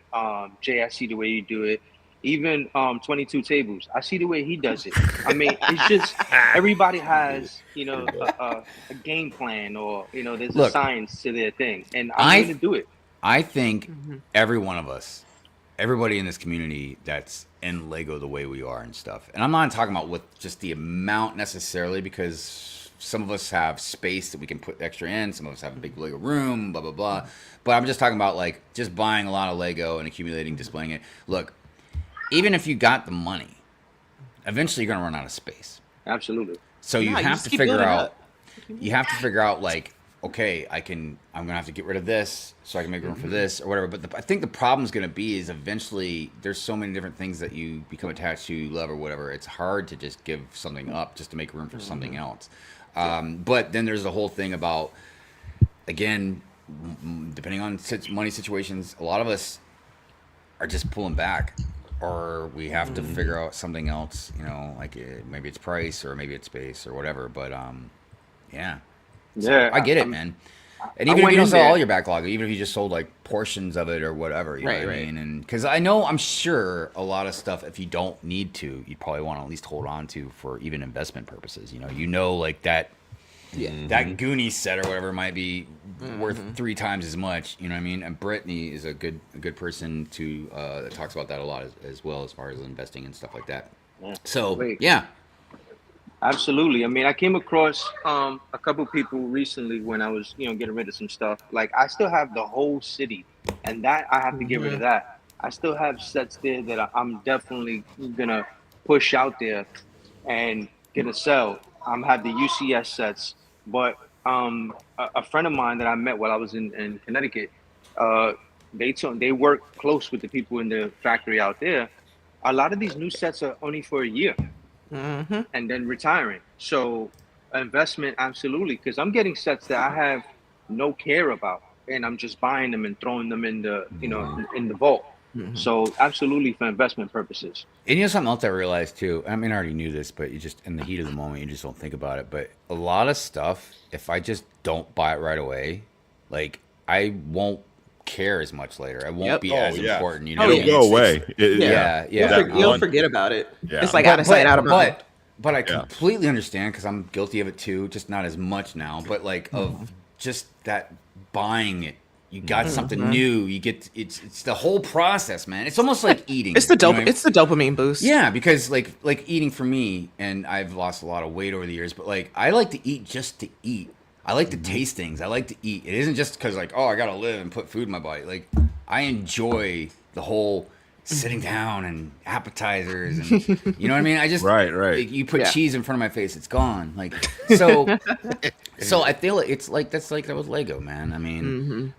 S4: Jay, I see the way you do it. Even 22 tables, I see the way he does it. I mean, it's just everybody has a game plan, or there's a
S1: Look,
S4: science to their thing, and I'm
S1: I
S4: going to do it.
S1: I think
S3: Mm-hmm.
S1: every one of us, everybody in this community that's in Lego the way we are and stuff. And I'm not talking about with just the amount necessarily, because some of us have space that we can put extra in. Some of us have a big Lego room, blah, blah, blah. But I'm just talking about like just buying a lot of Lego and accumulating, displaying it. Look, even if you got the money, eventually you're going to run out of space.
S4: Absolutely.
S1: So you
S3: Nah, you
S1: have
S3: just
S1: to
S3: keep
S1: figure
S3: building
S1: out,
S3: up.
S1: you have to figure out like, okay, I'm gonna have to get rid of this so I can make room for this or whatever. But I think the problem's gonna be is eventually there's so many different things that you become attached to, you love or whatever. It's hard to just give something up just to make room for something else. But then there's the whole thing about, again, depending on money situations, a lot of us are just pulling back, or we have to figure out something else. Like maybe it's price or maybe it's space or whatever. But yeah. So,
S4: Yeah,
S1: I get it,
S4: I'm-
S1: man. And
S4: I
S1: even if
S4: went
S1: you don't
S4: in
S1: sell
S4: there-
S1: all your backlog, even if you just sold like portions of it or whatever, you know
S3: Right,
S1: what I
S3: right.
S1: mean? And because I'm sure a lot of stuff, if you don't need to, you'd probably want to at least hold on to for even investment purposes. Like that that Goonies set or whatever might be worth 3 times as much. You know what I mean? And Brittany is a good person to that talks about that a lot as well, as far as investing and stuff like that.
S4: Yeah.
S1: So
S4: Wait.
S1: yeah,
S4: Absolutely. I mean, I came across a couple people recently when I was, getting rid of some stuff. Like, I still have the whole city, and that I have to get rid of that. I still have sets there that I'm definitely gonna push out there and gonna sell. Have the UCS sets, but a friend of mine that I met while I was in Connecticut, they work close with the people in the factory out there. A lot of these new sets are only for a year
S3: Mm-hmm.
S4: and then retiring. So investment, absolutely, because I'm getting sets that I have no care about, and I'm just buying them and throwing them in the in the vault. So absolutely for investment purposes.
S1: And something else I realized too. I mean, I already knew this, but you just in the heat of the moment, you just don't think about it. But a lot of stuff, if I just don't buy it right away, like I won't care as much later. I won't
S3: Yep.
S1: be
S2: Oh,
S1: as
S2: yeah.
S1: important.
S3: Oh,
S2: It'll
S3: yeah.
S2: go away.
S1: Yeah.
S2: That
S3: You'll
S2: one-
S3: forget about it.
S2: Yeah.
S3: It's like out of sight, out of mind.
S1: But I
S2: Yeah.
S1: completely understand, because I'm guilty of it too, just not as much now. But like of just that buying it, you got something new. You get it's the whole process, man. It's almost like eating.
S3: It's the
S1: you know what I mean?
S3: It's the dopamine boost.
S1: Yeah, because like eating for me, and I've lost a lot of weight over the years, but like I like to eat just to eat. I like to taste things. I like to eat. It isn't just because like, oh, I gotta live and put food in my body. Like I enjoy the whole sitting down and appetizers and you know what I mean? I just
S2: Right.
S1: like, you put
S3: Yeah.
S1: cheese in front of my face, it's gone. Like so I feel it's like that with Lego, man. I mean,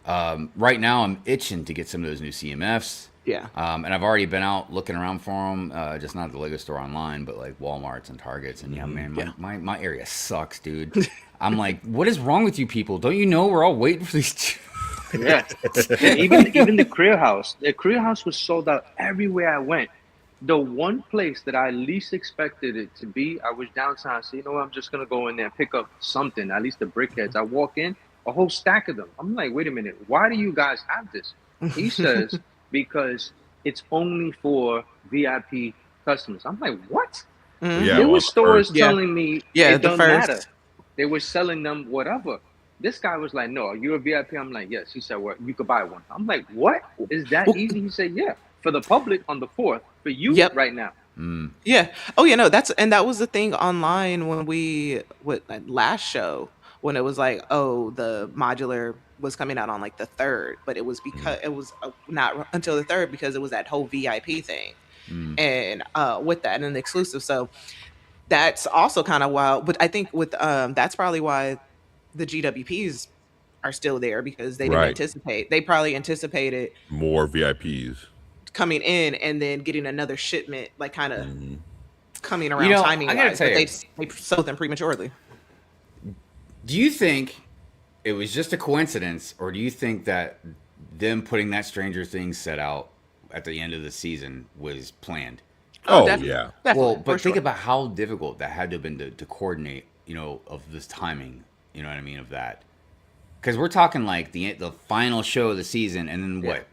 S1: right now I'm itching to get some of those new CMFs.
S3: Yeah.
S1: And I've already been out looking around for them, just not at the Lego store online, but like Walmarts and Targets. And yeah, man, my area sucks, dude. I'm like, what is wrong with you people? Don't you know we're all waiting for these?
S4: Yeah. And even the Career House. The Career House was sold out everywhere I went. The one place that I least expected it to be, I was downtown. So I'm just gonna go in there and pick up something, at least the brickheads. I walk in, a whole stack of them. I'm like, wait a minute, why do you guys have this? He says, because it's only for VIP customers. I'm like, what?
S3: Mhm.
S2: Yeah,
S4: There
S2: well,
S4: were stores
S3: first- Yeah.
S4: telling me
S3: Yeah,
S4: it
S3: the
S4: don't
S3: first.
S4: matter. They were selling them whatever. This guy was like, no, are you a VIP? I'm like, yes. He said, well, you could buy one. I'm like, what? Is that
S3: Well-
S4: easy? He said, yeah. For the public on the 4th. For you
S3: Yep.
S4: right now.
S3: Yeah. Oh, yeah. No, that was the thing online when like, last show, when it was like, oh, the modular was coming out on like the 3rd, but it was because it was not until the 3rd because it was that whole VIP thing. And with that and the exclusive. So that's also kind of wild. But I think with that's probably why the GWPs are still there, because they didn't
S2: Right.
S3: anticipate. They probably anticipated
S2: More VIPs.
S3: coming in and then getting another shipment, like kind of
S2: Mhm.
S3: coming around
S1: You know,
S3: timing
S1: I gotta
S3: wise,
S1: tell
S3: but
S1: you.
S3: they sold them prematurely.
S1: Do you think it was just a coincidence, or do you think that them putting that Stranger Things set out at the end of the season was planned?
S2: Oh,
S3: definitely.
S2: yeah.
S3: Definitely,
S1: Well,
S3: for
S1: but think
S3: sure.
S1: about how difficult that had to have been to coordinate, of this timing. You know what I mean, of that. Because we're talking like the final show of the season, and then
S3: Yeah.
S1: what?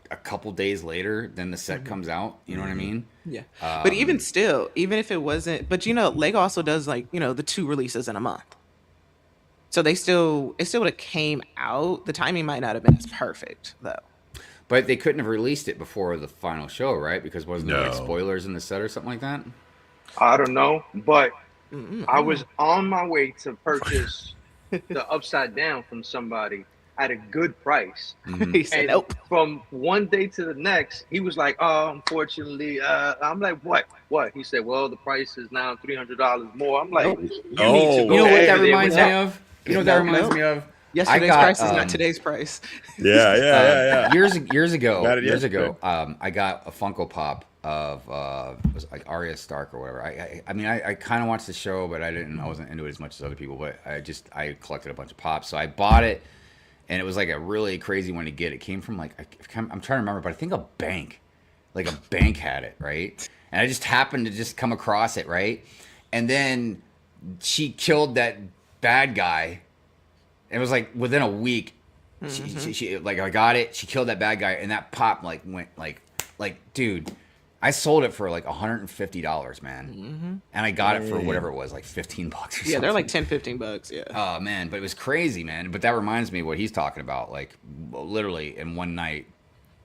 S1: A couple days later, then the set comes out. You know what I mean?
S3: Yeah. But even still, even if it wasn't, but Lego also does like, the 2 releases in a month. So it still would have came out. The timing might not have been as perfect though.
S1: But they couldn't have released it before the final show, right? Because wasn't there like
S2: No.
S1: spoilers in the set or something like that?
S4: I don't know, but I was on my way to purchase the Upside Down from somebody at a good price.
S3: He said,
S4: And
S3: nope.
S4: from one day to the next, he was like, "Oh, unfortunately," I'm like, "What? What?" He said, "Well, the price is now $300 more." I'm like,
S3: Nope.
S4: "You need to
S2: Oh.
S4: go
S1: You know what
S4: over
S1: that
S4: there with
S1: reminds me
S4: that."
S1: of? You know what that
S3: No,
S1: reminds
S3: no.
S1: me of?
S3: Yesterday's
S1: I got,
S3: price is not today's price.
S2: Yeah.
S1: Years ago,
S2: Got it
S1: years
S2: yesterday.
S1: ago, I got a Funko Pop of was it like Arya Stark or whatever. I mean, I kind of watched the show, but I wasn't into it as much as other people. But I collected a bunch of pops, so I bought it, and it was like a really crazy one to get. It came from like I'm trying to remember, but I think a bank, like a bank had it, right? And I just happened to just come across it, right? And then she killed that bad guy. It was like within a week. She like I got it. She killed that bad guy, and that pop like went like dude. I sold it for like $150, man, and I got it for whatever it was, like $15 or something.
S3: Yeah, they're like 10, $15. Yeah.
S1: Oh man, but it was crazy, man. But that reminds me of what he's talking about. Like literally in one night,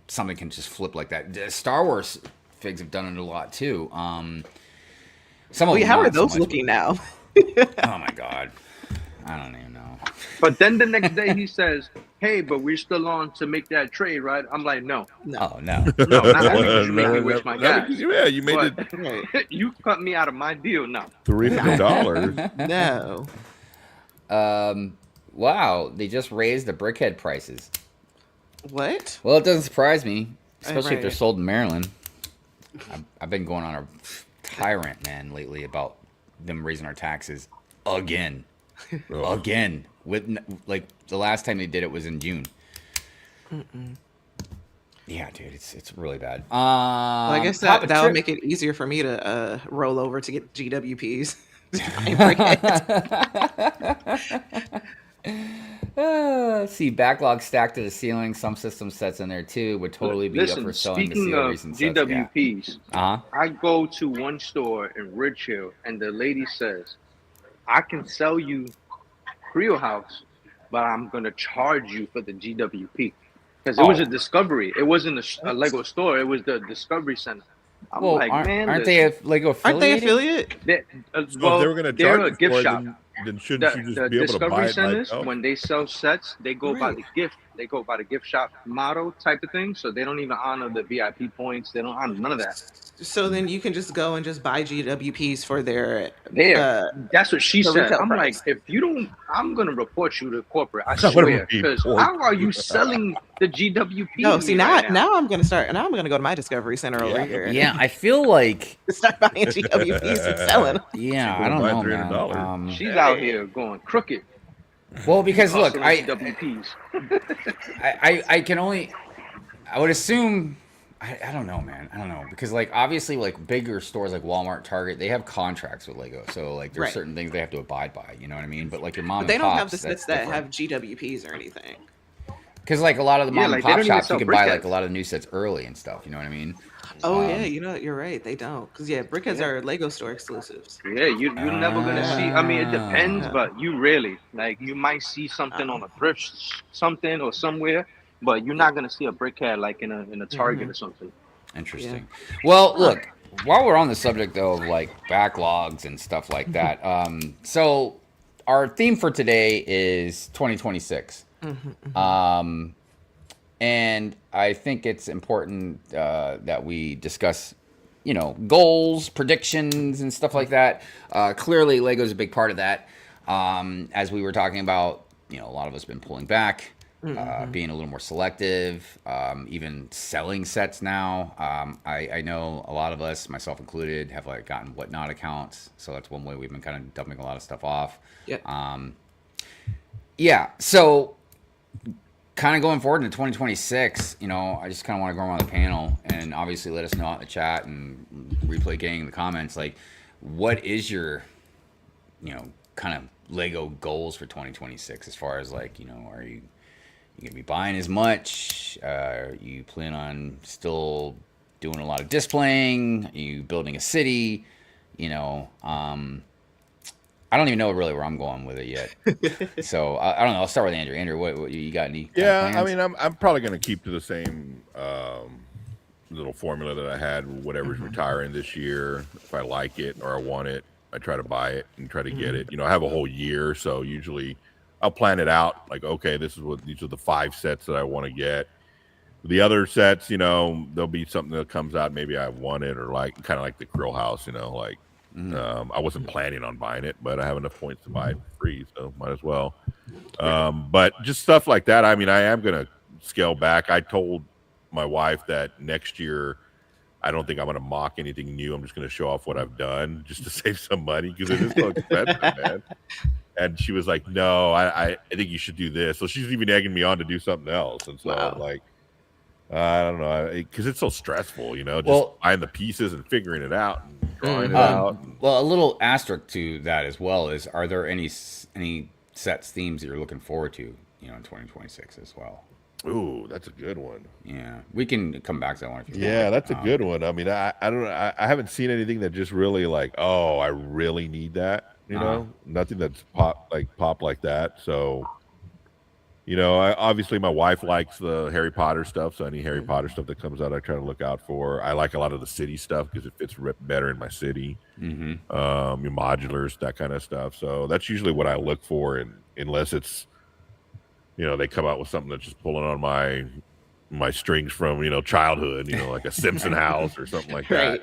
S1: something can just flip like that. The Star Wars figs have done it a lot too. Some of
S3: Well,
S1: them
S3: how are
S1: not so
S3: those
S1: much,
S3: looking now?
S1: but- Oh my god, I don't even know.
S4: But then the next day he says, "Hey, but we're still on to make that trade, right?" I'm like, "No,
S1: Oh no.
S4: no, not only did you make me waste my gas,
S2: Yeah, you made
S4: but
S2: it
S3: Right.
S4: you cut me out of my deal now."
S2: $300.
S3: No.
S1: Wow, they just raised the brickhead prices.
S3: What?
S1: Well, it doesn't surprise me, especially if they're
S3: Right.
S1: sold in Maryland. I've been going on a tyrant, man, lately about them raising our taxes again. Again. Like the last time they did it was in June. Yeah, dude, it's really bad.
S3: Well, I guess
S1: Papa
S3: that would
S1: Trip-
S3: make it easier for me to roll over to get GWPs. Giant briquettes.
S1: Let's see, backlog stacked to the ceiling. Some system sets in there too would totally be up
S4: Listen,
S1: for selling the
S4: speaking of
S1: recent sets. Yeah.
S4: GWPs,
S1: Uh-huh.
S4: I go to one store in Ridge Hill, and the lady says, "I can sell you Creo House, but I'm gonna charge you for the GWP because it was
S1: Oh.
S4: a Discovery. It wasn't a Lego store. It was the Discovery Center." I'm
S1: Well,
S4: like, man,
S1: aren't they a Lego
S3: Aren't they
S1: affiliate?
S3: affiliate?
S4: they,
S2: So if
S4: well,
S2: they were going to
S4: they're
S2: charge
S4: a
S2: you
S4: gift
S2: for it,
S4: shop.
S2: then shouldn't you
S4: The
S2: just be able to buy
S4: Discovery
S2: it by
S4: Centers,
S2: itself?
S4: when they sell sets, they go by
S3: Right.
S4: the gift. They go by the gift shop motto type of thing. So they don't even honor the VIP points. They don't honor none of that.
S3: So then you can just go and just buy GWPs for their
S4: There, that's what she
S3: the
S4: said.
S3: retail
S4: I'm
S3: price.
S4: like, if you don't, I'm gonna report you to corporate. I
S2: I'm gonna
S4: swear.
S2: report
S4: Because
S2: you.
S4: how are you selling the GWP?
S3: No, see
S4: right
S3: now I'm gonna start. Now I'm gonna go to my Discovery Center over
S2: Yeah.
S3: here.
S1: Yeah, I feel like.
S3: Start buying GWPs and selling them.
S1: Yeah,
S2: People
S1: I don't
S2: buy
S1: know,
S2: $300.
S1: man.
S4: She's out here going crooked.
S1: Well, because look,
S4: hustling GWPs.
S1: I can only, I would assume, I don't know, man. I don't know because like obviously like bigger stores like Walmart, Target, they have contracts with Lego, so like there's
S3: Right.
S1: certain things they have to abide by. You know what I mean? But like your mom
S3: But they
S1: and
S3: don't
S1: pops,
S3: have the sets that have GWPs or anything.
S1: because like a lot of the
S4: Yeah,
S1: mom
S4: like,
S1: and
S4: they
S1: pop
S4: don't even
S1: shops, you
S4: sell
S1: can buy like
S4: briquettes.
S1: a lot of new sets early and stuff. You know what I mean?
S3: Oh yeah, you're right. They don't because briquettes
S4: Yeah.
S3: are Lego store exclusives.
S4: Yeah, you're never gonna see. I mean, it depends,
S3: Ah.
S4: but you really like you might see something on a thrift something or somewhere, but you're not gonna see a brickhead like in a Target or something.
S1: Interesting. Well, look, while we're on the subject though of like backlogs and stuff like that, so our theme for today is 2026. And I think it's important that we discuss, goals, predictions, and stuff like that. Clearly, Lego's a big part of that. As we were talking about, a lot of us have been pulling back, being a little more selective, even selling sets now. I know a lot of us, myself included, have like gotten Whatnot accounts. So that's one way we've been kind of dumping a lot of stuff off.
S3: Yep.
S1: Yeah. So kind of going forward into 2026, I just kind of want to go around the panel and obviously let us know out in the chat and replay gang in the comments. Like, what is your, kind of Lego goals for 2026 as far as like, are you gonna be buying as much? You plan on still doing a lot of displaying? Are you building a city? I don't even know really where I'm going with it yet. So I don't know. I'll start with Andrew. Andrew, what you got? Any kind of
S2: Yeah, I
S1: plans?
S2: mean, I'm probably going to keep to the same little formula that I had. Whatever's retiring this year, if I like it or I want it, I try to buy it and try to get it. I have a whole year, so usually I'll plan it out. Like, okay, these are the 5 sets that I want to get. The other sets, there'll be something that comes out. Maybe I want it, or like kind of like the Krill House, like. I wasn't planning on buying it, but I have enough points to buy it for free, so might as well. But just stuff like that. I mean, I am going to scale back. I told my wife that next year, I don't think I'm going to mock anything new. I'm just going to show off what I've done just to save some money because it is so expensive, man. And she was like, no, I think you should do this. So she's even egging me on to do something else. And so I'm like, I don't know, because it's so stressful, just buying the pieces and figuring it out and drawing it out.
S1: Well, a little asterisk to that as well is: are there any sets themes that you're looking forward to, in 2026 as well?
S2: Ooh, that's a good one.
S1: Yeah, we can come back to that one if you
S2: Yeah,
S1: want.
S2: that's a good one. I mean, I don't know. I haven't seen anything that just really like, oh, I really need that. Nothing that's pop like that. So. Obviously my wife likes the Harry Potter stuff, so any Harry Potter stuff that comes out, I try to look out for. I like a lot of the city stuff because it fits better in my city. Your modulars, that kind of stuff. So that's usually what I look for, and unless it's, they come out with something that's just pulling on my strings from childhood, like a Simpson house or something like that.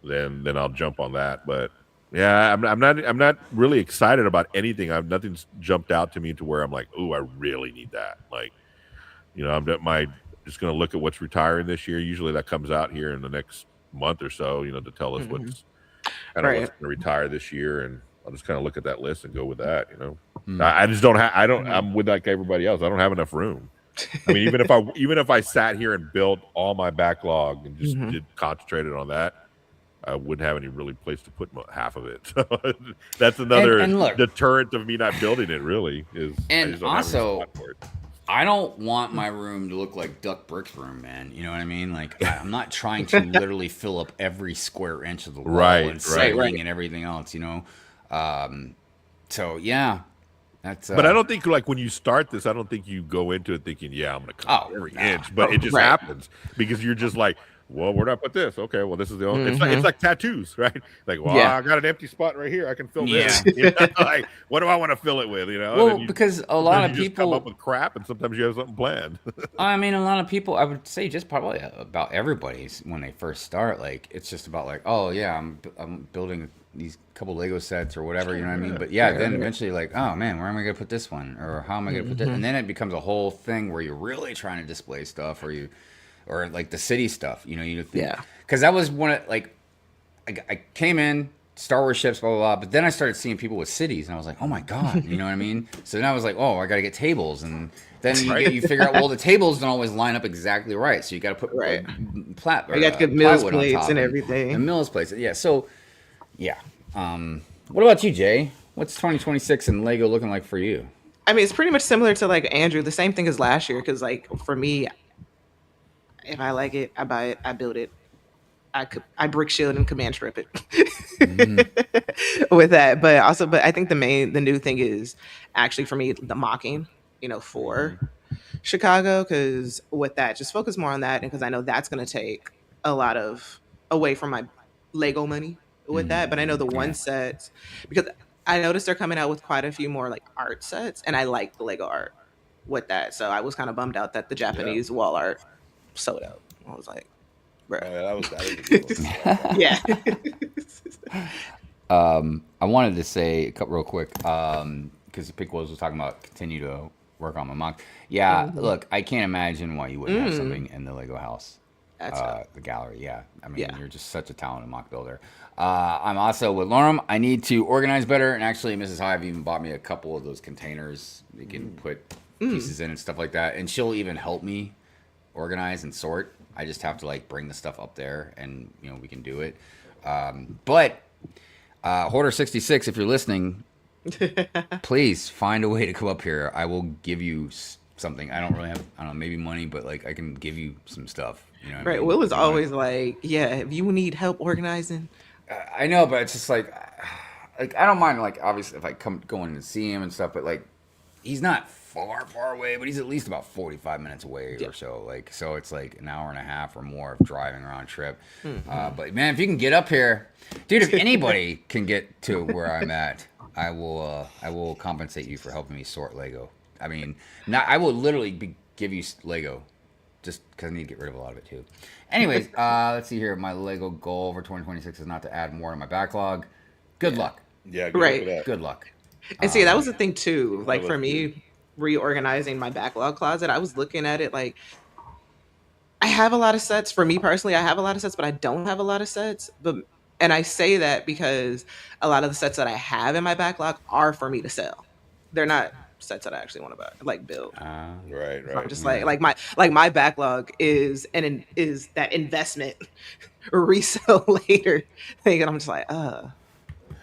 S2: Then I'll jump on that, but. Yeah, I'm not really excited about anything. Nothing's jumped out to me to where I'm like, oh, I really need that. Like, I'm just going to look at what's retiring this year. Usually that comes out here in the next month or so, to tell us what's going to retire this year, and I'll just kind of look at that list and go with that. I just don't have. I'm with like everybody else. I don't have enough room. I mean, even if I sat here and built all my backlog and just concentrated on that. I wouldn't have any really place to put half of it. So that's another deterrent of me not building it. Really is.
S1: And also, I don't want my room to look like Duck Brick's room, man. You know what I mean? Like, I'm not trying to literally fill up every square inch of the wall and siding and everything else. So yeah. That's,
S2: but I don't think like when you start this, I don't think you go into it thinking, I'm going to cut every inch, but it just happens because you're just like. Well, where do I put this? Okay, well, this is the only. It's like tattoos, right? Like, I got an empty spot right here. I can fill this. Like, what do I want to fill it with?
S1: Well, because a lot of people
S2: just come up with crap, and sometimes you have something planned.
S1: I mean, a lot of people. I would say just probably about everybody's when they first start. Like, it's just about like, oh yeah, I'm building these couple Lego sets or whatever. You know what I mean? But then eventually, like, oh man, where am I going to put this one? Or how am I going to put this? And then it becomes a whole thing where you're really trying to display stuff, or like the city stuff, because that was one of like, I came in Star Wars ships, blah blah blah, but then I started seeing people with cities, and I was like, oh my god, you know what I mean? So then I was like, oh, I got to get tables, and then you figure out, well, the tables don't always line up exactly right, so you got to put
S3: you got to get Mills plates and everything,
S1: and Mills plates, yeah. So yeah, what about you, Jay? What's 2026 and Lego looking like for you?
S3: I mean, it's pretty much similar to like Andrew, the same thing as last year, because like for me. If I like it, I buy it, I build it. I brick shield and command strip it with that. But I think the new thing is actually for me, the mocking, for Chicago. Cause with that, just focus more on that. And cause I know that's going to take a lot of away from my Lego money with that. But I know the one sets, because I noticed they're coming out with quite a few more like art sets. And I like the Lego art with that. So I was kind of bummed out that the Japanese wall art sold out. I was like, bro.
S2: That was a good one.
S3: Yeah.
S1: I wanted to say real quick, because Pick was talking about continue to work on my mock. Yeah, look, I can't imagine why you wouldn't have something in the Lego house.
S3: That's
S1: the gallery. Yeah, I mean, you're just such a talented mock builder. I'm also with Lorem. I need to organize better, and actually, Mrs. Hive even bought me a couple of those containers you can put pieces in and stuff like that. And she'll even help me organize and sort. I just have to like bring the stuff up there, and we can do it. But Hoarder 66, if you're listening, please find a way to come up here. I will give you something. I don't really have, I don't know, maybe money, but like I can give you some stuff. What I
S3: Right.
S1: mean?
S3: Will is always like, yeah, if you need help organizing.
S1: I know, but it's just like I don't mind, like, obviously if I go in and see him and stuff, but like he's not far away, but he's at least about 45 minutes away or so. Like, so it's like an hour and a half or more of driving around trip. But man, if you can get up here, dude, if anybody can get to where I'm at, I will compensate you for helping me sort Lego. I mean, I will literally give you Lego just because I need to get rid of a lot of it too. Anyways, let's see here. My Lego goal for 2026 is not to add more to my backlog. Good luck.
S2: Yeah,
S3: Right.
S1: Good luck.
S3: And see, that was the thing too. Like for me, reorganizing my backlog closet, I was looking at it like I have a lot of sets. For me personally, I have a lot of sets, but I don't have a lot of sets. And I say that because a lot of the sets that I have in my backlog are for me to sell. They're not sets that I actually want to buy, like build.
S2: Right.
S3: I'm just like my backlog is is that investment resell later thing, and I'm just like, what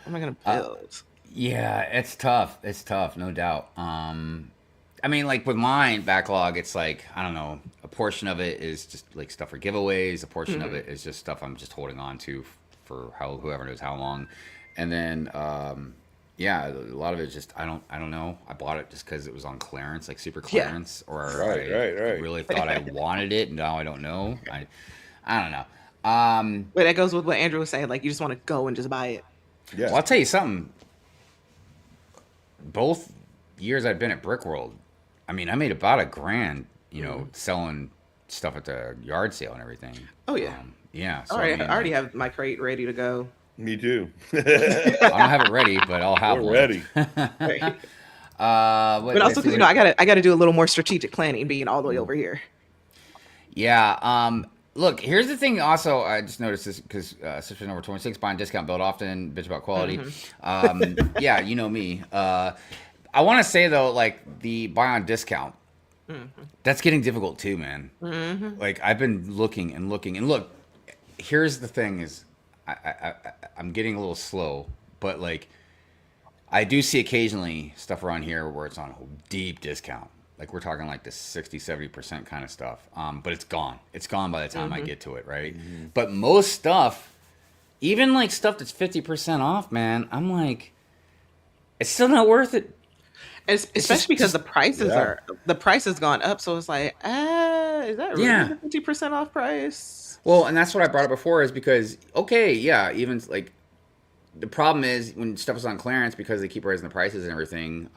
S3: am I gonna build?
S1: Yeah, it's tough. It's tough, no doubt. I mean, like with mine backlog, it's like, I don't know, a portion of it is just like stuff for giveaways. A portion of it is just stuff I'm just holding on to for whoever knows how long. And then, yeah, a lot of it is just, I don't know. I bought it just because it was on clearance, like super clearance, or
S2: Right.
S1: really thought I wanted it, and now I don't know. I don't know.
S3: But that goes with what Andrew was saying. Like, you just want to go and just buy it.
S2: Yeah.
S1: Well, I'll tell you something. Both years I've been at Brickworld, I mean, I made about $1,000, selling stuff at the yard sale and everything.
S3: Oh yeah.
S1: Yeah. So,
S3: I already have my crate ready to go.
S2: Me too.
S1: I don't have it ready, but I'll have
S2: We're
S1: one.
S2: ready.
S3: Right.
S1: But
S3: But also because I gotta do a little more strategic planning, being all the way over here.
S1: Yeah. Look, here's the thing. Also, I just noticed this because subscription number 26, buying discount, build often, bitch about quality. Yeah, you know me. I want to say though, like the buy on discount, that's getting difficult too, man. Like I've been looking and look. Here's the thing: is I'm getting a little slow, but like I do see occasionally stuff around here where it's on a deep discount. Like we're talking like the 60-70% kind of stuff. But it's gone. It's gone by the time I get to it, right? But most stuff, even like stuff that's 50% off, man, I'm like, it's still not worth it.
S3: Especially because the price has gone up. So it's like, is that really
S1: Yeah.
S3: 50% off price?
S1: Well, and that's what I brought up before is because, okay, yeah, even like the problem is when stuff is on clearance because they keep raising the prices and everything.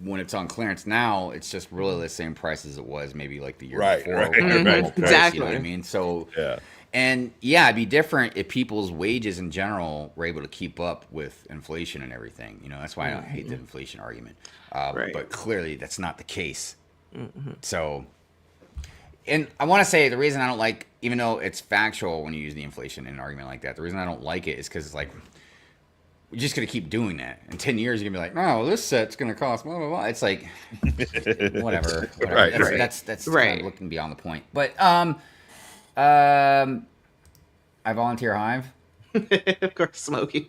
S1: When it's on clearance now, it's just really the same price as it was maybe like the year before.
S2: Right.
S1: when it was full price,
S3: Exactly.
S1: You know what I mean? So,
S2: Yeah.
S1: and yeah, it'd be different if people's wages in general were able to keep up with inflation and everything. That's why I don't hate the inflation argument.
S3: Right.
S1: But clearly that's not the case. So, and I want to say the reason I don't like, even though it's factual when you use the inflation in an argument like that, the reason I don't like it is because it's like, we're just going to keep doing that. In 10 years, you're going to be like, no, this set's going to cost blah, blah, blah. It's like, whatever.
S2: Right,
S1: That's kind
S3: Right.
S1: of looking beyond the point. But I volunteer Hive.
S3: Of course, Smokey.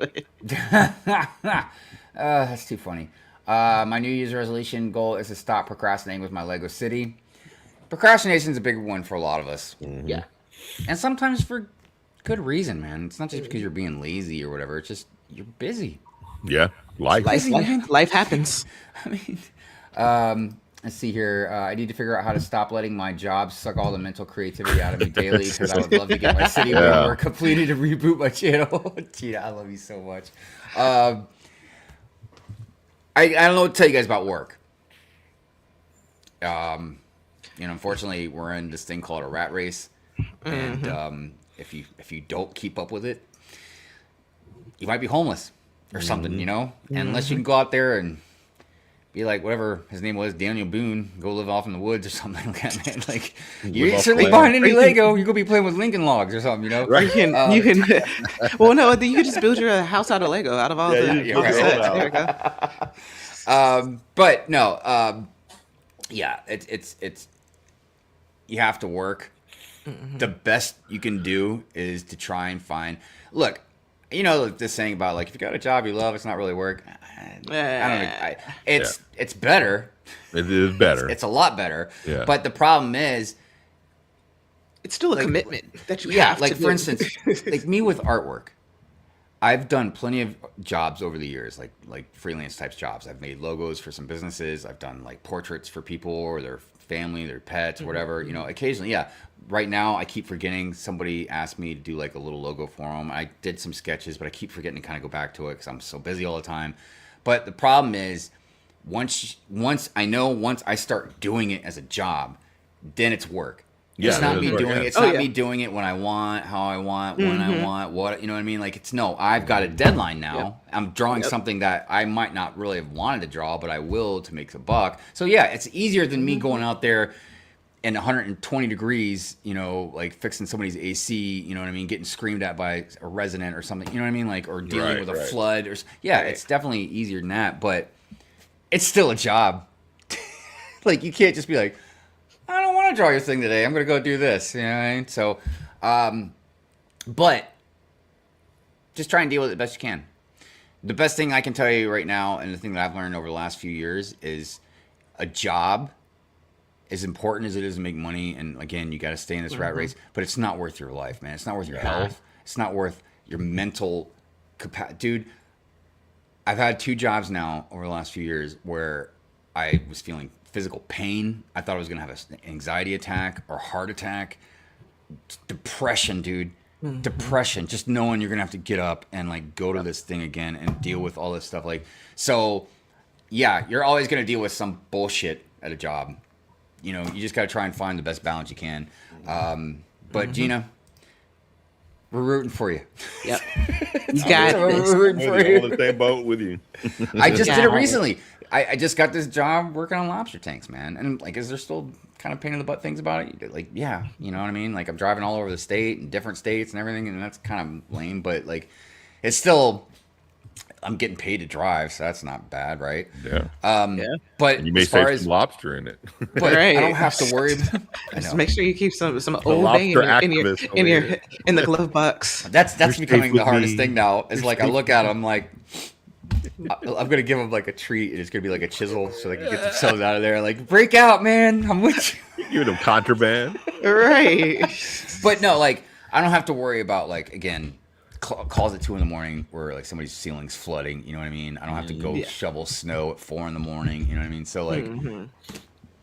S1: That's too funny. My New Year's resolution goal is to stop procrastinating with my Lego City. Procrastination is a big one for a lot of us.
S3: Yeah.
S1: And sometimes for good reason, man. It's not just because you're being lazy or whatever. It's just you're busy.
S2: Yeah. Life.
S3: Life happens.
S1: I mean, let's see here. I need to figure out how to stop letting my job suck all the mental creativity out of me daily because I would love to get my city work completed and reboot my channel. Gina, I love you so much. I don't know what to tell you guys about work. Unfortunately, we're in this thing called a rat race, and if you don't keep up with it, you might be homeless or something, unless you can go out there and be like whatever his name was, Daniel Boone, go live off in the woods or something like that, man. Like you
S2: Live
S1: ain't
S2: off
S1: certainly
S2: the
S1: buying
S2: land.
S1: any Lego. You could be playing with Lincoln Logs or something, you know?
S2: Right.
S3: You can. Well, no, you can just build your house out of Lego, out of all
S2: Yeah,
S3: the,
S2: you
S1: just
S3: all
S1: build
S3: the
S1: your own
S3: sets.
S2: house.
S3: There we go.
S1: But no, yeah, it's you have to work. The best you can do is to try and find. Look, you know this saying about like if you got a job you love, it's not really work. I don't know. It's better.
S2: It is better.
S1: It's a lot better.
S2: Yeah.
S1: But the problem is,
S3: It's still a commitment that you
S1: yeah,
S3: have
S1: like
S3: to
S1: for
S3: do.
S1: instance, like me with artwork. I've done plenty of jobs over the years, like freelance types jobs. I've made logos for some businesses. I've done like portraits for people or their family, their pets, whatever. You know, occasionally, yeah. Right now, I keep forgetting. Somebody asked me to do like a little logo for them. I did some sketches, but I keep forgetting to kind of go back to it because I'm so busy all the time. But the problem is, once I start doing it as a job, then it's work.
S2: Yeah,
S1: It's not
S2: it is
S1: me
S2: work,
S1: doing
S2: yeah.
S1: it. It's
S3: Oh,
S1: not
S3: yeah.
S1: me doing it when I want, how I want, when I want, what, you know what I mean? Like it's no, I've got a deadline now. I'm drawing something that I might not really have wanted to draw, but I will to make a buck. So yeah, it's easier than me going out there in 120 degrees, you know, like fixing somebody's AC, you know what I mean, getting screamed at by a resident or something, you know what I mean, like, or dealing
S2: Right,
S1: with a
S2: right.
S1: flood or yeah, it's definitely easier than that, but it's still a job. Like you can't just be like, I don't want to draw your thing today. I'm gonna go do this. You know what I mean? So, but just try and deal with it the best you can. The best thing I can tell you right now, and the thing that I've learned over the last few years, is a job, as important as it is to make money, and again, you got to stay in this rat race, but it's not worth your life, man. It's not worth your health. It's not worth your mental capacity. Dude, I've had 2 jobs now over the last few years where I was feeling physical pain. I thought I was going to have an anxiety attack or heart attack. Depression, dude. Depression. Just knowing you're going to have to get up and like go to this thing again and deal with all this stuff. Like, so yeah, you're always going to deal with some bullshit at a job. You know, you just got to try and find the best balance you can. But Gina, we're rooting for you.
S3: Yep. You got
S1: We're
S3: this.
S1: rooting for
S2: I'm
S1: you.
S2: on the same boat with you.
S1: I just did it
S3: Yeah.
S1: recently. I just got this job working on lobster tanks, man. And like, is there still kind of pain in the butt things about it? Like, yeah, you know what I mean? Like, I'm driving all over the state and different states and everything, and that's kind of lame. But like, it's still, I'm getting paid to drive, so that's not bad, right?
S2: Yeah.
S3: Yeah.
S1: But
S2: And you may
S1: as far
S2: save
S1: as,
S2: some lobster in it.
S1: but I
S3: Right.
S1: don't have to worry. I
S3: Just
S1: know.
S3: make sure you keep some old bay
S2: lobster
S3: in your
S2: activist
S3: in
S2: over
S3: your
S2: here.
S3: in the glove box.
S1: That's
S2: You're safe
S1: becoming the
S2: with
S1: hardest
S2: me.
S1: thing now. Is
S2: You're
S1: like I
S2: safe
S1: look at them like I'm gonna give them like a treat. And it's gonna be like a chisel so they can get themselves out of there. Like break out, man. I'm with you.
S2: Give them contraband.
S3: Right.
S1: But no, like I don't have to worry about like again calls at 2 a.m. where like somebody's ceiling's flooding. You know what I mean? I don't have to go
S3: Yeah.
S1: shovel snow at 4 a.m. You know what I mean? So like,
S3: Mm-hmm.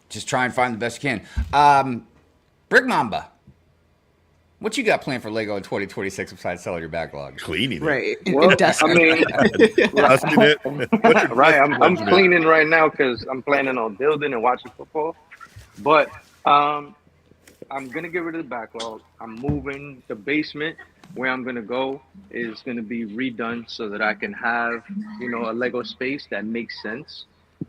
S1: just try and find the best you can. Brick Mamba, what you got planned for Lego in 2026 besides selling your backlog?
S2: Cleaning it.
S3: Right.
S4: Well,
S3: Dusting.
S4: I mean,
S2: Dusting it. What's your
S4: right.
S2: dusting
S4: I'm
S2: regimen?
S4: cleaning right now because I'm planning on building and watching football. But I'm gonna get rid of the backlog. I'm moving the basement. Where I'm gonna go is gonna be redone so that I can have, you know, a Lego space that makes sense.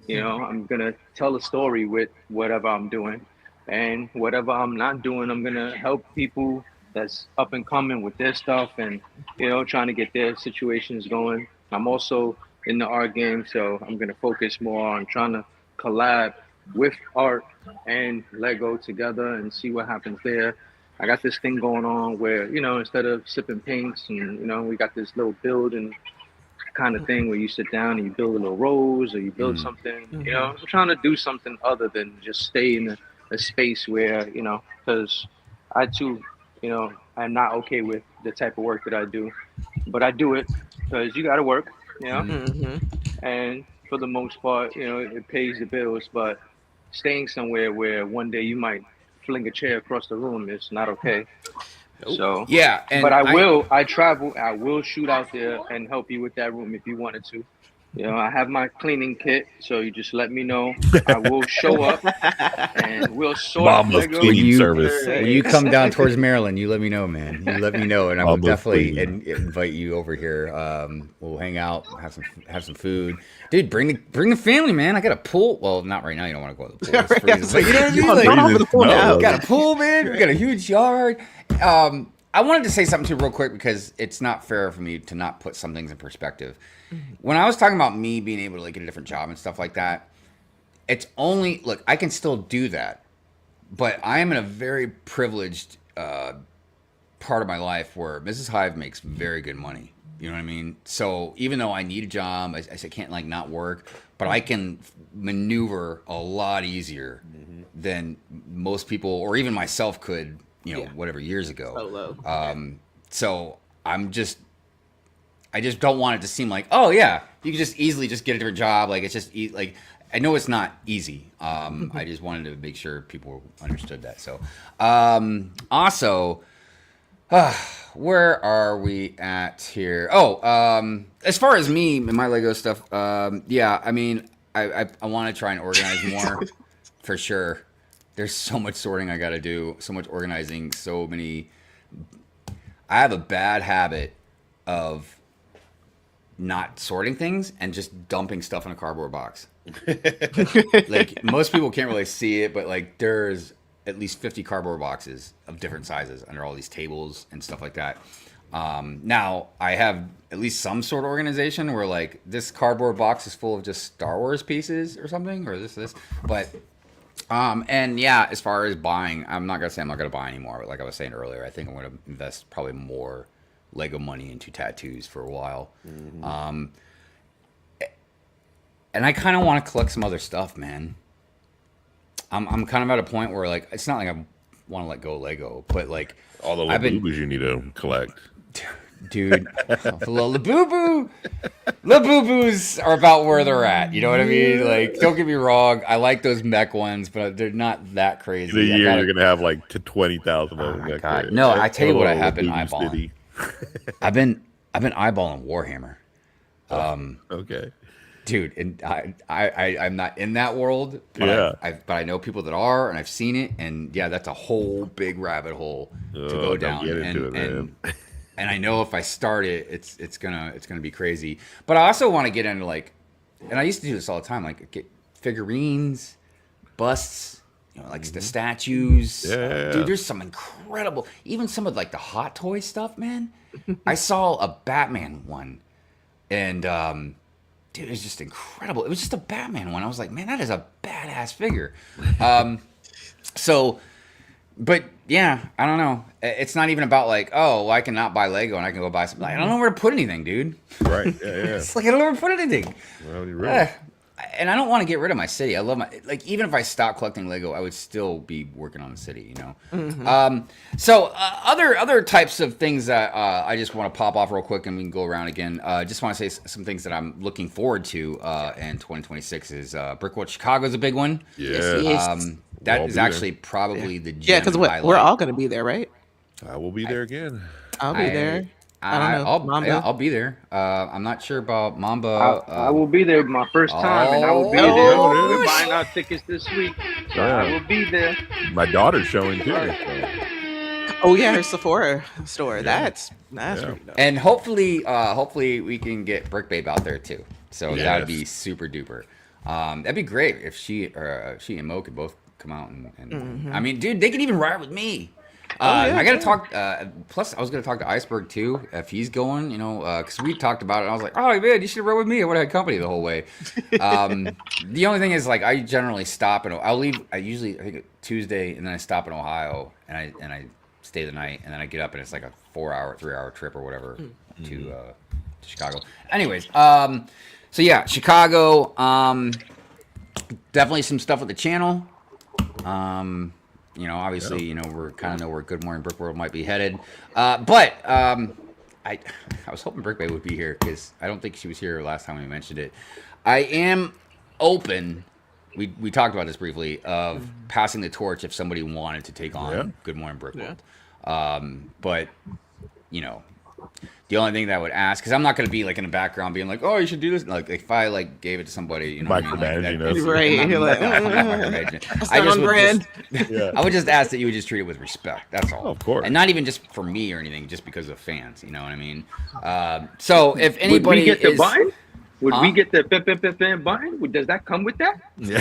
S4: You know, I'm gonna tell a story with whatever I'm doing, and whatever I'm not doing, I'm gonna help people that's up and coming with their stuff, and you know, trying to get their situations going. I'm also in the art game, so I'm gonna focus more on trying to collab with art and Lego together and see what happens there. I got this thing going on where, you know, instead of sipping paints and, you know, we got this little building kind of thing where you sit down and you build a little rose or you build something, you know, I'm trying to do something other than just stay in a space where, you know, because I too, you know, I'm not okay with the type of work that I do, but I do it because you got to work, you know,
S3: Mm-hmm.
S4: and for the most part, you know, it pays the bills, but staying somewhere where one day you might fling a chair across the room is not okay. So,
S1: Yeah, and
S4: but I will travel, I will shoot out there and help you with that room if you wanted to. You know, I have my cleaning kit, so you just let me know. I will show up and we'll sort
S2: Mama's
S4: Legos.
S2: cleaning
S1: you-
S2: service.
S1: When you come down towards Maryland, you let me know, man. You let me know, and I will
S2: Almost
S1: definitely
S2: clean.
S1: invite you over here. We'll hang out, have some food, dude. Bring the family, man. I got a pool. Well, not right now. You don't want to go to the pool. It's freezing. But you know what I mean?
S3: Don't
S1: Like,
S3: offer the pool
S2: No.
S3: now.
S1: we got a pool, man. We got a huge yard. I wanted to say something too real quick because it's not fair for me to not put some things in perspective. When I was talking about me being able to like get a different job and stuff like that, it's only look, I can still do that, but I am in a very privileged part of my life where Mrs. Hive makes very good money. You know what I mean? So even though I need a job, I can't like not work, but I can maneuver a lot easier than most people or even myself could, you know,
S3: Yeah.
S1: whatever years ago.
S3: Solo.
S1: So I just don't want it to seem like, oh yeah, you can just easily just get a different job. Like it's just like I know it's not easy. I just wanted to make sure people understood that. So also, where are we at here? Oh, as far as me and my Lego stuff, yeah, I mean, I want to try and organize more for sure. There's so much sorting I got to do, so much organizing, so many. I have a bad habit of not sorting things and just dumping stuff in a cardboard box. Like most people can't really see it, but like there's at least 50 cardboard boxes of different sizes under all these tables and stuff like that. Now I have at least some sort of organization where like this cardboard box is full of just Star Wars pieces or something, or this, but and yeah, as far as buying, I'm not gonna say I'm not gonna buy anymore, but like I was saying earlier, I think I'm gonna invest probably more Lego money into tattoos for a while. And I kind of want to collect some other stuff, man. I'm kind of at a point where like it's not like I want to let go of Lego, but like
S2: All the
S1: I've been-
S2: Labubus you need to collect.
S1: dude, Labubu are about where they're at. You know what I mean? Like, don't get me wrong, I like those mech ones, but they're not that crazy.
S2: In a
S1: I
S2: year,
S1: gotta-
S2: you're gonna have like to 20,000 of
S1: Oh
S2: them.
S1: my
S2: back
S1: God.
S2: there.
S1: No, I tell you what I have been
S2: Labubu
S1: eyeballing.
S2: City.
S1: I've been eyeballing Warhammer.
S2: Okay.
S1: Dude, and I'm not in that world, but
S2: Yeah.
S1: but I know people that are, and I've seen it, and yeah, that's a whole big rabbit hole to go
S2: don't
S1: down.
S2: get into
S1: and,
S2: it,
S1: and
S2: man.
S1: and I know if I start it, it's gonna be crazy. But I also want to get into like, and I used to do this all the time, like get figurines, busts, you know, like the statues.
S2: Yeah.
S1: Dude, there's some incredible, even some of like the Hot Toy stuff, man. I saw a Batman one, and dude, it was just incredible. It was just a Batman one. I was like, man, that is a badass figure. So, but yeah, I don't know. It's not even about like, oh, well, I can not buy Lego and I can go buy something. Like, I don't know where to put anything, dude.
S2: Right. Yeah. Yeah.
S1: It's like I don't know where to put anything.
S2: Well, you're
S1: Eh,
S2: right.
S1: and I don't want to get rid of my city. I love my like. Even if I stopped collecting Lego, I would still be working on the city. You know. So other types of things that I just want to pop off real quick, and we can go around again. Just want to say some things that I'm looking forward to in 2026 is Brickworld Chicago is a big one.
S2: Yeah.
S3: Yes.
S1: That
S2: We'll
S1: is
S2: be there.
S1: actually probably the
S3: Yeah,
S1: gem
S3: because
S1: highlight.
S3: we're all gonna be there, right?
S2: I will be there again.
S3: I'll be there. I don't know.
S1: I'll,
S3: Mamba.
S1: yeah, I'll be there. I'm not sure about Mamba.
S4: I will be there my first time, and I will be
S1: Oh,
S4: there.
S2: yeah.
S4: We're buying our tickets this week, so
S2: Yeah.
S4: I will be there.
S2: My daughter's showing too. so.
S3: Oh yeah, her Sephora store. That's
S2: Yeah.
S3: pretty dope.
S1: And hopefully we can get Brick Babe out there too. So that would be
S2: Yes.
S1: super duper. That'd be great if she and Mo could both come out and I mean, dude, they could even ride with me.
S3: yeah,
S1: I gotta
S3: yeah.
S1: talk. Plus, I was gonna talk to Iceberg too if he's going. You know, because we talked about it. And I was like, oh man, you should have rode with me. I would have had company the whole way. The only thing is, like, I generally stop and I'll leave. I think Tuesday, and then I stop in Ohio, and I stay the night, and then I get up, and it's like a 3-hour trip or whatever to Chicago. Anyways, so yeah, Chicago. Definitely some stuff with the channel. You know, obviously, you know, we're kind of know where Good Morning Brick World might be headed. But I was hoping Brick Bay would be here because I don't think she was here last time we mentioned it. I am open. We talked about this briefly of passing the torch if somebody wanted to take on
S2: Yeah.
S1: Good Morning Brick
S3: Yeah.
S1: World. But you know, The only thing that I would ask, because I'm not going to be like in the background being like, oh, you should do this. Like if I like gave it to somebody, you know, what I mean?
S2: Micromanaging
S1: Like,
S2: us.
S3: Right. You're like,
S1: I'm not micromanaging.
S3: That's
S1: I
S3: not
S1: just
S3: on
S1: would
S3: brand.
S2: Yeah.
S1: I would just ask that you would just treat it with respect. That's all.
S2: Of course.
S1: And not even just for me or anything, just because of fans. You know what I mean? So if
S4: Would
S1: anybody
S4: we get the
S1: is,
S4: button? Would
S1: Huh?
S4: we get the fan button? Does that come with that?
S2: Yeah.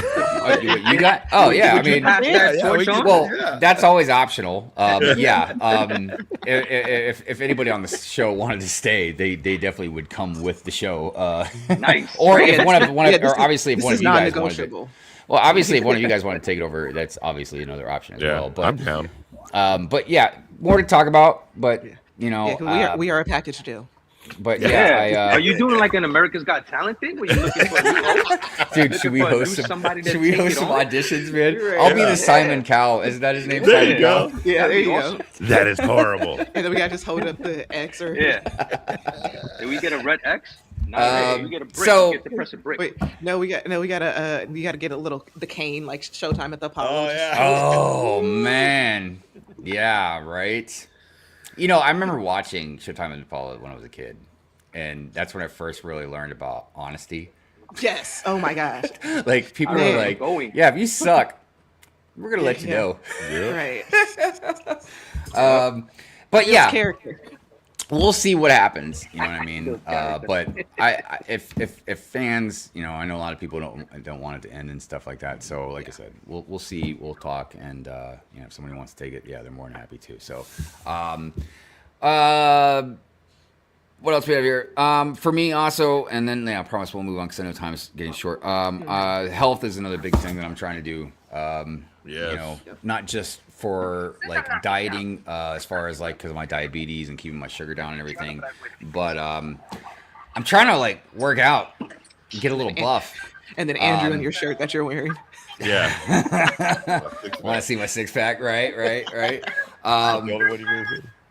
S1: you got? Oh yeah, I
S4: Would you
S1: mean.
S4: pass that
S2: yeah,
S4: torch
S2: we
S4: on?
S2: could-
S1: Well,
S2: Yeah.
S1: that's always optional. Yeah. If anybody on the show wanted to stay, they definitely would come with the show.
S4: Nice.
S1: Or if
S3: Yeah,
S1: one
S3: yeah,
S1: of, or obviously if
S3: this
S1: one
S3: is
S1: of you guys wanted to.
S3: non-negotiable.
S1: Well, obviously if one of you guys want to take it over, that's obviously another option as
S2: Yeah,
S1: well.
S2: I'm
S1: But
S2: down.
S1: but yeah, more to talk about. But you know,
S3: Yeah, 'cause we are a package deal.
S1: but
S4: Yeah.
S1: yeah,
S4: Are you doing like an America's Got Talent thing where you're looking for a new host?
S1: dude,
S4: looking
S1: should we
S4: for a
S1: host
S4: new
S1: some?
S4: somebody to
S1: Should we
S4: take
S1: host
S4: it
S1: some
S4: on?
S1: auditions, man?
S3: Right.
S1: I'll be
S2: Yeah.
S1: the Simon Cowell. Isn't that his name?
S2: There
S1: Simon
S2: you go.
S1: Cowell?
S3: Yeah, there you
S4: That'd
S3: go.
S4: be
S2: That is horrible.
S3: And then we gotta just hold up the X or
S4: Yeah. Did we get a red X? No, we get a brick.
S1: so-
S4: You get to press a brick.
S3: wait. We gotta get a little the cane like Showtime at the Apollo.
S2: Oh, yeah.
S1: Oh man, yeah, right. You know, I remember watching Showtime at Apollo when I was a kid, and that's when I first really learned about honesty.
S3: Yes. Oh my gosh.
S1: Like people
S4: I
S1: were
S3: remember
S1: like,
S4: going.
S1: "Yeah, if you suck, we're gonna let you
S3: Yeah.
S1: know."
S2: Yeah.
S3: Right.
S1: But yeah,
S3: Character.
S1: we'll see what happens. You know what I mean?
S4: Good character.
S1: But if fans, you know, I know a lot of people don't want it to end and stuff like that. So like I said, we'll see, we'll talk, and you know, if somebody wants to take it, yeah, they're more than happy to. So, what else we have here? For me also, and then yeah, I promise we'll move on because I know time is getting short. Health is another big thing that I'm trying to do. You
S2: Yes.
S1: know, not just for like dieting, as far as like because of my diabetes and keeping my sugar down and everything, but I'm trying to like work out, get a little buff.
S3: And then Andrew in
S1: Um,
S3: your shirt that you're wearing.
S2: Yeah.
S1: Want to see my six pack, right?
S2: What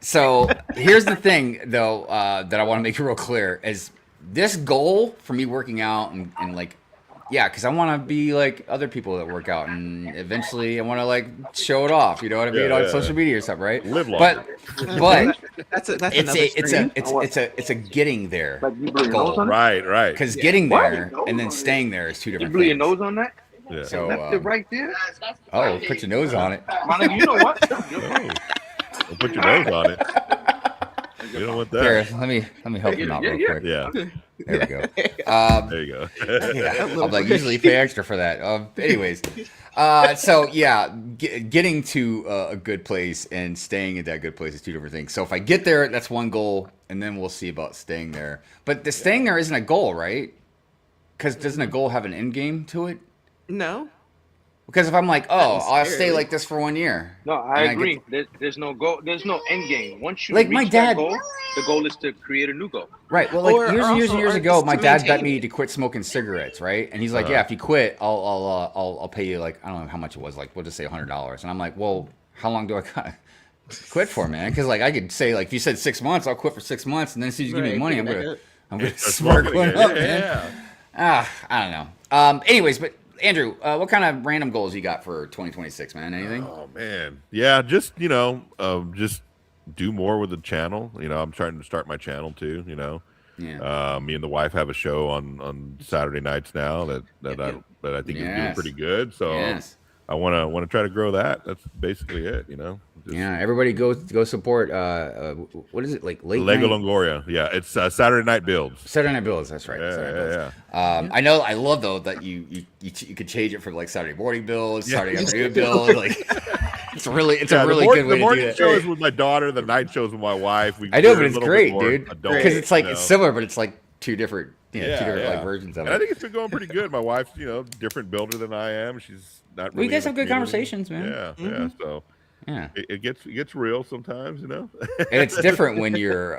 S1: So here's the thing, though, that I want to make real clear is this goal for me working out and like, yeah, because I want to be like other people that work out, and eventually I want to like show it off. You know what I mean
S2: Yeah,
S1: on
S2: yeah,
S1: social media or something, right?
S2: Live
S1: But
S3: That's
S1: it's
S3: another stream.
S1: a getting there
S4: Like you blew your
S1: goal.
S4: nose on it?
S2: Right.
S1: because
S3: Yeah.
S1: getting
S4: What?
S1: there and then staying there is two
S4: You
S1: different
S4: blew your
S1: things.
S4: nose on that?
S2: Yeah.
S1: So
S4: Left it right there?
S1: oh, put your nose on it.
S4: Monica, you know what?
S2: Don't put your nose on it. You don't want
S1: Here,
S2: that.
S1: let me help him out real quick.
S2: Yeah.
S1: There we go.
S2: There you go.
S1: Yeah, I'm like usually pay extra for that. Anyways, so yeah, getting to a good place and staying at that good place is two different things. So if I get there, that's one goal, and then we'll see about staying there. But the staying there isn't a goal, right? Because doesn't a goal have an end game to it?
S3: No.
S1: Because if I'm like, oh,
S3: was
S1: I'll stay
S3: scary.
S1: like this for 1 year.
S4: No, I
S1: and
S4: agree.
S1: get
S4: There's no goal. There's no end game. Once you
S1: Like,
S4: reach
S1: my
S4: that
S1: dad-
S4: goal, the goal is to create a new goal.
S1: Right. Well, like
S3: Or
S1: years
S3: also- or
S1: ago,
S3: just
S1: my
S3: to
S1: dad bet
S3: maintain
S1: me
S3: it.
S1: to quit smoking cigarettes. Right. And he's like,
S2: Uh-huh.
S1: yeah, if you quit, I'll pay you like I don't know how much it was. Like we'll just say $100. And I'm like, well, how long do I gotta quit for, man? Because like I could say like if you said 6 months, I'll quit for 6 months, and then as soon as you give me
S3: Right,
S1: money,
S3: pick
S1: I'm
S3: it
S1: gonna
S3: back
S1: I'm gonna
S2: Start
S1: spark
S2: smoking
S1: one
S2: again.
S1: up, man. I don't know. Anyways, but Andrew, what kind of random goals you got for 2026, man? Anything?
S2: Oh man, yeah. Just just do more with the channel. You know, I'm trying to start my channel too. You know,
S1: Yeah.
S2: me and the wife have a show on Saturday nights now that I think is doing
S1: Yes.
S2: pretty good. So
S1: Yes.
S2: I want to try to grow that. That's basically it. You know. Just
S1: Yeah. Everybody go support. What is it like? Late
S2: Lego
S1: night?
S2: Longoria. Yeah, it's Saturday Night Builds.
S1: Saturday Night Builds. That's right.
S2: Yeah,
S1: Saturday Night
S2: yeah,
S1: Builds. I know. I love though that you could change it from like Saturday morning builds,
S2: Yeah.
S1: Saturday afternoon builds. Like it's a really
S2: Yeah,
S1: really
S2: the
S1: good way to do
S2: morning
S1: that.
S2: show is with my daughter. The night show is with my wife.
S1: I know,
S2: we're
S1: but
S2: a
S1: it's
S2: little bit
S1: great,
S2: more
S1: dude.
S2: adult,
S1: Because it's like
S2: you
S1: it's
S2: know.
S1: similar, but it's like two different, two different like versions of
S2: And I
S1: it.
S2: think it's been going pretty good. My wife's, different builder than I am. She's not.
S1: Well, you
S2: really
S1: guys
S2: in
S1: have
S2: the
S1: good
S2: community.
S1: conversations, man.
S2: Yeah,
S3: Mhm.
S2: yeah. So
S1: Yeah,
S2: it gets real sometimes, you know.
S1: and it's different when you're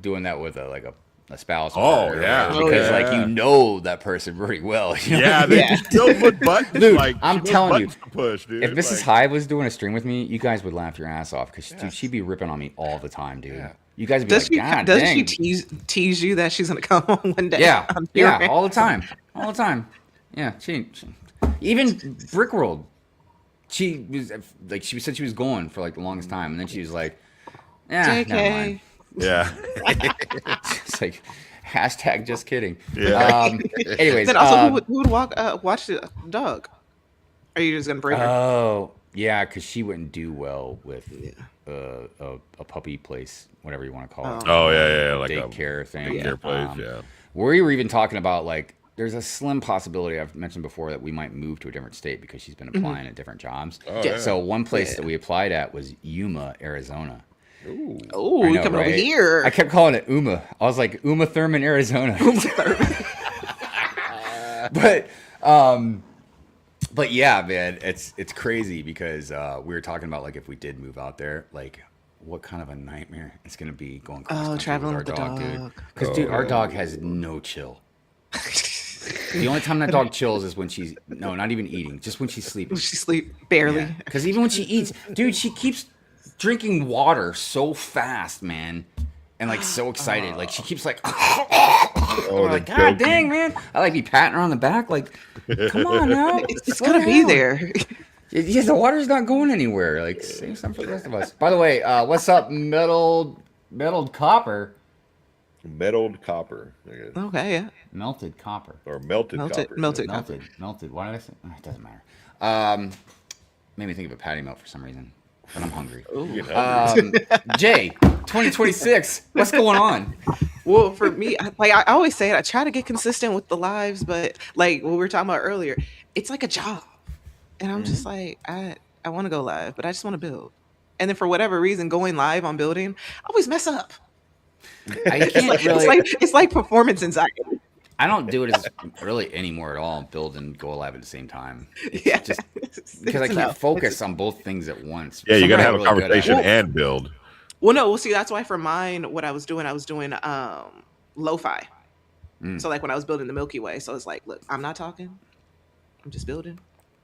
S1: doing that with a spouse. Or
S2: Oh,
S1: whatever,
S2: yeah.
S1: right?
S3: Oh,
S1: because
S2: yeah.
S1: like you know that person pretty well. You know what I
S2: Yeah,
S1: mean?
S2: they
S3: Yeah.
S2: still put buttons.
S1: Dude,
S2: like
S1: I'm
S2: she knows
S1: telling you,
S2: buttons to push, dude.
S1: If Mrs.
S2: Like,
S1: Hyde was doing a stream with me, you guys would laugh your ass off because
S2: Yeah.
S1: she'd be ripping on me all the time, dude.
S2: Yeah.
S1: You guys would be
S3: Does
S1: like,
S3: she
S1: God
S3: does
S1: dang.
S3: she tease you that she's gonna come home one day?
S1: Yeah,
S3: on your
S1: yeah,
S3: end?
S1: all the time, all the time. Yeah, she even Brickworld. She was like she said she was going for like the longest time, and then she was like, "Yeah, never mind."
S3: JK.
S2: Yeah.
S1: It's like hashtag just kidding.
S2: Yeah.
S1: Anyways,
S3: Then also, who would watch the dog? Are you just gonna bring her?
S1: oh yeah, because she wouldn't do well with
S3: Yeah.
S1: a puppy place, whatever you want to call it.
S2: Oh yeah, like a
S1: Daycare thing.
S2: daycare place. Yeah.
S1: We were even talking about like there's a slim possibility I've mentioned before that we might move to a different state because she's been applying at different jobs.
S2: Oh, yeah.
S1: So one place
S3: Yeah.
S1: that we applied at was Yuma, Arizona.
S2: Ooh.
S3: Oh,
S1: I
S3: you
S1: know,
S3: coming over
S1: right?
S3: here?
S1: I kept calling it Uma. I was like Uma Thurman, Arizona. But yeah, man, it's crazy because we were talking about like if we did move out there, like what kind of a nightmare it's gonna be going cross country
S3: traveling
S1: with our
S3: with the
S1: dog, dude.
S3: dog.
S1: Because dude, our dog has no chill. The only time that dog chills is when she's not even eating, just when she's sleeping.
S3: She sleep barely.
S1: Because even when she eats, dude, she keeps drinking water so fast, man, and like so excited. Like she keeps like, I'm like, God dang, man. I like be patting her on the back, like, come on now,
S3: It's
S1: slow
S3: gonna be
S1: down.
S3: there.
S1: Yeah, the water's not going anywhere. Like, save some for the rest of us. By the way, what's up, metalled copper?
S2: Metalled copper, I guess.
S3: Okay, yeah.
S1: Melted copper.
S2: Or melted
S3: Melted-
S2: copper.
S3: melted.
S1: Melted. Why did I say? It doesn't matter. Made me think of a patty melt for some reason, but I'm hungry.
S2: You know,
S1: Jay, 2026. What's going on?
S3: Well, for me, I always say it. I try to get consistent with the lives, but like what we were talking about earlier, it's like a job, and I'm just like, I want to go live, but I just want to build. And then for whatever reason, going live on building, I always mess up.
S1: I can't really.
S3: It's like performance anxiety.
S1: I don't do it as really anymore at all. Build and go live at the same time.
S3: Yeah,
S1: Just because I can't focus on both things at once.
S2: yeah, you got to
S1: Something
S2: have
S1: I'm
S2: a
S1: really good at.
S2: conversation and build.
S3: Well, no, well, see, that's why for mine, what I was doing lo-fi. So like when I was building the Milky Way, so it's like, look, I'm not talking, I'm just building.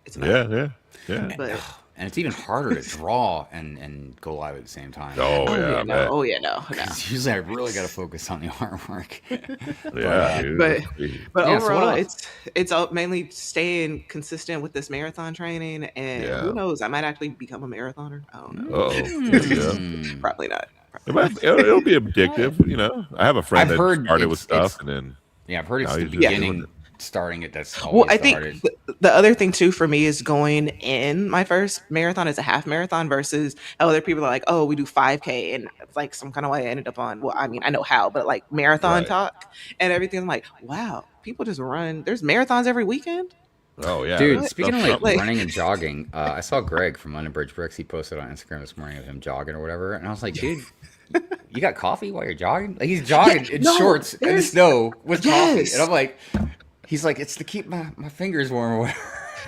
S3: It's
S2: Yeah.
S3: But
S1: And it's even harder to draw and go live at the same time.
S2: Oh yeah, I bet.
S3: no.
S1: 'Cause usually I really got to focus on the artwork.
S2: Yeah, dude,
S3: But-
S2: that's crazy.
S3: But
S1: Yeah, so what
S3: overall,
S1: else?
S3: it's mainly staying consistent with this marathon training, and
S2: Yeah.
S3: who knows, I might actually become a marathoner. I don't know.
S2: Uh-oh.
S3: Probably not.
S2: It'll be addictive, you know. I have a friend
S1: I've
S2: that
S1: heard
S2: started with
S1: it's-
S2: stuff, and then
S1: Yeah, I've heard it's
S2: No,
S1: the
S2: he's just doing
S1: beginning,
S2: it.
S1: starting it. That's
S3: Well,
S1: always
S3: I
S1: the
S3: think
S1: hardest.
S3: the other thing too for me is going in my first marathon as a half marathon versus other people are like, oh, we do 5K, and it's like some kind of way I ended up on. Well, I mean, I know how, but like marathon
S2: Right.
S3: talk and everything. I'm like, wow, people just run. There's marathons every weekend.
S2: oh yeah,
S1: Dude,
S2: that's
S1: speaking of
S2: something.
S1: like running and jogging, I saw Greg from London Bridge Bricks. He posted on Instagram this morning of him jogging or whatever, and I was like, dude, you got coffee while you're jogging? Like he's jogging in
S3: no,
S1: shorts in the
S3: there's-
S1: snow with coffee,
S3: Yes.
S1: and I'm like, he's like, it's to keep my fingers warm or whatever.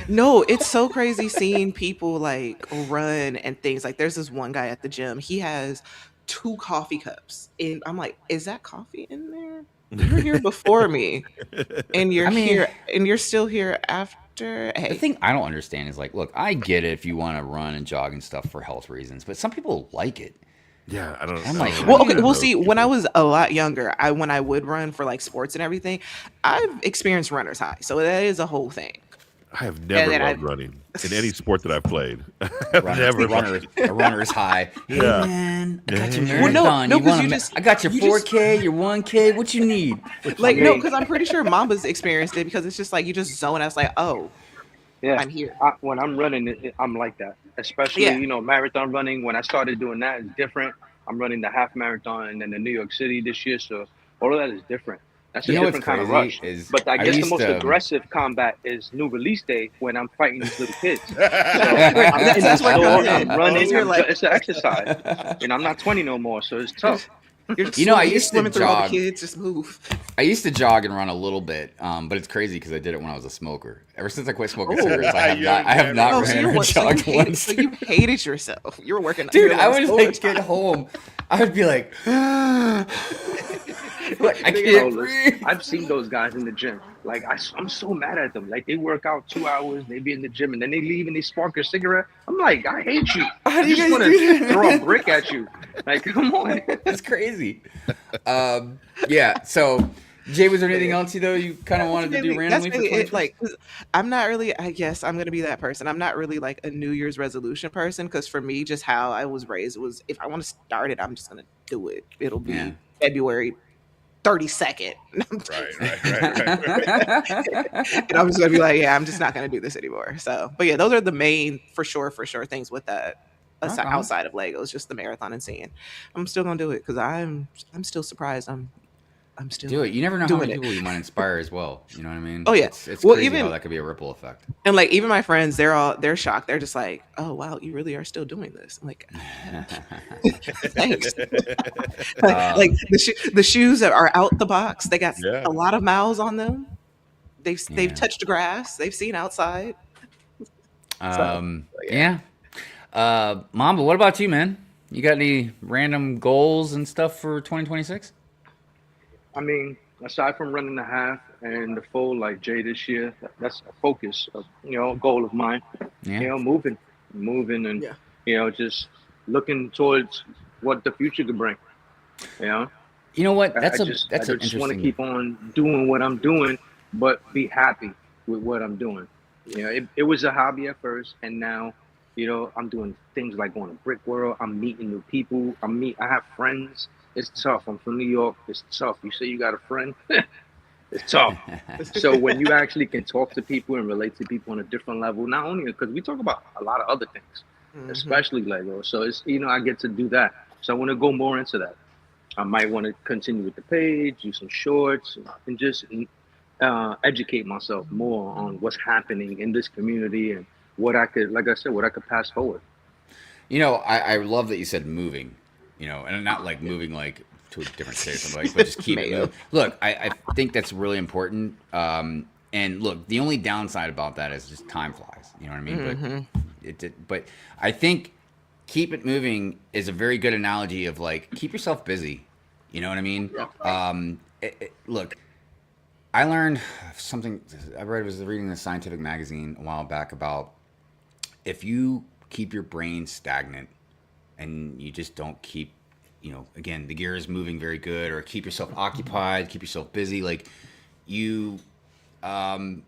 S3: No, it's so crazy seeing people like run and things. Like there's this one guy at the gym. He has 2 coffee cups, and I'm like, is that coffee in there? You were here before me, and you're
S1: I mean-
S3: here, and you're still here after.
S1: The
S3: Hey,
S1: thing I don't understand is like, look, I get it if you want to run and jog and stuff for health reasons, but some people like it.
S2: Yeah, I don't.
S1: I'm
S2: I
S1: like,
S2: don't
S3: well,
S2: know
S3: okay, well,
S2: those
S3: see, when I
S2: people.
S3: was a lot younger, when I would run for like sports and everything, I've experienced runner's high, so that is a whole thing.
S2: I have never
S3: then
S2: loved running in any sport that I've played. I've never
S1: A runner's high. Hey
S2: Yeah.
S1: man, I got your
S2: Yeah.
S1: marathon.
S3: Well, no,
S1: You
S3: 'cause
S1: want
S3: you
S1: a ma-
S3: just-
S1: I got your
S3: you just-
S1: 4K, your 1K. What you need?
S3: Like no,
S4: Okay.
S3: because I'm pretty sure Mamba's experienced it because it's just like you just zone out. It's like, oh,
S4: Yeah,
S3: I'm here.
S4: when I'm running, I'm like that. Especially,
S3: Yeah.
S4: marathon running. When I started doing that, it's different. I'm running the half marathon and then the New York City this year, so all of that is different. That's a
S1: You know what's
S4: different kind of
S1: crazy
S4: rush.
S1: is
S4: But I
S1: I
S4: guess the
S1: used
S4: most
S1: to-
S4: aggressive combat is new release day when I'm fighting these little kids. So
S3: That's-
S4: I'm in the
S3: that's where it
S4: store,
S3: comes in.
S4: I'm running.
S3: You're like-
S4: It's an exercise, and I'm not 20 no more, so it's tough.
S3: You're just
S1: You know, I
S3: you're
S1: used to
S3: swimming through all the
S1: jog.
S3: kids. Just move.
S1: I used to jog and run a little bit, but it's crazy because I did it when I was a smoker. Ever since I quit smoking
S3: Oh.
S1: cigarettes, I have
S2: Yeah,
S1: not. I have not
S3: Oh,
S1: ran
S3: so you,
S1: or
S3: were, so, you
S1: jogged
S3: hated,
S1: once.
S3: so you hated yourself. You were working,
S1: Dude,
S3: you were
S1: I
S3: like,
S1: would
S3: "Oh,
S1: like get home. I would be like, like I can't breathe.
S4: I've seen those guys in the gym. Like I'm so mad at them. Like they work out 2 hours, they be in the gym, and then they leave and they spark a cigarette. I'm like, I hate you.
S1: How do you
S4: I just
S1: guys
S4: want
S1: do
S4: to
S1: that?
S4: throw a brick at you. Like, come on.
S1: It's crazy. Yeah. So Jay, was there anything else you kind of wanted to do
S3: That's
S1: randomly for
S3: really it.
S1: 2026?
S3: Like, 'cause I'm not really. I guess I'm gonna be that person. I'm not really like a New Year's resolution person because for me, just how I was raised was if I want to start it, I'm just gonna do it. It'll
S1: Yeah.
S3: be February 32nd,
S2: Right.
S3: and I'm just gonna be like, yeah, I'm just not gonna do this anymore. So, but yeah, those are the main for sure things with that.
S1: Rock on.
S3: Outside of Legos, just the marathon and seeing. I'm still gonna do it because I'm still surprised. I'm still
S1: Do it. You never know how
S3: doing
S1: many
S3: it.
S1: people you might inspire as well. You know what I mean?
S3: Oh, yeah.
S1: It's
S3: Well,
S1: crazy
S3: even-
S1: how that could be a ripple effect.
S3: And like even my friends, they're shocked. They're just like, "Oh wow, you really are still doing this." I'm like, thanks. Like the shoes that are out the box, they got
S2: Yeah.
S3: a lot of miles on them.
S1: Yeah.
S3: They've touched grass. They've seen outside.
S1: Yeah. Mamba, what about you, man? You got any random goals and stuff for 2026?
S4: I mean, aside from running the half and the full like Jay this year, that's a focus of goal of mine.
S1: Yeah.
S4: Moving, and
S3: Yeah.
S4: just looking towards what the future could bring.
S1: You know what? That's
S4: I
S1: an
S4: just want to
S1: interesting.
S4: keep on doing what I'm doing, but be happy with what I'm doing. It was a hobby at first, and now, I'm doing things like going to Brick World. I'm meeting new people. I have friends. It's tough. I'm from New York. It's tough. You say you got a friend. It's tough. So when you actually can talk to people and relate to people on a different level, not only because we talk about a lot of other things, especially Lego. So it's I get to do that. So I want to go more into that. I might want to continue with the page, do some shorts, and just educate myself more on what's happening in this community and what I could, like I said, what I could pass forward.
S1: I love that you said moving, and not like moving like to a different state or something, but just keep it
S3: Mayo.
S1: moving. Look, I think that's really important. And look, the only downside about that is just time flies. You know what I mean? But I think keep it moving is a very good analogy of like keep yourself busy. You know what I mean? Look, I learned something. I was reading a scientific magazine a while back about if you keep your brain stagnant and you just don't keep, again, the gears moving very good, or keep yourself occupied, keep yourself busy, like you, I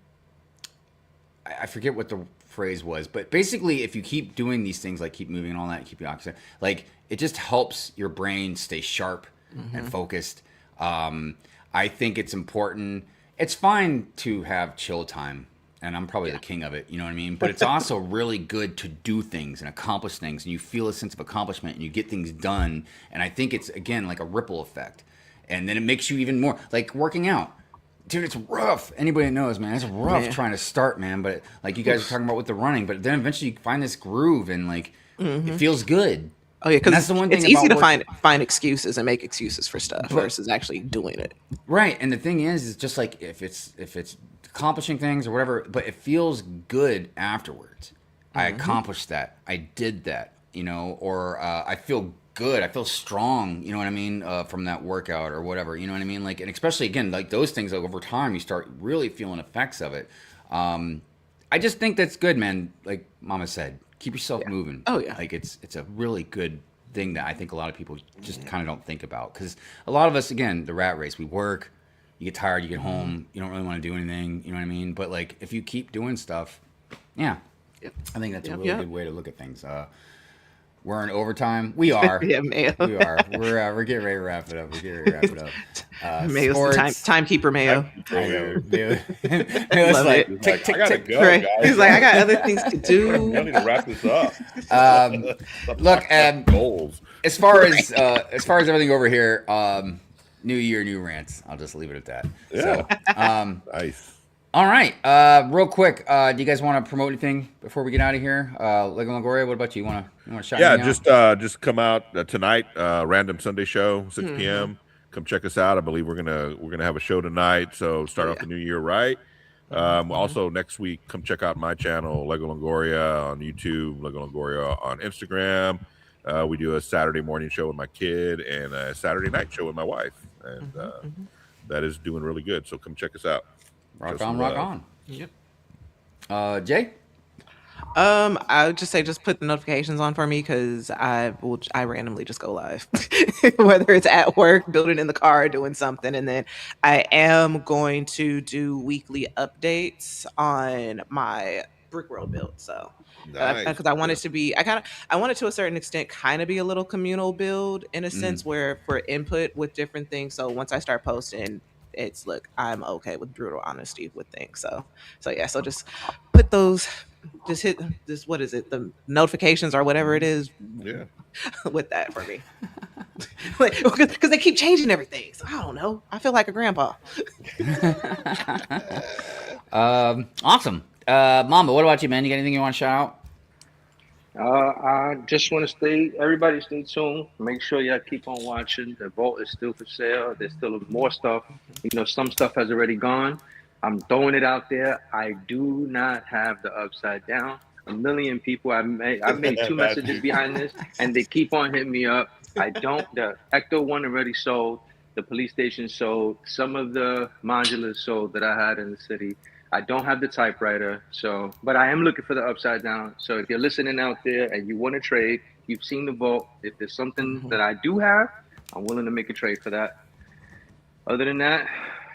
S1: forget what the phrase was, but basically if you keep doing these things, like keep moving and all that, keep you occupied, like it just helps your brain stay sharp and focused. I think it's important. It's fine to have chill time, and I'm probably the king of it, you know what I mean? But it's also really good to do things and accomplish things, and you feel a sense of accomplishment and you get things done. And I think it's, again, like a ripple effect. And then it makes you even more, like working out. Dude, it's rough. Anybody that knows, man, it's rough trying to start, man. But like you guys are talking about with the running, but then eventually you find this groove and like it feels good.
S3: Oh yeah,
S1: And
S3: because
S1: that's the one thing
S3: it's easy
S1: about
S3: to find excuses and make excuses for stuff versus actually doing it.
S1: Right, and the thing is just like if it's accomplishing things or whatever, but it feels good afterwards. I accomplished that. I did that, or I feel good. I feel strong. You know what I mean? From that workout or whatever. You know what I mean? Like, and especially again, like those things. Like over time, you start really feeling effects of it. I just think that's good, man. Like Mama said, keep yourself moving.
S3: Oh, yeah.
S1: Like it's a really good thing that I think a lot of people just kind of don't think about, because a lot of us, again, the rat race. We work, you get tired, you get home, you don't really want to do anything. You know what I mean? But like if you keep doing stuff, yeah, I think that's a really good way to look at things. We're in overtime. We are.
S3: Yeah, Mayo.
S1: We are. We're getting ready to wrap it up.
S3: Mayo's the timekeeper, Mayo.
S1: I know. Mayo's
S3: Love
S1: like,
S3: it.
S1: tick, tick,
S2: I gotta
S1: tick.
S2: go,
S3: Right.
S2: guys.
S3: He's like, I got other things to
S2: I
S3: do.
S2: need to wrap this up.
S1: Look,
S2: Goals.
S1: as far as everything over here, new year, new rants. I'll just leave it at that. So,
S2: Nice.
S1: all right. Real quick, do you guys want to promote anything before we get out of here? Lego Longoria, what about you? You want to shout
S2: Yeah,
S1: anything out?
S2: just come out tonight. Random Sunday show, 6 p.m. Come check us out. I believe we're gonna have a show tonight. So start off the new year right. Also next week, come check out my channel, Lego Longoria on YouTube, Lego Longoria on Instagram. We do a Saturday morning show with my kid and a Saturday night show with my wife, and that is doing really good. So come check us out.
S1: Rock
S2: Show
S1: on,
S2: some
S1: rock
S2: love.
S1: on. Jay?
S3: I would just say just put the notifications on for me because I randomly just go live, whether it's at work, building in the car, doing something, and then I am going to do weekly updates on my brick world build. So
S5: Nice.
S3: because I want it to be, I want it to a certain extent kind of be a little communal build in a
S1: Mm.
S3: sense where for input with different things. So once I start posting, it's look, I'm okay with brutal honesty with things. So yeah, so just put those, just hit this, what is it, the notifications or whatever it is
S5: Yeah.
S3: with that for me. Because they keep changing everything. So I don't know. I feel like a grandpa.
S1: Awesome. Mamba, what about you, man? You got anything you want to shout out?
S4: I just want to everybody stay tuned. Make sure y'all keep on watching. The vault is still for sale. There's still more stuff. Some stuff has already gone. I'm throwing it out there. I do not have the upside down. A million people, I made 2 messages behind this, and they keep on hitting me up. I don't. The Ecto one already sold. The police station sold. Some of the modulars sold that I had in the city. I don't have the typewriter, but I am looking for the upside down. So if you're listening out there and you want to trade, you've seen the vault. If there's something that I do have, I'm willing to make a trade for that. Other than that,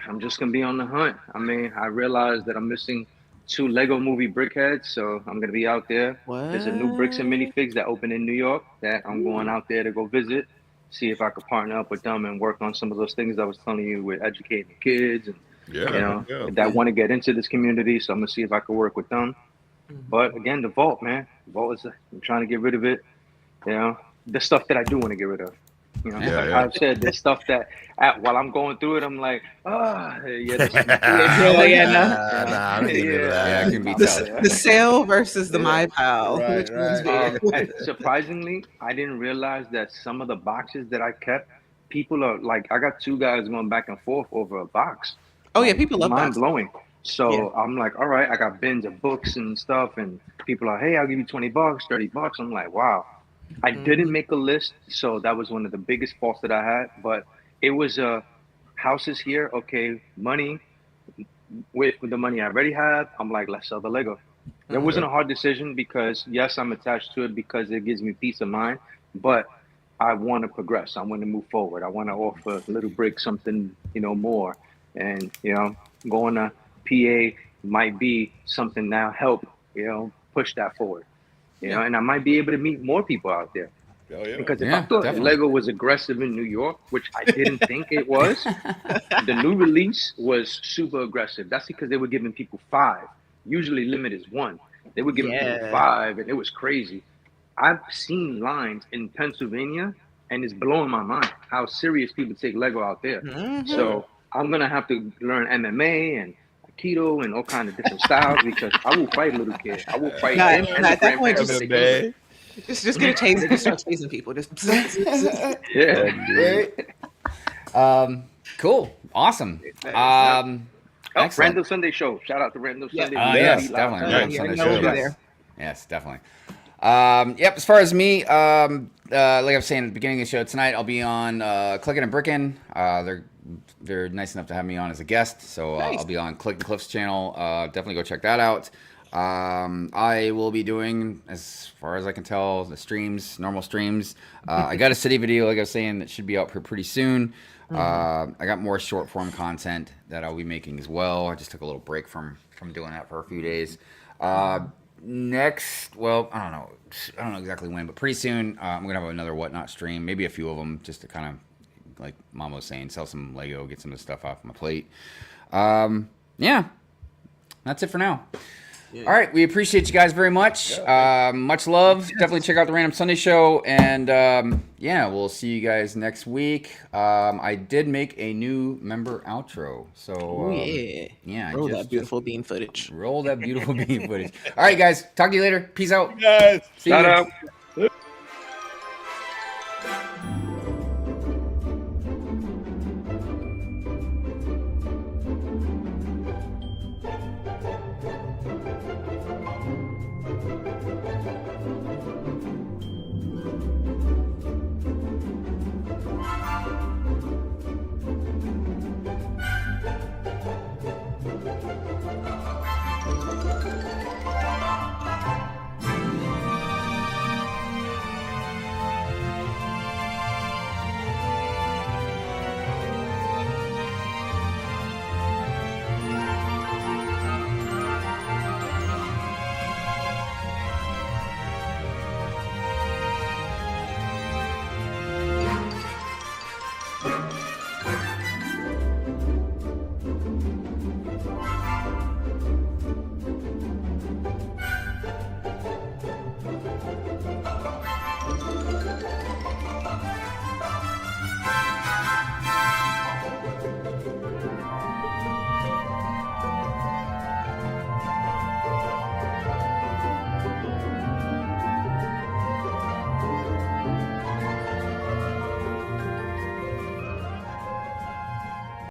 S4: I'm just gonna be on the hunt. I mean, I realized that I'm missing 2 Lego Movie Brickheads, so I'm gonna be out there. There's a new Bricks and Minifigs that opened in New York that I'm going out there to go visit, see if I could partner up with them and work on some of those things I was telling you with educating the kids and that want to get into this community. So I'm gonna see if I could work with them. But again, the vault, man, the vault is. I'm trying to get rid of it. The stuff that I do want to get rid of. I've said the stuff that while I'm going through it, I'm like,
S2: Nah, I
S1: Yeah, it can be tough.
S3: The sale versus the my pal.
S5: Right,
S3: Which one's
S5: right.
S3: bigger?
S4: surprisingly, I didn't realize that some of the boxes that I kept, people are like, I got 2 guys going back and forth over a box.
S3: Oh yeah, people love
S4: Mind
S3: boxes.
S4: blowing. So I'm like, all right, I got bins of books and stuff, and people are, hey, I'll give you $20, $30. I'm like, wow. I didn't make a list, so that was one of the biggest faults that I had. But it was houses here, okay, money. With the money I already have, I'm like, let's sell the Lego. It wasn't a hard decision because yes, I'm attached to it because it gives me peace of mind, but I want to progress. I want to move forward. I want to offer Little Brick something, more. And, going to PA might be something now help, push that forward. And I might be able to meet more people out there.
S5: Oh, yeah.
S4: Because if
S1: Yeah,
S4: I thought
S1: definitely.
S4: Lego was aggressive in New York, which I didn't think it was, the new release was super aggressive. That's because they were giving people 5. Usually limit is 1. They were giving people 5, and it was crazy. I've seen lines in Pennsylvania, and it's blowing my mind how serious people take Lego out there. So I'm going to have to learn MMA and Aikido and all kinds of different styles because I will fight a little kid. I will fight
S3: Nah,
S4: them and
S3: nah,
S4: the
S3: at that point,
S4: grandparents. if they do it.
S3: just get a taser. Just start chasing people. Just
S4: Yeah.
S1: Cool. Awesome. Excellent.
S4: Random Sunday Show. Shout out to Random Sunday.
S1: Yes,
S4: Be
S1: definitely.
S4: live.
S1: Random
S3: Yeah,
S1: Sunday
S3: I know
S1: Show,
S3: we'll be
S1: yes.
S3: there.
S1: Yes, definitely. Yep. As far as me, like I was saying at the beginning of the show tonight, I'll be on Clickin' and Brickin'. They're nice enough to have me on as a guest, so
S3: Nice.
S1: I'll be on Click and Cliff's channel. Definitely go check that out. I will be doing, as far as I can tell, the streams, normal streams. I got a city video, like I was saying, that should be out pretty soon. I got more short form content that I'll be making as well. I just took a little break from doing that for a few days. Next, well, I don't know exactly when, but pretty soon I'm gonna have another Whatnot stream, maybe a few of them, just to kind of, like Mama was saying, sell some Lego, get some of the stuff off my plate. Yeah, that's it for now. All right, we appreciate you guys very much. Much love. Definitely check out the Random Sunday Show, and yeah, we'll see you guys next week. I did make a new member outro, so yeah,
S3: Roll
S1: just
S3: that beautiful bean footage.
S1: roll that beautiful bean footage. All right, guys, talk to you later. Peace out.
S5: Guys.
S1: See you.
S4: Shout out.